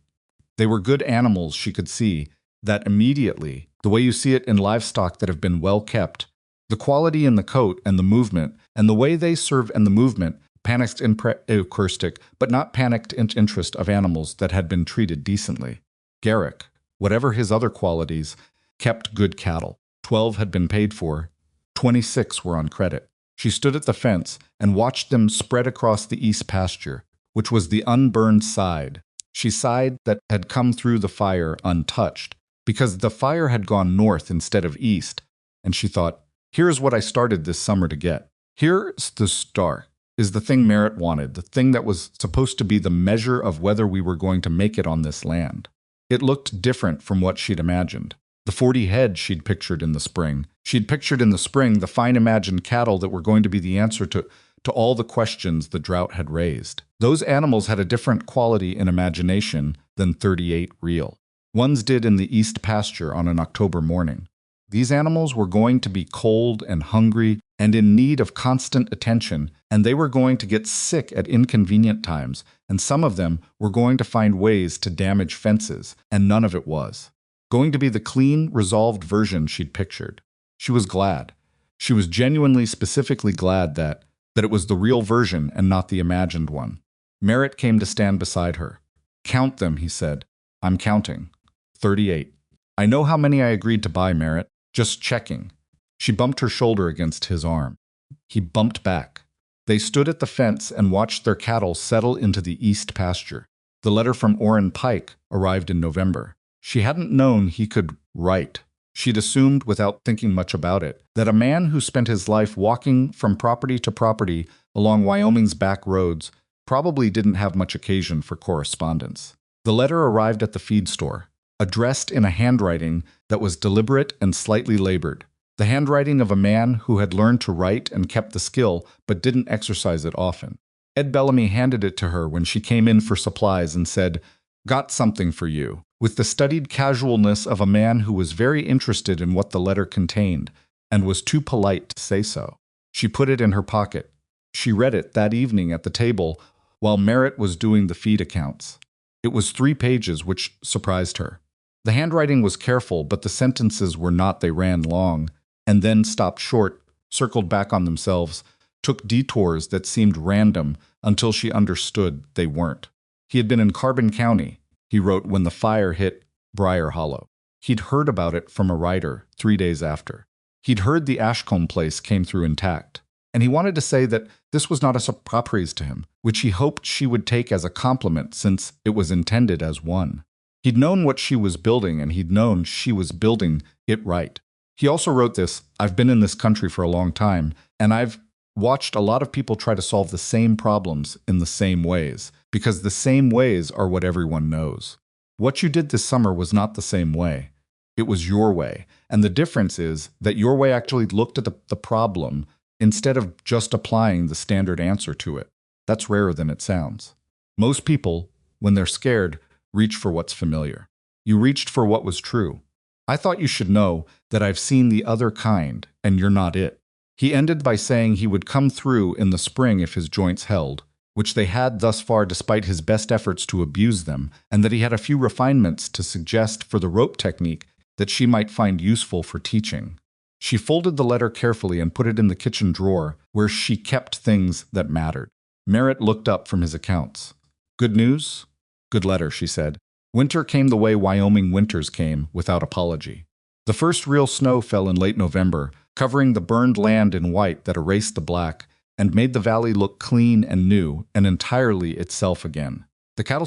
They were good animals, she could see, that immediately, the way you see it in livestock that have been well kept, the quality in the coat and the movement, and the way they serve and the movement, panicked acoustic, but not panicked interest of animals that had been treated decently. Garrick, whatever his other qualities, kept good cattle. 12 had been paid for. 26 were on credit. She stood at the fence and watched them spread across the east pasture, which was the unburned side. She sighed that had come through the fire untouched, because the fire had gone north instead of east, and she thought, here's what I started this summer to get. Here's the star. Is the thing Merritt wanted, the thing that was supposed to be the measure of whether we were going to make it on this land. It looked different from what she'd imagined. The 40 head she'd pictured in the spring. She'd pictured in the spring the fine imagined cattle that were going to be the answer to all the questions the drought had raised. Those animals had a different quality in imagination than 38 real. Ones did in the east pasture on an October morning. These animals were going to be cold and hungry and in need of constant attention, and they were going to get sick at inconvenient times, and some of them were going to find ways to damage fences, and none of it was going to be the clean, resolved version she'd pictured. She was glad. She was genuinely, specifically glad that it was the real version and not the imagined one. Merritt came to stand beside her. Count them, he said. I'm counting. 38. I know how many I agreed to buy, Merritt. Just checking. She bumped her shoulder against his arm. He bumped back. They stood at the fence and watched their cattle settle into the east pasture. The letter from Orrin Pike arrived in November. She hadn't known he could write. She'd assumed, without thinking much about it, that a man who spent his life walking from property to property along Wyoming's back roads probably didn't have much occasion for correspondence. The letter arrived at the feed store, addressed in a handwriting that was deliberate and slightly labored. The handwriting of a man who had learned to write and kept the skill but didn't exercise it often. Ed Bellamy handed it to her when she came in for supplies and said, "Got something for you," with the studied casualness of a man who was very interested in what the letter contained and was too polite to say so. She put it in her pocket. She read it that evening at the table while Merritt was doing the feed accounts. It was 3 pages, which surprised her. The handwriting was careful, but the sentences were not. They ran long, and then stopped short, circled back on themselves, took detours that seemed random until she understood they weren't. He had been in Carbon County, he wrote, when the fire hit Briar Hollow. He'd heard about it from a writer 3 days after. He'd heard the Ashcombe place came through intact, and he wanted to say that this was not a surprise to him, which he hoped she would take as a compliment since it was intended as one. He'd known what she was building, and he'd known she was building it right. He also wrote this, "I've been in this country for a long time, and I've watched a lot of people try to solve the same problems in the same ways, because the same ways are what everyone knows. What you did this summer was not the same way. It was your way, and the difference is that your way actually looked at the problem instead of just applying the standard answer to it. That's rarer than it sounds. Most people, when they're scared, reach for what's familiar. You reached for what was true. I thought you should know that I've seen the other kind, and you're not it." He ended by saying he would come through in the spring if his joints held, which they had thus far despite his best efforts to abuse them, and that he had a few refinements to suggest for the rope technique that she might find useful for teaching. She folded the letter carefully and put it in the kitchen drawer, where she kept things that mattered. Merritt looked up from his accounts. "Good news?" "Good letter," she said. Winter came the way Wyoming winters came, without apology. The first real snow fell in late November, covering the burned land in white that erased the black and made the valley look clean and new and entirely itself again. The cattle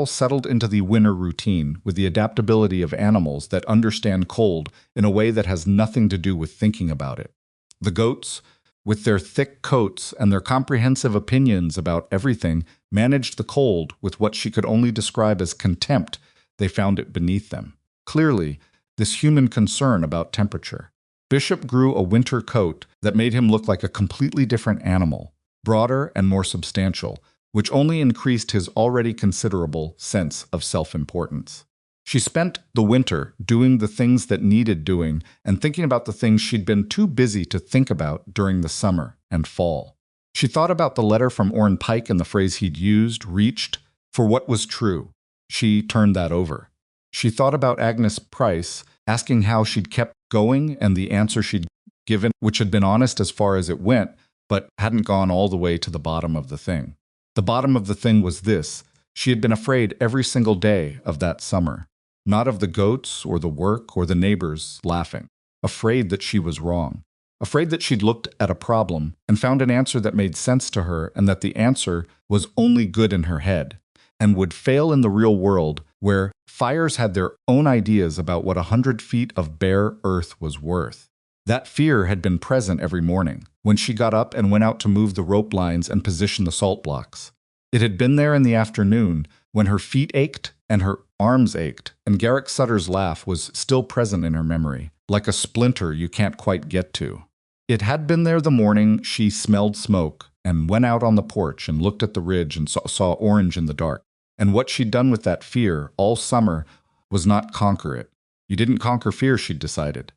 settled into the winter routine with the adaptability of animals that understand cold in a way that has nothing to do with thinking about it. The goats, with their thick coats and their comprehensive opinions about everything, managed the cold with what she could only describe as contempt. They found it beneath them. Clearly, this human concern about temperature. Bishop grew a winter coat that made him look like a completely different animal, broader and more substantial, which only increased his already considerable sense of self-importance. She spent the winter doing the things that needed doing and thinking about the things she'd been too busy to think about during the summer and fall. She thought about the letter from Orrin Pike and the phrase he'd used, reached, for what was true. She turned that over. She thought about Agnes Price, asking how she'd kept going and the answer she'd given, which had been honest as far as it went, but hadn't gone all the way to the bottom of the thing. The bottom of the thing was this: she had been afraid every single day of that summer. Not of the goats or the work or the neighbors laughing. Afraid that she was wrong. Afraid that she'd looked at a problem and found an answer that made sense to her and that the answer was only good in her head and would fail in the real world where fires had their own ideas about what 100 feet of bare earth was worth. That fear had been present every morning when she got up and went out to move the rope lines and position the salt blocks. It had been there in the afternoon when her feet ached and her arms ached, and Garrick Sutter's laugh was still present in her memory, like a splinter you can't quite get to. It had been there the morning she smelled smoke and went out on the porch and looked at the ridge and saw orange in the dark. And what she'd done with that fear all summer was not conquer it. You didn't conquer fear, she'd decided.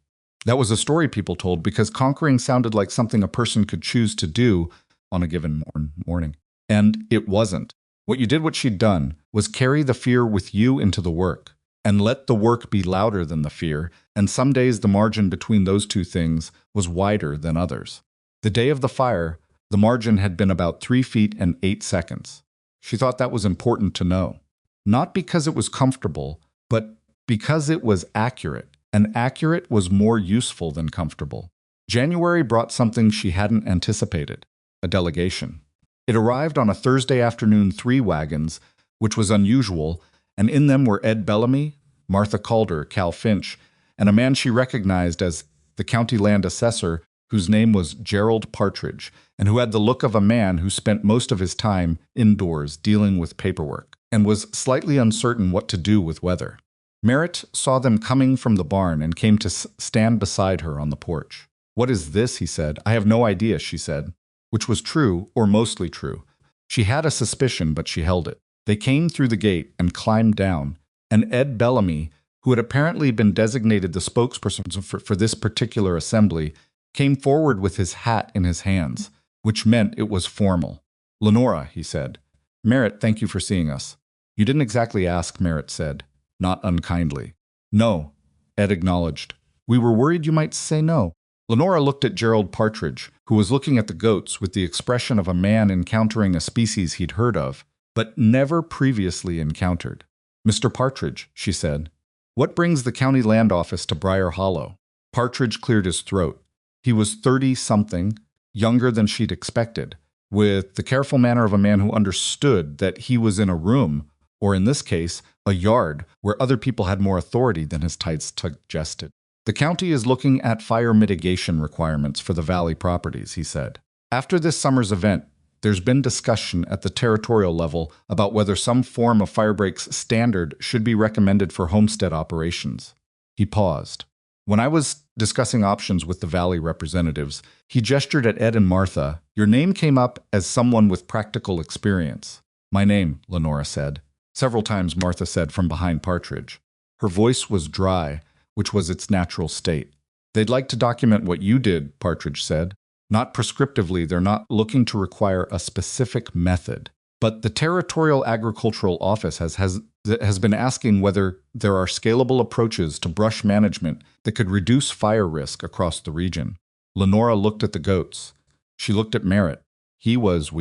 That was a story people told because conquering sounded like something a person could choose to do on a given morning. And it wasn't. What she'd done was carry the fear with you into the work and let the work be louder than the fear, and some days the margin between those two things was wider than others. The day of the fire, the margin had been about 3 feet and 8 seconds. She thought that was important to know. Not because it was comfortable, but because it was accurate, and accurate was more useful than comfortable. January brought something she hadn't anticipated, a delegation. It arrived on a Thursday afternoon, 3 wagons, which was unusual, and in them were Ed Bellamy, Martha Calder, Cal Finch, and a man she recognized as the county land assessor, whose name was Gerald Partridge, and who had the look of a man who spent most of his time indoors dealing with paperwork, and was slightly uncertain what to do with weather. Merritt saw them coming from the barn and came to stand beside her on the porch. "What is this?" he said. "I have no idea," she said, which was true, or mostly true. She had a suspicion, but she held it. They came through the gate and climbed down, and Ed Bellamy, who had apparently been designated the spokesperson for this particular assembly, came forward with his hat in his hands, which meant it was formal. "Lenora," he said. "Merritt, thank you for seeing us." "You didn't exactly ask," Merritt said, not unkindly. "No," Ed acknowledged. "We were worried you might say no." Lenora looked at Gerald Partridge, who was looking at the goats with the expression of a man encountering a species he'd heard of, but never previously encountered. "Mr. Partridge," she said, "what brings the county land office to Briar Hollow?" Partridge cleared his throat. He was 30-something, younger than she'd expected, with the careful manner of a man who understood that he was in a room, or in this case, a yard, where other people had more authority than his tights suggested. "The county is looking at fire mitigation requirements for the valley properties," he said. "After this summer's event, there's been discussion at the territorial level about whether some form of firebreaks standard should be recommended for homestead operations." He paused. "When I was discussing options with the valley representatives," he gestured at Ed and Martha, "your name came up as someone with practical experience." "My name," Lenora said. Several times Martha said from behind Partridge. Her voice was dry, which was its natural state. "They'd like to document what you did," Partridge said. "Not prescriptively, they're not looking to require a specific method. But the Territorial Agricultural Office has been asking whether there are scalable approaches to brush management that could reduce fire risk across the region." Lenora looked at the goats. She looked at Merritt. He was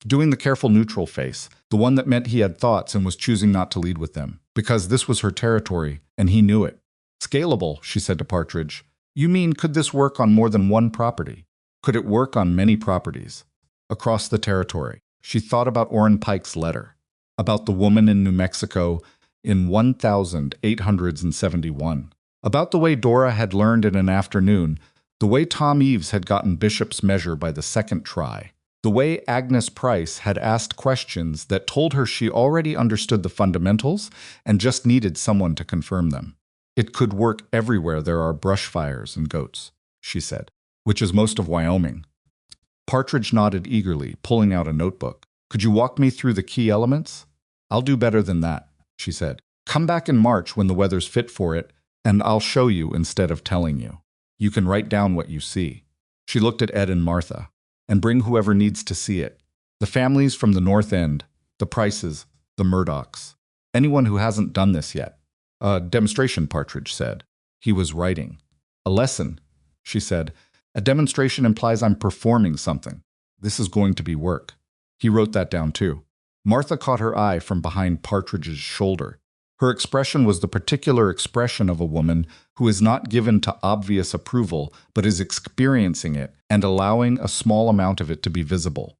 doing the careful neutral face, the one that meant he had thoughts and was choosing not to lead with them, because this was her territory, and he knew it. "Scalable," she said to Partridge. "You mean, could this work on more than one property? Could it work on many properties? Across the territory?" She thought about Orrin Pike's letter, about the woman in New Mexico in 1871, about the way Dora had learned in an afternoon, the way Tom Eves had gotten Bishop's measure by the second try, the way Agnes Price had asked questions that told her she already understood the fundamentals and just needed someone to confirm them. "It could work everywhere there are brush fires and goats," she said, "which is most of Wyoming." Partridge nodded eagerly, pulling out a notebook. "Could you walk me through the key elements?" "I'll do better than that," she said. "Come back in March when the weather's fit for it, and I'll show you instead of telling you. You can write down what you see." She looked at Ed and Martha. "And bring whoever needs to see it. The families from the North End, the Prices, the Murdocks. Anyone who hasn't done this yet." "A demonstration," Partridge said. He was writing. "A lesson," she said. "A demonstration implies I'm performing something. This is going to be work." He wrote that down too. Martha caught her eye from behind Partridge's shoulder. Her expression was the particular expression of a woman who is not given to obvious approval, but is experiencing it and allowing a small amount of it to be visible.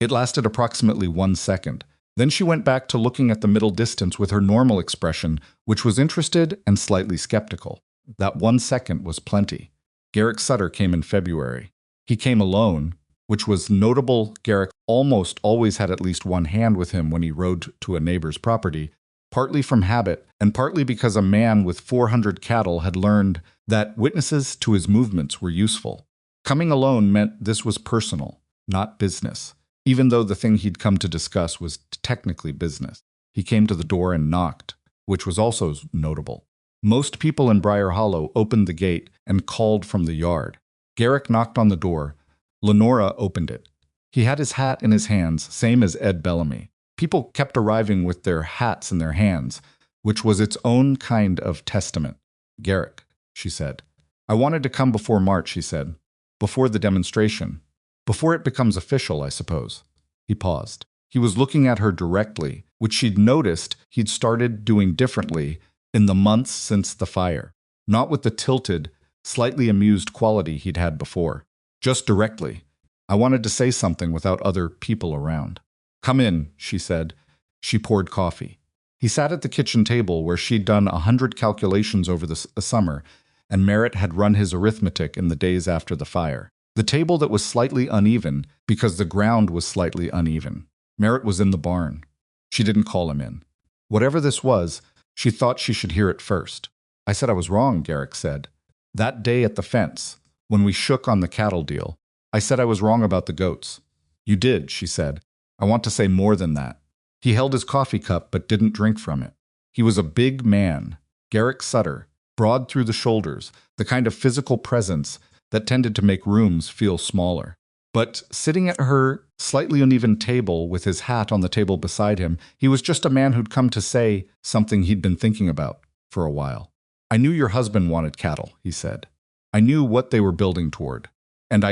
It lasted approximately 1 second. Then she went back to looking at the middle distance with her normal expression, which was interested and slightly skeptical. That 1 second was plenty. Garrick Sutter came in February. He came alone, which was notable. Garrick almost always had at least one hand with him when he rode to a neighbor's property, partly from habit and partly because a man with 400 cattle had learned that witnesses to his movements were useful. Coming alone meant this was personal, not business, even though the thing he'd come to discuss was technically business. He came to the door and knocked, which was also notable. Most people in Briar Hollow opened the gate and called from the yard. Garrick knocked on the door. Lenora opened it. He had his hat in his hands, same as Ed Bellamy. People kept arriving with their hats in their hands, which was its own kind of testament. "Garrick," she said. "I wanted to come before March," he said. "Before the demonstration. Before it becomes official, I suppose." He paused. He was looking at her directly, which she'd noticed he'd started doing differently in the months since the fire. Not with the tilted, slightly amused quality he'd had before. Just directly. I wanted to say something without other people around. "Come in," she said. She poured coffee. He sat at the kitchen table where she'd done 100 calculations over the summer, and Merritt had run his arithmetic in the days after the fire. The table that was slightly uneven because the ground was slightly uneven. Merritt was in the barn. She didn't call him in. Whatever this was, she thought she should hear it first. "I said I was wrong," Garrick said. "That day at the fence, when we shook on the cattle deal, I said I was wrong about the goats." "You did," she said. "I want to say more than that." He held his coffee cup but didn't drink from it. He was a big man, Garrick Sutter, broad through the shoulders, the kind of physical presence that tended to make rooms feel smaller. But sitting at her slightly uneven table with his hat on the table beside him, he was just a man who'd come to say something he'd been thinking about for a while. "I knew your husband wanted cattle," he said. "I knew what they were building toward. And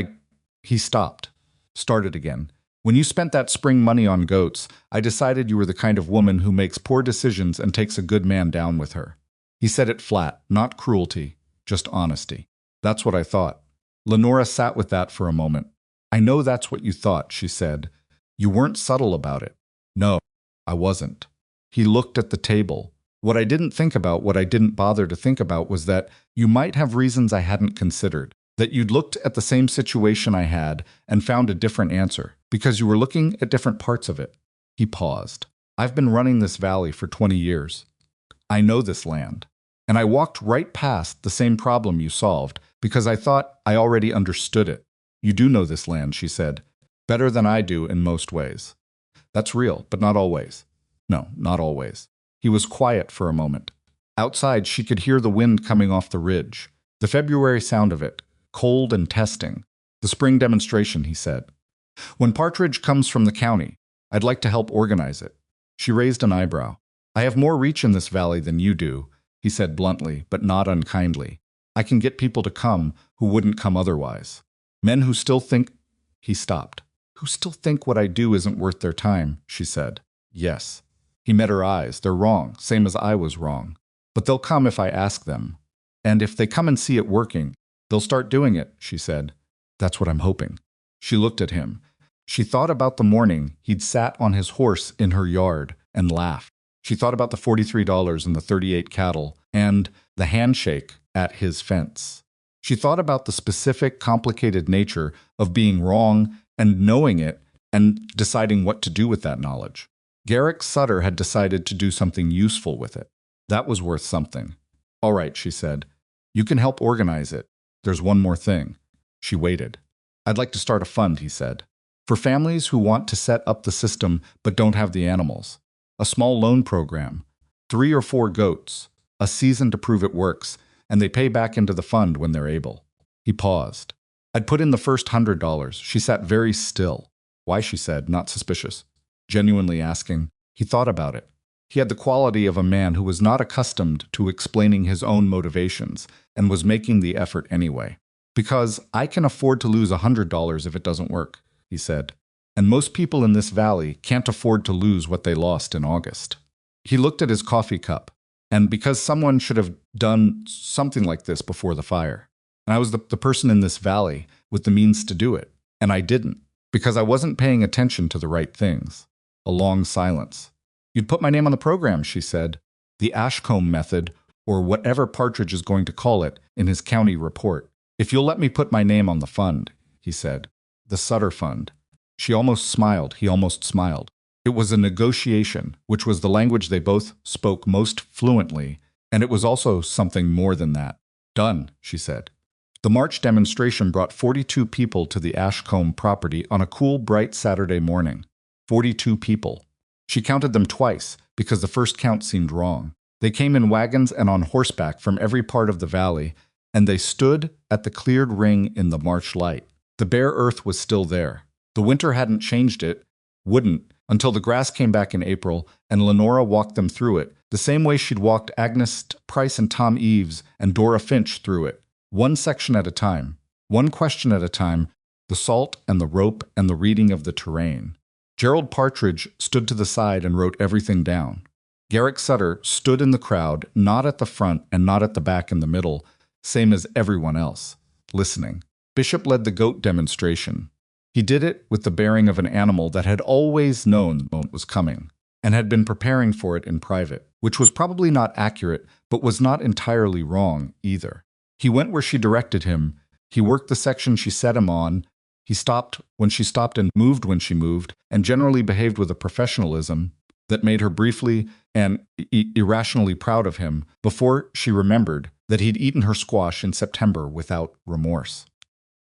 He stopped, started again. "When you spent that spring money on goats, I decided you were the kind of woman who makes poor decisions and takes a good man down with her." He said it flat, not cruelty, just honesty. "That's what I thought." Lenora sat with that for a moment. "I know that's what you thought," she said. "You weren't subtle about it." "No, I wasn't." He looked at the table. "What I didn't think about, what I didn't bother to think about was that you might have reasons I hadn't considered. That you'd looked at the same situation I had and found a different answer, because you were looking at different parts of it." He paused. "I've been running this valley for 20 years. I know this land. And I walked right past the same problem you solved, because I thought I already understood it." "You do know this land," she said. "Better than I do in most ways." "That's real, but not always." "No, not always." He was quiet for a moment. Outside, she could hear the wind coming off the ridge. The February sound of it. Cold and testing. "The spring demonstration," he said. "When Partridge comes from the county, I'd like to help organize it." She raised an eyebrow. "I have more reach in this valley than you do," he said bluntly, but not unkindly. "I can get people to come who wouldn't come otherwise. Men who still think—" He stopped. "Who still think what I do isn't worth their time," she said. "Yes." He met her eyes. "They're wrong, same as I was wrong. But they'll come if I ask them. And if they come and see it working, they'll start doing it," she said. "That's what I'm hoping." She looked at him. She thought about the morning he'd sat on his horse in her yard and laughed. She thought about the $43 and the 38 cattle and the handshake at his fence. She thought about the specific, complicated nature of being wrong and knowing it and deciding what to do with that knowledge. Garrick Sutter had decided to do something useful with it. That was worth something. "All right," she said. "You can help organize it. There's one more thing." She waited. "I'd like to start a fund," he said, "for families who want to set up the system but don't have the animals. A small loan program, 3 or 4 goats, a season to prove it works, and they pay back into the fund when they're able." He paused. "I'd put in the first $100. She sat very still. "Why?" she said, not suspicious. Genuinely asking. He thought about it. He had the quality of a man who was not accustomed to explaining his own motivations and was making the effort anyway. "Because I can afford to lose $100 if it doesn't work," he said. "And most people in this valley can't afford to lose what they lost in August." He looked at his coffee cup. "And because someone should have done something like this before the fire. And I was the person in this valley with the means to do it. And I didn't, because I wasn't paying attention to the right things." A long silence. "You'd put my name on the program," she said. "The Ashcombe method, or whatever Partridge is going to call it, in his county report. If you'll let me put my name on the fund," he said. "The Sutter Fund." She almost smiled. He almost smiled. It was a negotiation, which was the language they both spoke most fluently, and it was also something more than that. "Done," she said. The March demonstration brought 42 people to the Ashcombe property on a cool, bright Saturday morning. 42 people. She counted them twice, because the first count seemed wrong. They came in wagons and on horseback from every part of the valley, and they stood at the cleared ring in the March light. The bare earth was still there. The winter hadn't changed it, wouldn't, until the grass came back in April, and Lenora walked them through it, the same way she'd walked Agnes Price and Tom Eves and Dora Finch through it, one section at a time, one question at a time, the salt and the rope and the reading of the terrain. Gerald Partridge stood to the side and wrote everything down. Garrick Sutter stood in the crowd, not at the front and not at the back in the middle, same as everyone else, listening. Bishop led the goat demonstration. He did it with the bearing of an animal that had always known the moment was coming, and had been preparing for it in private, which was probably not accurate, but was not entirely wrong either. He went where she directed him. He worked the section she set him on. He stopped when she stopped and moved when she moved, and generally behaved with a professionalism that made her briefly and irrationally proud of him before she remembered that he'd eaten her squash in September without remorse.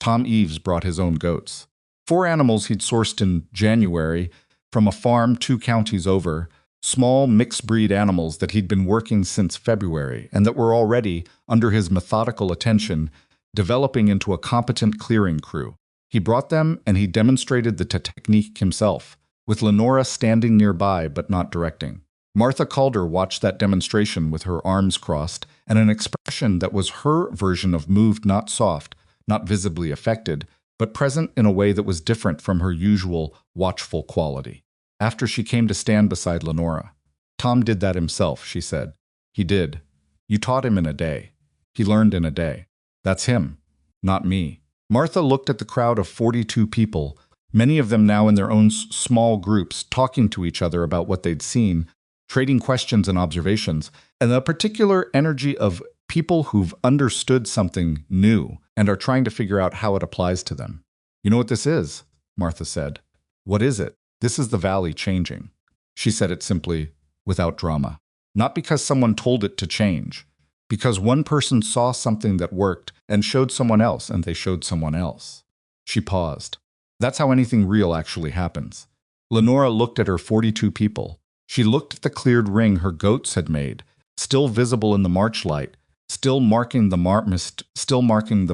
Tom Eves brought his own goats. 4 animals he'd sourced in January from a farm 2 counties over, small mixed-breed animals that he'd been working since February and that were already, under his methodical attention, developing into a competent clearing crew. He brought them and he demonstrated the technique himself, with Lenora standing nearby but not directing. Martha Calder watched that demonstration with her arms crossed and an expression that was her version of moved, not soft, not visibly affected, but present in a way that was different from her usual watchful quality. After she came to stand beside Lenora, "Tom did that himself," she said. "He did. You taught him in a day. He learned in a day. That's him, not me." Martha looked at the crowd of 42 people, many of them now in their own small groups, talking to each other about what they'd seen, trading questions and observations, and the particular energy of people who've understood something new and are trying to figure out how it applies to them. "You know what this is?" Martha said. "What is it?" "This is the valley changing." She said it simply, without drama. Not because someone told it to change, because one person saw something that worked and showed someone else, and they showed someone else. She paused. That's how anything real actually happens. Lenora looked at her 42 people. She looked at the cleared ring her goats had made, still visible in the March light, still marking the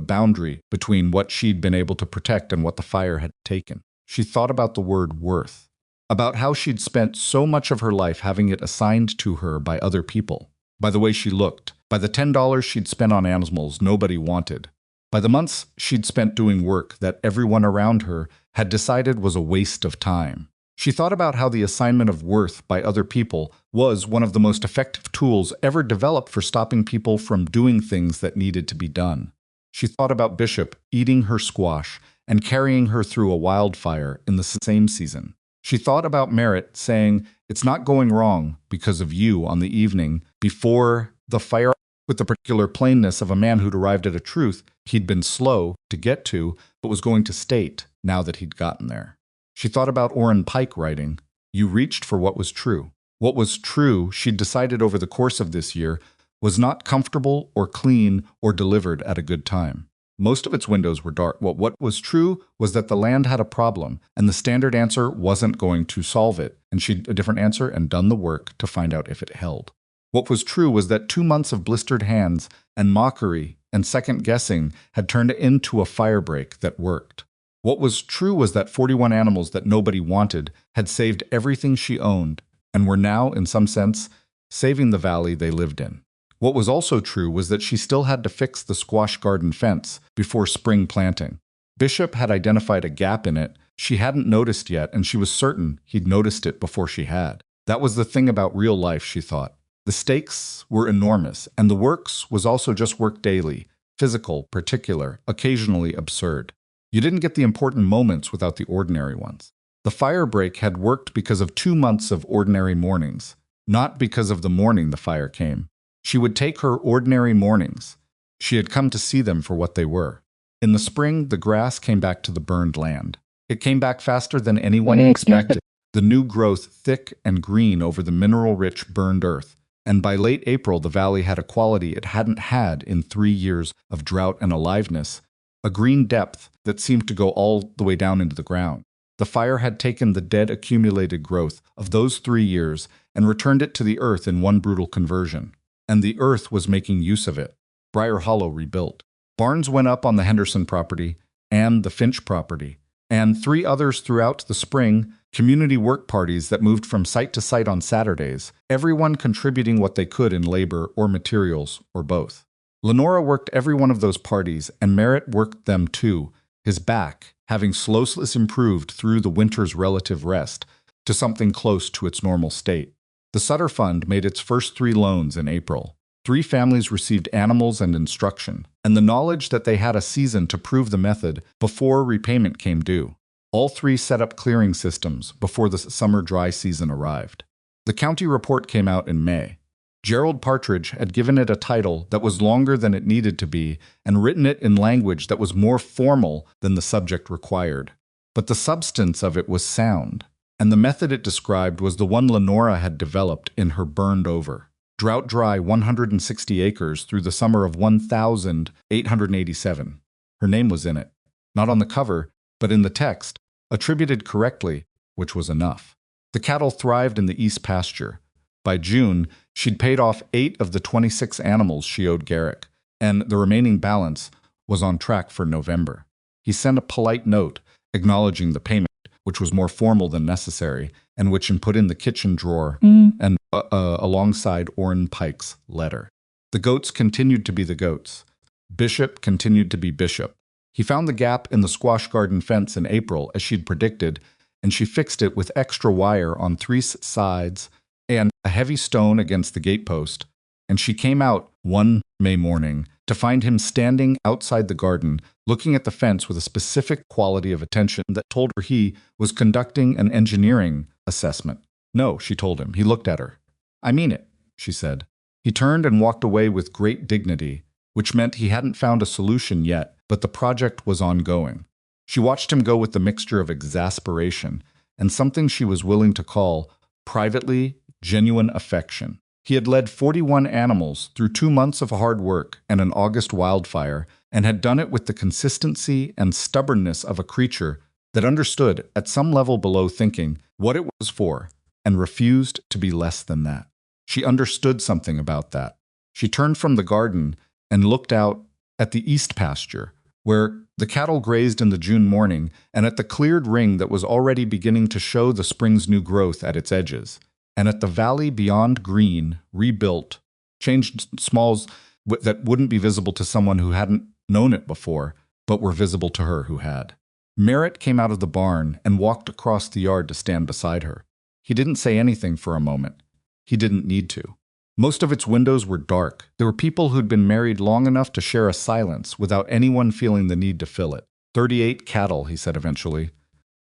boundary between what she'd been able to protect and what the fire had taken. She thought about the word worth, about how she'd spent so much of her life having it assigned to her by other people, by the way she looked, by the $10 she'd spent on animals nobody wanted, by the months she'd spent doing work that everyone around her had decided was a waste of time. She thought about how the assignment of worth by other people was one of the most effective tools ever developed for stopping people from doing things that needed to be done. She thought about Bishop eating her squash and carrying her through a wildfire in the same season. She thought about Merritt saying, "It's not going wrong because of you," on the evening before the fire, with the particular plainness of a man who'd arrived at a truth he'd been slow to get to, but was going to state now that he'd gotten there. She thought about Orrin Pike writing, "You reached for what was true." What was true, she'd decided over the course of this year, was not comfortable or clean or delivered at a good time. Most of its windows were dark. What was true was that the land had a problem, and the standard answer wasn't going to solve it, and she'd a different answer and done the work to find out if it held. What was true was that 2 months of blistered hands and mockery and second-guessing had turned into a firebreak that worked. What was true was that 41 animals that nobody wanted had saved everything she owned, and were now, in some sense, saving the valley they lived in. What was also true was that she still had to fix the squash garden fence before spring planting. Bishop had identified a gap in it she hadn't noticed yet, and she was certain he'd noticed it before she had. That was the thing about real life, she thought. The stakes were enormous, and the works was also just work daily, physical, particular, occasionally absurd. You didn't get the important moments without the ordinary ones. The firebreak had worked because of 2 months of ordinary mornings, not because of the morning the fire came. She would take her ordinary mornings. She had come to see them for what they were. In the spring, the grass came back to the burned land. It came back faster than anyone expected, the new growth thick and green over the mineral-rich burned earth, and by late April the valley had a quality it hadn't had in 3 years of drought and aliveness, a green depth that seemed to go all the way down into the ground. The fire had taken the dead accumulated growth of those 3 years and returned it to the earth in one brutal conversion. And the earth was making use of it. Briar Hollow rebuilt. Barns went up on the Henderson property and the Finch property, and 3 others throughout the spring, community work parties that moved from site to site on Saturdays, everyone contributing what they could in labor or materials or both. Lenora worked every one of those parties, and Merritt worked them too, his back having slowly improved through the winter's relative rest to something close to its normal state. The Sutter Fund made its first 3 loans in April. 3 families received animals and instruction, and the knowledge that they had a season to prove the method before repayment came due. All 3 set up clearing systems before the summer dry season arrived. The county report came out in May. Gerald Partridge had given it a title that was longer than it needed to be and written it in language that was more formal than the subject required. But the substance of it was sound, and the method it described was the one Lenora had developed in her Burned Over, drought-dry 160 acres through the summer of 1887. Her name was in it, not on the cover, but in the text, attributed correctly, which was enough. The cattle thrived in the east pasture. By June, she'd paid off 8 of the 26 animals she owed Garrick, and the remaining balance was on track for November. He sent a polite note acknowledging the payment, which was more formal than necessary, and which he put in the kitchen drawer and alongside Orrin Pike's letter. The goats continued to be the goats. Bishop continued to be Bishop. He found the gap in the squash garden fence in April, as she'd predicted, and she fixed it with extra wire on 3 sides and a heavy stone against the gatepost, and she came out one May morning to find him standing outside the garden, looking at the fence with a specific quality of attention that told her he was conducting an engineering assessment. No, she told him. He looked at her. I mean it, she said. He turned and walked away with great dignity, which meant he hadn't found a solution yet, but the project was ongoing. She watched him go with the mixture of exasperation and something she was willing to call, privately, genuine affection. He had led 41 animals through 2 months of hard work and an August wildfire, and had done it with the consistency and stubbornness of a creature that understood, at some level below thinking, what it was for, and refused to be less than that. She understood something about that. She turned from the garden and looked out at the east pasture, where the cattle grazed in the June morning, and at the cleared ring that was already beginning to show the spring's new growth at its edges, and at the valley beyond green, rebuilt, changed smalls that wouldn't be visible to someone who hadn't known it before, but were visible to her who had. Merritt came out of the barn and walked across the yard to stand beside her. He didn't say anything for a moment. He didn't need to. Most of its windows were dark. There were people who'd been married long enough to share a silence without anyone feeling the need to fill it. 38 cattle, he said eventually.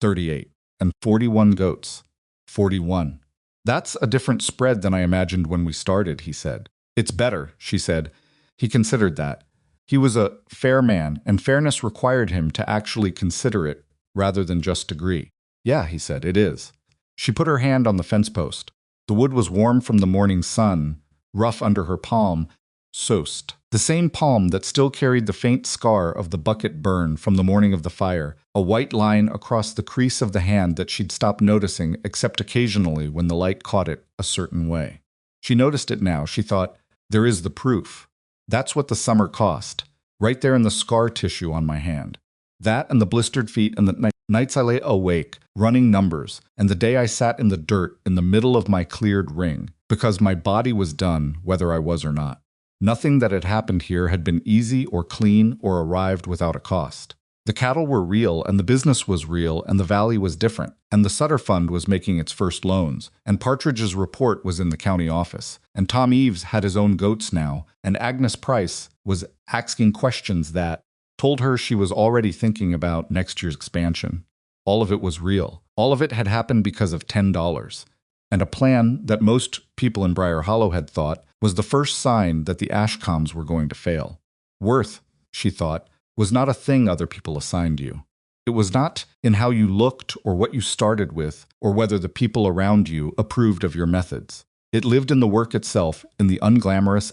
38. And 41 goats. 41. That's a different spread than I imagined when we started, he said. It's better, she said. He considered that. He was a fair man, and fairness required him to actually consider it rather than just agree. Yeah, he said, it is. She put her hand on the fence post. The wood was warm from the morning sun, rough under her palm, soused. The same palm that still carried the faint scar of the bucket burn from the morning of the fire, a white line across the crease of the hand that she'd stopped noticing except occasionally when the light caught it a certain way. She noticed it now. She thought, there is the proof. That's what the summer cost, right there in the scar tissue on my hand. That and the blistered feet and the nights I lay awake, running numbers, and the day I sat in the dirt in the middle of my cleared ring, because my body was done whether I was or not. Nothing that had happened here had been easy or clean or arrived without a cost. The cattle were real, and the business was real, and the valley was different, and the Sutter Fund was making its first loans, and Partridge's report was in the county office, and Tom Eves had his own goats now, and Agnes Price was asking questions that told her she was already thinking about next year's expansion. All of it was real. All of it had happened because of $10, and a plan that most people in Briar Hollow had thought was the first sign that the Ashcombes were going to fail. Worth, she thought, was not a thing other people assigned you. It was not in how you looked or what you started with or whether the people around you approved of your methods. It lived in the work itself, in the unglamorous,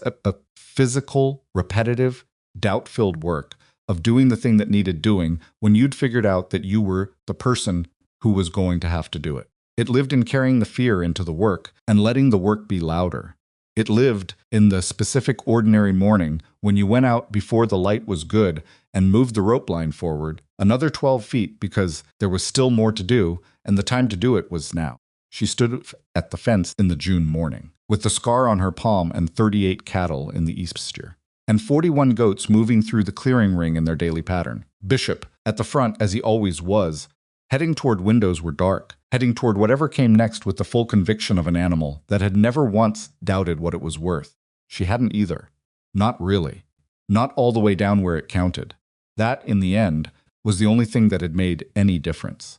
physical, repetitive, doubt-filled work of doing the thing that needed doing when you'd figured out that you were the person who was going to have to do it. It lived in carrying the fear into the work and letting the work be louder. It lived in the specific ordinary morning when you went out before the light was good and moved the rope line forward another 12 feet because there was still more to do, and the time to do it was now. She stood at the fence in the June morning, with the scar on her palm and 38 cattle in the east pasture, and 41 goats moving through the clearing ring in their daily pattern. Bishop, at the front as he always was, heading toward windows were dark, heading toward whatever came next with the full conviction of an animal that had never once doubted what it was worth. She hadn't either. Not really. Not all the way down where it counted. That, in the end, was the only thing that had made any difference.